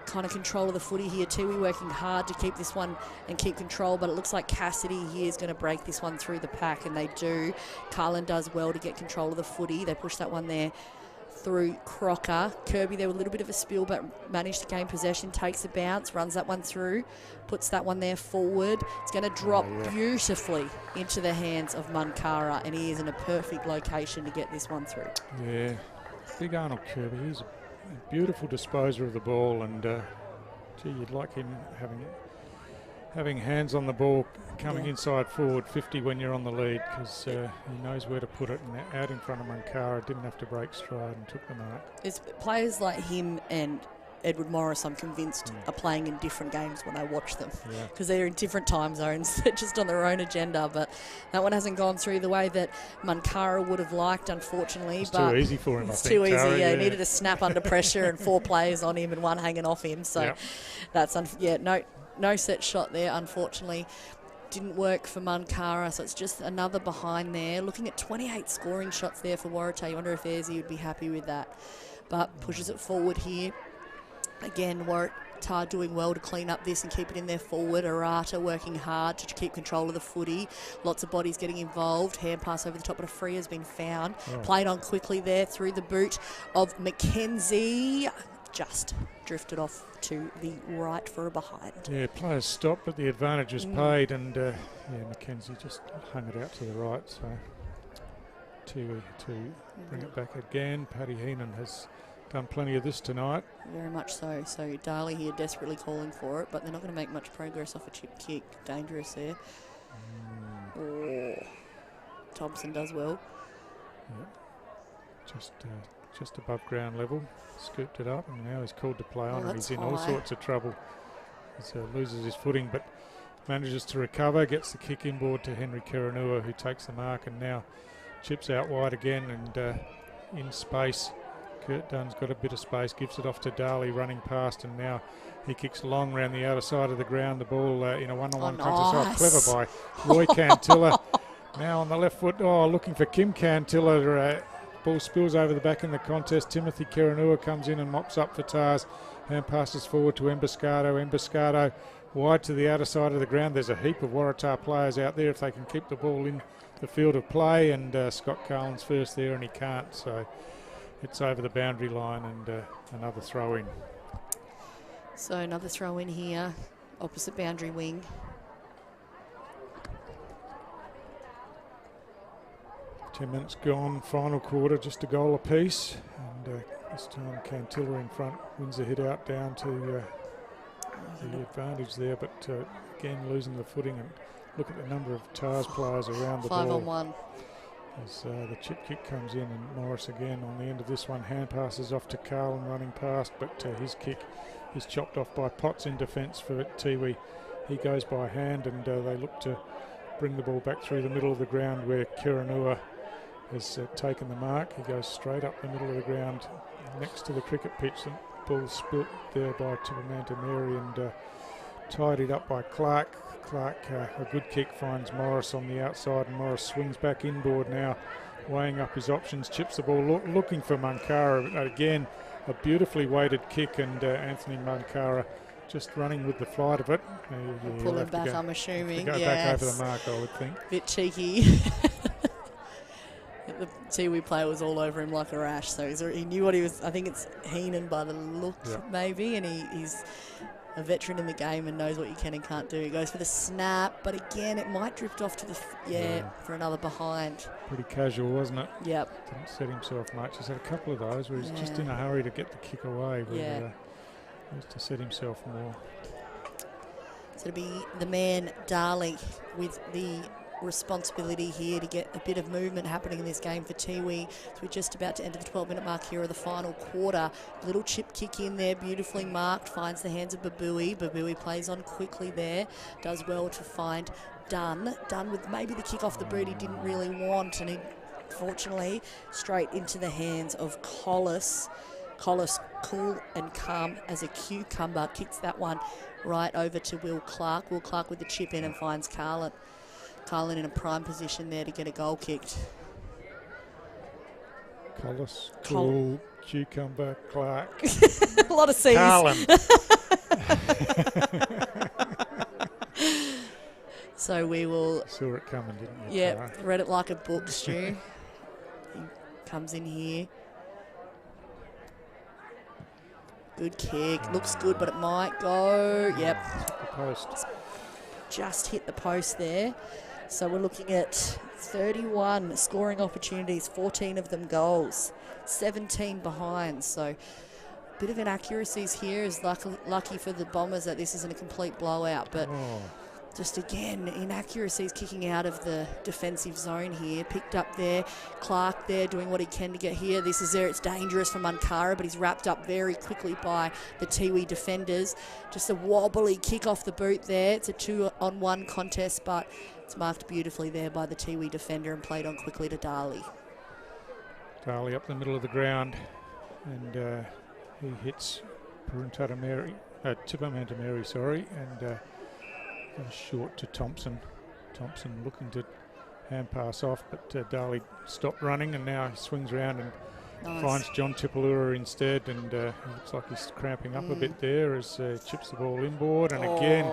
kind of control of the footy here. Tiwi working hard to keep this one and keep control, but it looks like Cassidy here is going to break this one through the pack, and they do. Carlin does well to get control of the footy. They push that one there through Crocker. Kirby there with a little bit of a spill, but managed to gain possession, takes a bounce, runs that one through, puts that one there forward. It's going to drop beautifully into the hands of Munkara, and he is in a perfect location to get this one through. Yeah, big Arnold Kirby. He's a beautiful disposer of the ball, and gee, you'd like him having hands on the ball coming inside forward 50 when you're on the lead, because he knows where to put it, and out in front of Munkara, didn't have to break stride and took the mark. It's players like him and Edward Morris, I'm convinced, are playing in different games when I watch them, because they're in different time zones. They're just on their own agenda, but that one hasn't gone through the way that Munkara would have liked, unfortunately. It's too easy for him, I think. It's too easy, Tara, He needed a snap under pressure and 4 players on him and one hanging off him, so that's, no set shot there, unfortunately. Didn't work for Munkara, so it's just another behind there. Looking at 28 scoring shots there for Waratah. You wonder if Ayresy would be happy with that, but pushes it forward here. Again, Waratah doing well to clean up this and keep it in there forward. Waratah working hard to keep control of the footy. Lots of bodies getting involved. Hand pass over the top, but a free has been found. Played on quickly there through the boot of Mackenzie. just drifted off to the right for a behind. Yeah, players stopped, but the advantage was paid, and yeah, Mackenzie just hung it out to the right. So Tiwi to bring it back again. Paddy Heenan has done plenty of this tonight. Very much so. So Darley here desperately calling for it, but they're not going to make much progress off a chip kick. Dangerous there. Oh, Thompson does well. Yep. Just above ground level. Scooped it up, and now he's called to play on, and that's he's in all high. sorts of trouble. He loses his footing, but manages to recover, gets the kick inboard to Henry Kiranua, who takes the mark, and now chips out wide again, and in space. Kurt Dunn's got a bit of space, gives it off to Darley running past, and now he kicks long round the outer side of the ground. The ball in a one-on-one contest. Oh, clever by Roy Cantilla. Now on the left foot, looking for Kim Cantilla. Ball spills over the back in the contest. Timothy Kiranua comes in and mops up for Tars. Hand passes forward to Emboscado. Emboscado wide to the outer side of the ground. There's a heap of Waratah players out there if they can keep the ball in the field of play, and Scott Carlin's first there, and he can't. So it's over the boundary line, and another throw in. So another throw in here, opposite boundary wing. 10 minutes gone, final quarter, just a goal apiece, and this time Cantilla in front wins the hit out down to the advantage there, but again losing the footing. And look at the number of Tars players around the 5 ball. on 1. As the chip kick comes in, and Morris again on the end of this one, hand passes off to Carlin running past, but his kick is chopped off by Potts in defence for Tiwi. He goes by hand, and they look to bring the ball back through the middle of the ground where Kiranua has taken the mark. He goes straight up the middle of the ground next to the cricket pitch. The ball spilt there by Tupamanta Mary, and tidied up by Clark. Clark, a good kick, finds Morris on the outside, and Morris swings back inboard now, weighing up his options, chips the ball, looking for Mankara. Again, a beautifully weighted kick, and Anthony Mankara just running with the flight of it. Pulling back, I'm assuming. Go back over the mark, I would think. Bit cheeky. The Tiwi player was all over him like a rash, so he knew what he was. I think it's Heenan by the look, maybe, and he's a veteran in the game and knows what you can and can't do. He goes for the snap, but again, it might drift off to the for another behind. Pretty casual, wasn't it? Yep. Didn't set himself much. He's had a couple of those where he's just in a hurry to get the kick away, but needs to set himself more. So it'll be the man Darley with the responsibility here to get a bit of movement happening in this game for Tiwi. So we're just about to enter the 12-minute mark here of the final quarter. Little chip kick in there, beautifully marked, finds the hands of Babui. Babui plays on quickly there, does well to find Dunn. Dunn with maybe the kick off the boot he didn't really want, and he fortunately straight into the hands of Collis. Collis, cool and calm as a cucumber, kicks that one right over to Will Clark. Will Clark with the chip in and finds Carlin. Carlin in a prime position there to get a goal kicked. Collis, cool, cucumber, Clark. A lot of C's. Carlin. So we will... Saw it coming, didn't you? Yeah, read it like a book, Stu. He comes in here. Good kick. Looks good, but it might go. Yep. Hit the post. Just hit the post there. So we're looking at 31 scoring opportunities, 14 of them goals, 17 behind. So a bit of inaccuracies here. Is lucky for the Bombers that this isn't a complete blowout, but just again, inaccuracies kicking out of the defensive zone here. Picked up there, Clark there doing what he can to get here. This is there, it's dangerous for Mankara, but he's wrapped up very quickly by the Tiwi defenders. Just a wobbly kick off the boot there. It's a 2-on-1 contest, but it's marked beautifully there by the Tiwi defender and played on quickly to Darley. Darley up the middle of the ground, and he hits Tupamanta Mary, and short to Thompson. Thompson looking to hand pass off, but Darley stopped running, and now he swings around and Nice. Finds John Tipalura instead, and looks like he's cramping up a bit there as chips the ball inboard. And again,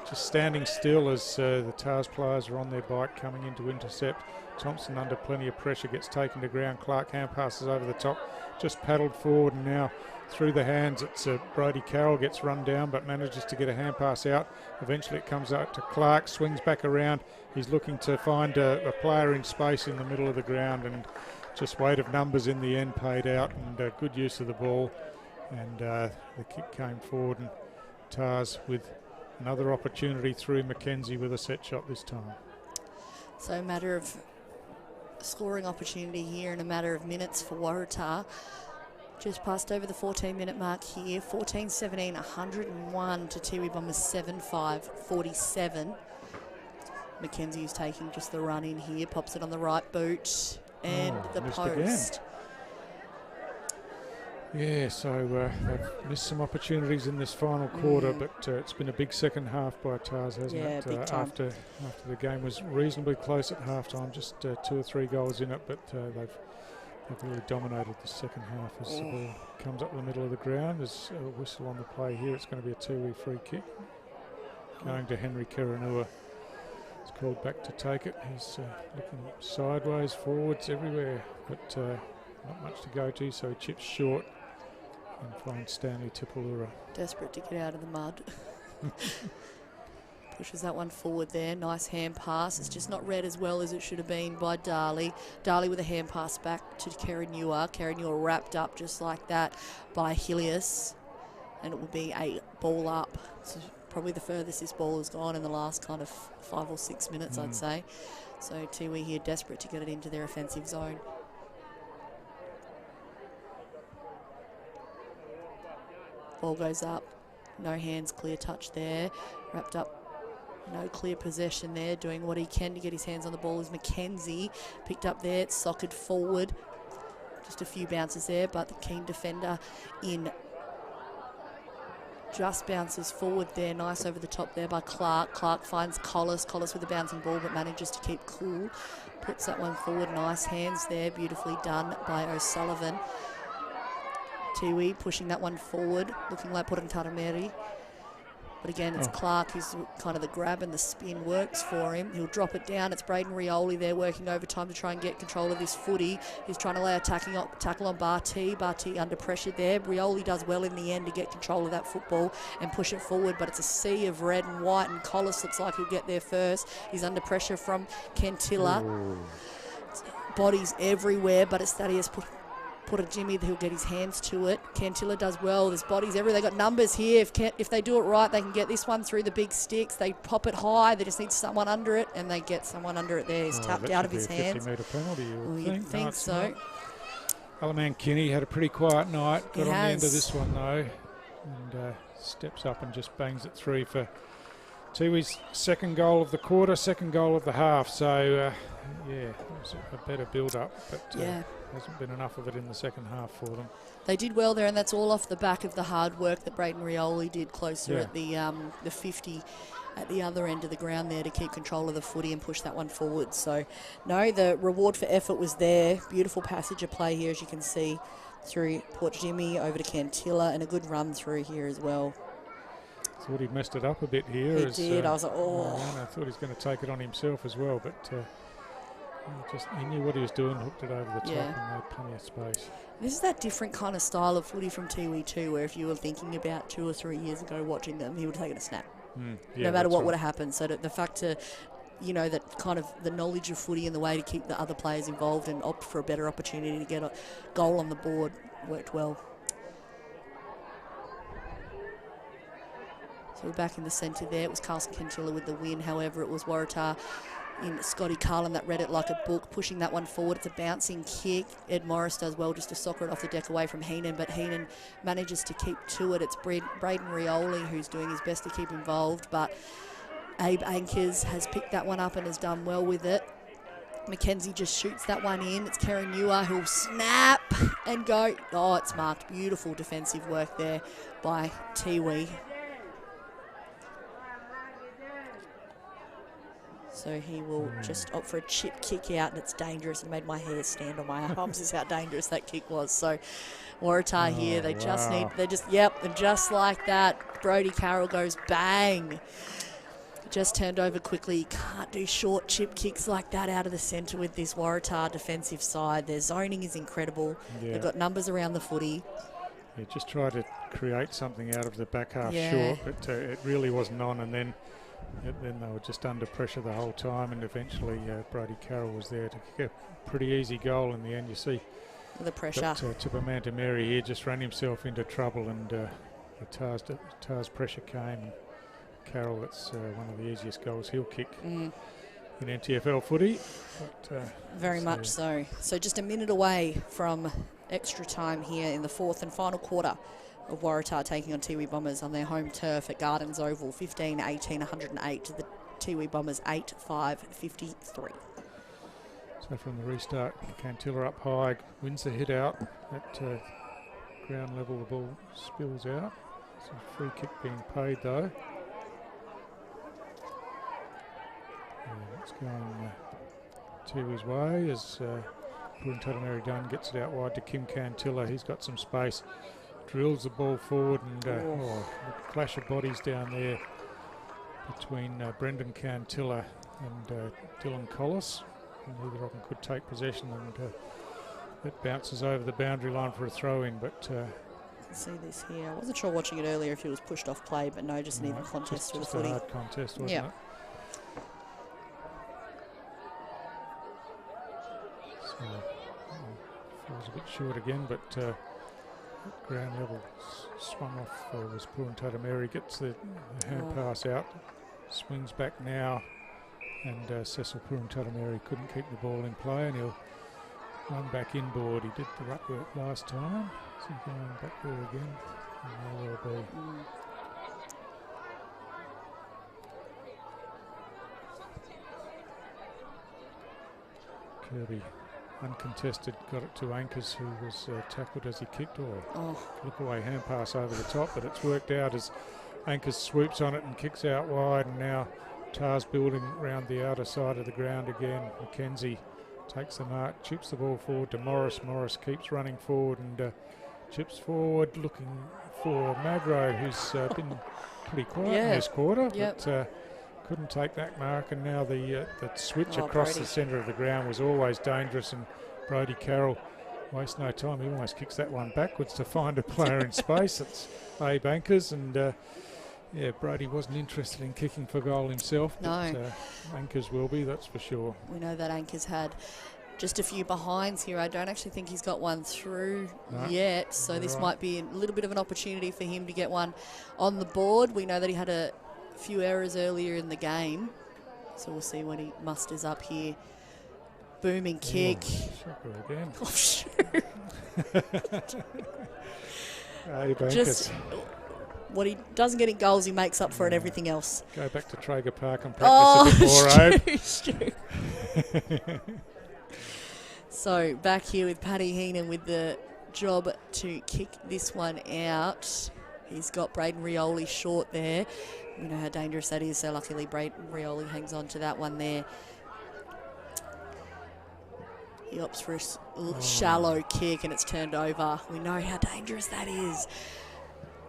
just standing still as the Tars players are on their bike coming in to intercept. Thompson under plenty of pressure gets taken to ground. Clark hand passes over the top, just paddled forward, and now through the hands it's Brody Carroll gets run down but manages to get a hand pass out. Eventually it comes out to Clark, swings back around. He's looking to find a player in space in the middle of the ground, and just weight of numbers in the end paid out, and good use of the ball, and the kick came forward, and Tars with another opportunity through Mackenzie with a set shot this time. So a matter of scoring opportunity here in a matter of minutes for Waratah. Just passed over the 14-minute mark here. 14-17, 101 to Tiwi Bombers 7-5-47. Mackenzie is taking just the run in here, pops it on the right boot, and the post. Yeah, so they've missed some opportunities in this final quarter, but it's been a big second half by Tars, hasn't it? Big time. After the game was reasonably close at halftime, just 2 or 3 goals in it, but they've really dominated the second half as the ball comes up the middle of the ground. There's a whistle on the play here. It's going to be a Tiwi free kick going to Henry Kiranua. He's called back to take it. He's looking sideways, forwards, everywhere, but not much to go to, so he chips short and finds Stanley Tipalura. Desperate to get out of the mud. Pushes that one forward there. Nice hand pass. It's just not read as well as it should have been by Darley. Darley with a hand pass back to Kiranua. Kiranua wrapped up just like that by Hilius. And it will be a ball up. So probably the furthest this ball has gone in the last kind of 5 or 6 minutes, I'd say. So Tiwi here desperate to get it into their offensive zone. Ball goes up. No hands, clear touch there. Wrapped up. No clear possession there. Doing what he can to get his hands on the ball is Mackenzie. Picked up there. It's socked forward. Just a few bounces there, but the keen defender in just bounces forward there. Nice over the top there by Clark. Clark finds Collis. Collis with a bouncing ball, but manages to keep cool. Puts that one forward. Nice hands there. Beautifully done by O'Sullivan. Tiwi pushing that one forward, looking like Purantarameri. But again, it's Clark who's kind of the grab and the spin works for him. He'll drop it down. It's Braden Rioli there working overtime to try and get control of this footy. He's trying to lay a tackle on Barty. Barty under pressure there. Rioli does well in the end to get control of that football and push it forward, but it's a sea of red and white, and Collis looks like he'll get there first. He's under pressure from Kentilla. Bodies everywhere, but it's Thaddeus put a Jimmy who'll get his hands to it. Kentilla does well. There's bodies everywhere. They've got numbers here. If they do it right, they can get this one through the big sticks. They pop it high. They just need someone under it, and they get someone under it there. He's tapped out of his hands. 50-metre penalty, You'd think so. Alaman Kinney had a pretty quiet night. Got on the end of this one, though, and steps up and just bangs it through for Tiwi's second goal of the quarter, second goal of the half. So, yeah, it was a better build-up, but hasn't been enough of it in the second half for them. They did well there, and that's all off the back of the hard work that Braden Rioli did closer at the 50 at the other end of the ground there to keep control of the footy and push that one forward. So, no, the reward for effort was there. Beautiful passage of play here, as you can see, through Port Jimmy over to Kentilla, and a good run through here as well. Thought he'd messed it up a bit here. He did. I was like, I thought he was going to take it on himself as well, but he knew what he was doing, hooked it over the top and made plenty of space. This is that different kind of style of footy from Tiwi too, where if you were thinking about 2 or 3 years ago watching them, he would have taken a snap. No matter what would have happened. So the fact to, that kind of the knowledge of footy and the way to keep the other players involved and opt for a better opportunity to get a goal on the board worked well. So we're back in the centre there. It was Carlson Kentilla with the win. However, it was Waratah in Scotty Carlin that read it like a book, pushing that one forward. It's a bouncing kick. Ed Morris does well just to soccer it off the deck away from Heenan, but Heenan manages to keep to it. It's Braden Rioli who's doing his best to keep involved, but Abe Ankers has picked that one up and has done well with it. Mackenzie just shoots that one in. It's Kiranua who'll snap and go. Oh, it's marked. Beautiful defensive work there by Tiwi. So he will just opt for a chip kick out, and it's dangerous. It made my hair stand on my arms is how dangerous that kick was. So Waratah here, they just need, and just like that, Brodie Carroll goes bang. Just turned over quickly. Can't do short chip kicks like that out of the centre with this Waratah defensive side. Their zoning is incredible. Yeah. They've got numbers around the footy. Yeah, just try to create something out of the back half Yeah. short, but it really wasn't on, and then they were just under pressure the whole time, and eventually Brodie Carroll was there to kick a pretty easy goal in the end. You see the pressure. But Tupamanta Mary here just ran himself into trouble, and the Tars pressure came. And Carroll, that's one of the easiest goals he'll kick in NTFL footy. But, very much so. So just a minute away from extra time here in the fourth and final quarter of Waratah taking on Tiwi Bombers on their home turf at Gardens Oval, 15-18, 108 to the Tiwi Bombers 8-5-53. So from the restart, Cantilla up high, wins the hit out at ground level. The ball spills out. It's a free kick being paid though. It's going Tiwi's way as Purintatameri Dunn gets it out wide to Kim Cantilla. He's got some space, drills the ball forward, and a clash of bodies down there between Brendan Cantilla and Dylan Collis. Neither of them could take possession, and it bounces over the boundary line for a throw-in, but you can see this here. I wasn't sure watching it earlier if it was pushed off play, but no, just an even contest with the footy. A hard contest, wasn't it? So, falls a bit short again, but ground level swung off was Purintatameri. Gets the hand pass out, swings back now, and Cecil Purintatameri couldn't keep the ball in play, and he'll run back inboard. He did the ruck work last time. Is he going back there again? He may well be. Kirby uncontested, got it to Anchors, who was tackled as he kicked. Look away hand pass over the top, but it's worked out as Anchors swoops on it and kicks out wide, and now Tars building around the outer side of the ground again. McKenzie takes the mark, chips the ball forward to Morris. Morris keeps running forward and chips forward, looking for Magro, who's been pretty quiet in this quarter, but couldn't take that mark. And now the switch across the centre of the ground was always dangerous, and Brodie Carroll wastes no time. He almost kicks that one backwards to find a player in space. It's Abe Anchors, and Brodie wasn't interested in kicking for goal himself, but Anchors will be, that's for sure. We know that Anchors had just a few behinds here. I don't actually think he's got one through yet, so this might be a little bit of an opportunity for him to get one on the board. We know that he had a few errors earlier in the game, so we'll see what he musters up here. Booming kick. Shocker again. Oh, shoot. Just what he doesn't get in goals, he makes up for it everything else. Go back to Traeger Park and practice a bit more, Abe. So back here with Paddy Heenan with the job to kick this one out. He's got Braden Rioli short there. We know how dangerous that is, so luckily Braden Rioli hangs on to that one there. He opts for a shallow kick, and it's turned over. We know how dangerous that is.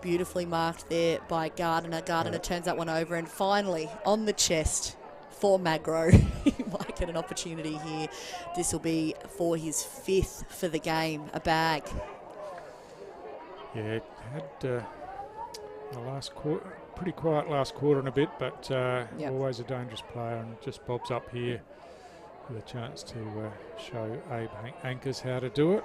Beautifully marked there by Gardiner. Gardiner turns that one over, and finally on the chest for Magro. He might get an opportunity here. This will be for his fifth for the game, a bag. Yeah, it had the last quarter, pretty quiet last quarter and a bit, but always a dangerous player, and just bobs up here with a chance to show Abe Anchors how to do it.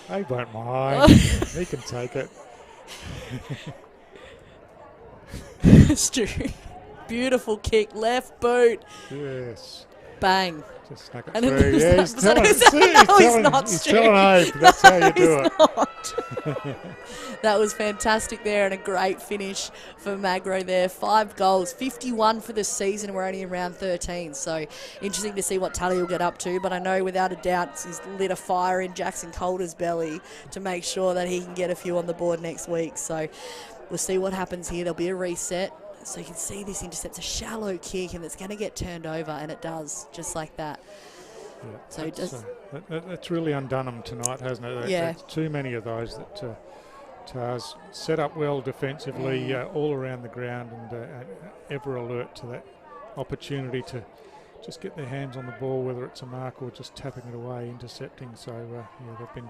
Abe won't mind. He can take it. Stu, beautiful kick, left boot. Yes. Bang. Just snuck it And through. Yeah, he's telling he's telling Abe, that's how you do it. That was fantastic there, and a great finish for Magro there. 5 goals, 51 for the season. We're only in round 13, so interesting to see what Tully will get up to. But I know without a doubt he's lit a fire in Jackson Calder's belly to make sure that he can get a few on the board next week. So we'll see what happens here. There'll be a reset. So you can see this intercept's a shallow kick and it's going to get turned over, and it does, just like that. Yeah, so it does. That's really undone them tonight, hasn't it? Yeah. There's too many of those that Tars set up well defensively all around the ground, and ever alert to that opportunity to just get their hands on the ball, whether it's a mark or just tapping it away, intercepting. So yeah, they've been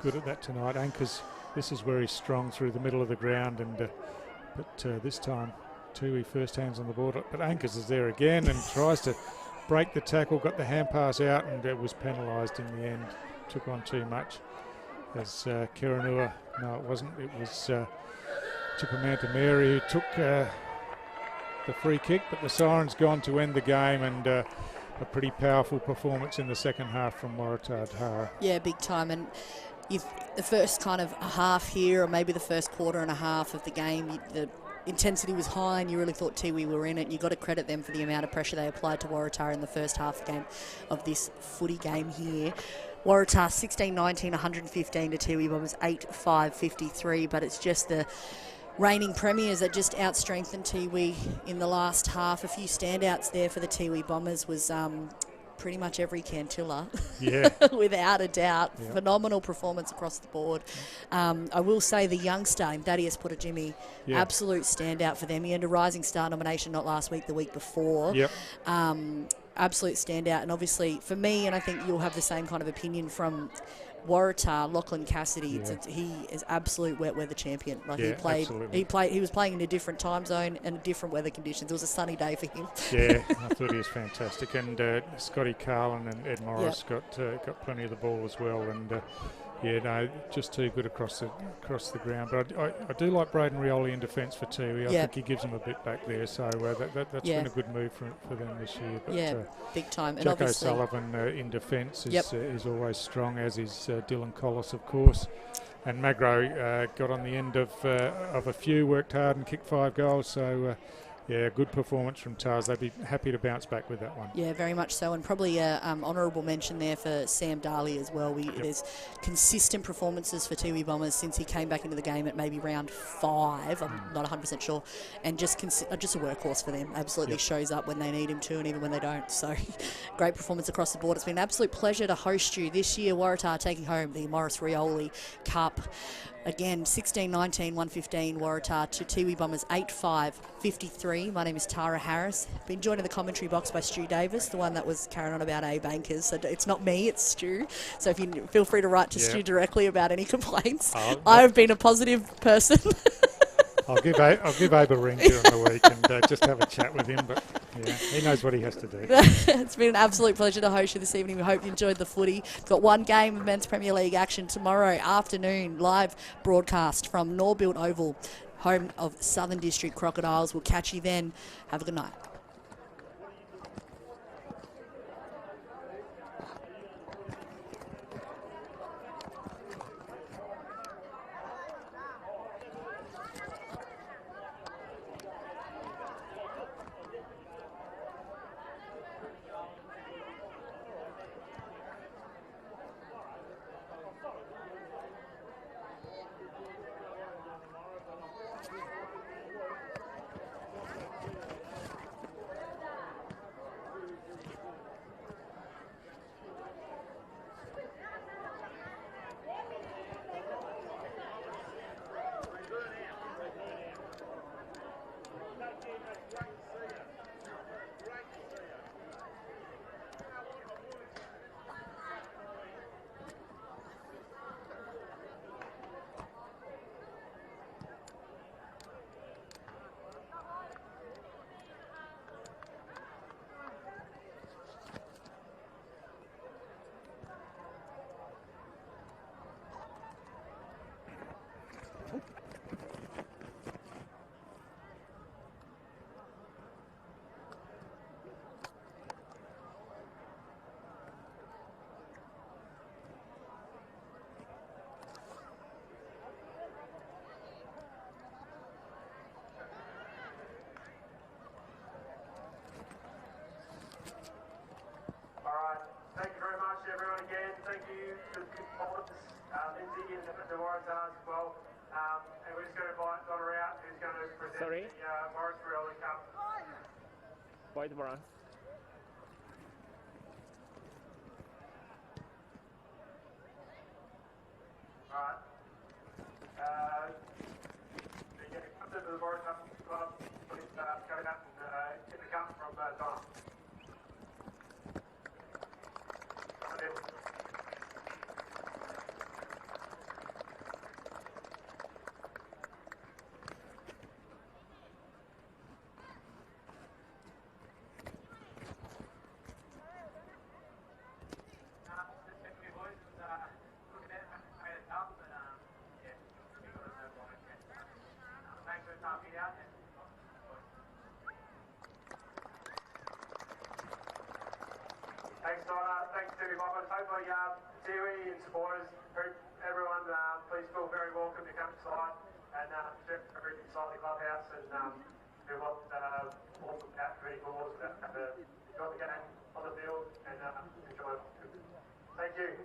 good at that tonight. Anchors, this is where he's strong through the middle of the ground, and but this time Tiwi first hands on the ball, but Anchors is there again and tries to break the tackle, got the hand pass out, and was penalised in the end. Took on too much. As Kiranua, no it wasn't, it was Chipamanta Mary who took the free kick, but the siren's gone to end the game, and a pretty powerful performance in the second half from Waratah Tara. Yeah, big time. And the first kind of a half here, or maybe the first quarter and a half of the game, the intensity was high and you really thought Tiwi were in it. You got to credit them for the amount of pressure they applied to Waratah in the first half game of this footy game here. Waratah 16-19, 115 to Tiwi Bombers 8-5, 53, but it's just the reigning premiers that just out-strengthened Tiwi in the last half. A few standouts there for the Tiwi Bombers was pretty much every Cantilla, yeah, without a doubt. Yeah. Phenomenal performance across the board. I will say the youngster, Thaddeus Puttajimi, absolute standout for them. He earned a Rising Star nomination not last week, the week before. Yep. Absolute standout, and obviously for me, and I think you'll have the same kind of opinion from Waratah, Lachlan Cassidy. He is absolute wet weather champion. Like he was playing in a different time zone and different weather conditions. It was a sunny day for him. Yeah, I thought he was fantastic. And Scotty Carlin and Ed Morris got plenty of the ball as well. And just too good across the ground. But I do like Braden Rioli in defence for Tiwi. I think he gives them a bit back there. So that's been a good move for them this year. But, big time. And Jack obviously O'Sullivan in defence is always strong, as is Dylan Collis, of course. And Magro got on the end of a few, worked hard and kicked 5 goals. So good performance from Tars. They'd be happy to bounce back with that one. Yeah, very much so. And probably an honourable mention there for Sam Darley as well. There's consistent performances for Tiwi Bombers since he came back into the game at maybe round 5. I'm not 100% sure. And just a workhorse for them. Absolutely shows up when they need him to, and even when they don't. So great performance across the board. It's been an absolute pleasure to host you this year. Waratah taking home the Morris Rioli Cup. Again, 16-19, 115 Waratah to Tiwi Bombers 8-5, 53. My name is Tara Harris. Been joined in the commentary box by Stu Davis, the one that was carrying on about A Bankers. So it's not me, it's Stu. So if you feel free to write to Stu directly about any complaints. I have been a positive person. I'll give Abe a ring during the week and just have a chat with him, but he knows what he has to do. It's been an absolute pleasure to host you this evening. We hope you enjoyed the footy. We've got one game of Men's Premier League action tomorrow afternoon, live broadcast from Norbuilt Oval, home of Southern District Crocodiles. We'll catch you then. Have a good night. Thank you very much, everyone, again. Thank you to the supporters, Lindsay and the Waratahs as well. And we're just going to invite Donna out, who's is going to present Sorry? the Waratah Cup. White bronze. Alright. The captain of the Waratah Club, please go out and get the cup from Donna. Thanks, Donna. Thanks to Bobbers. Hopefully, Tiwi and supporters, everyone, please feel very welcome to come inside and check everything inside the clubhouse and do what awesome pretty cool about enjoy the game on the field and enjoy it. Thank you.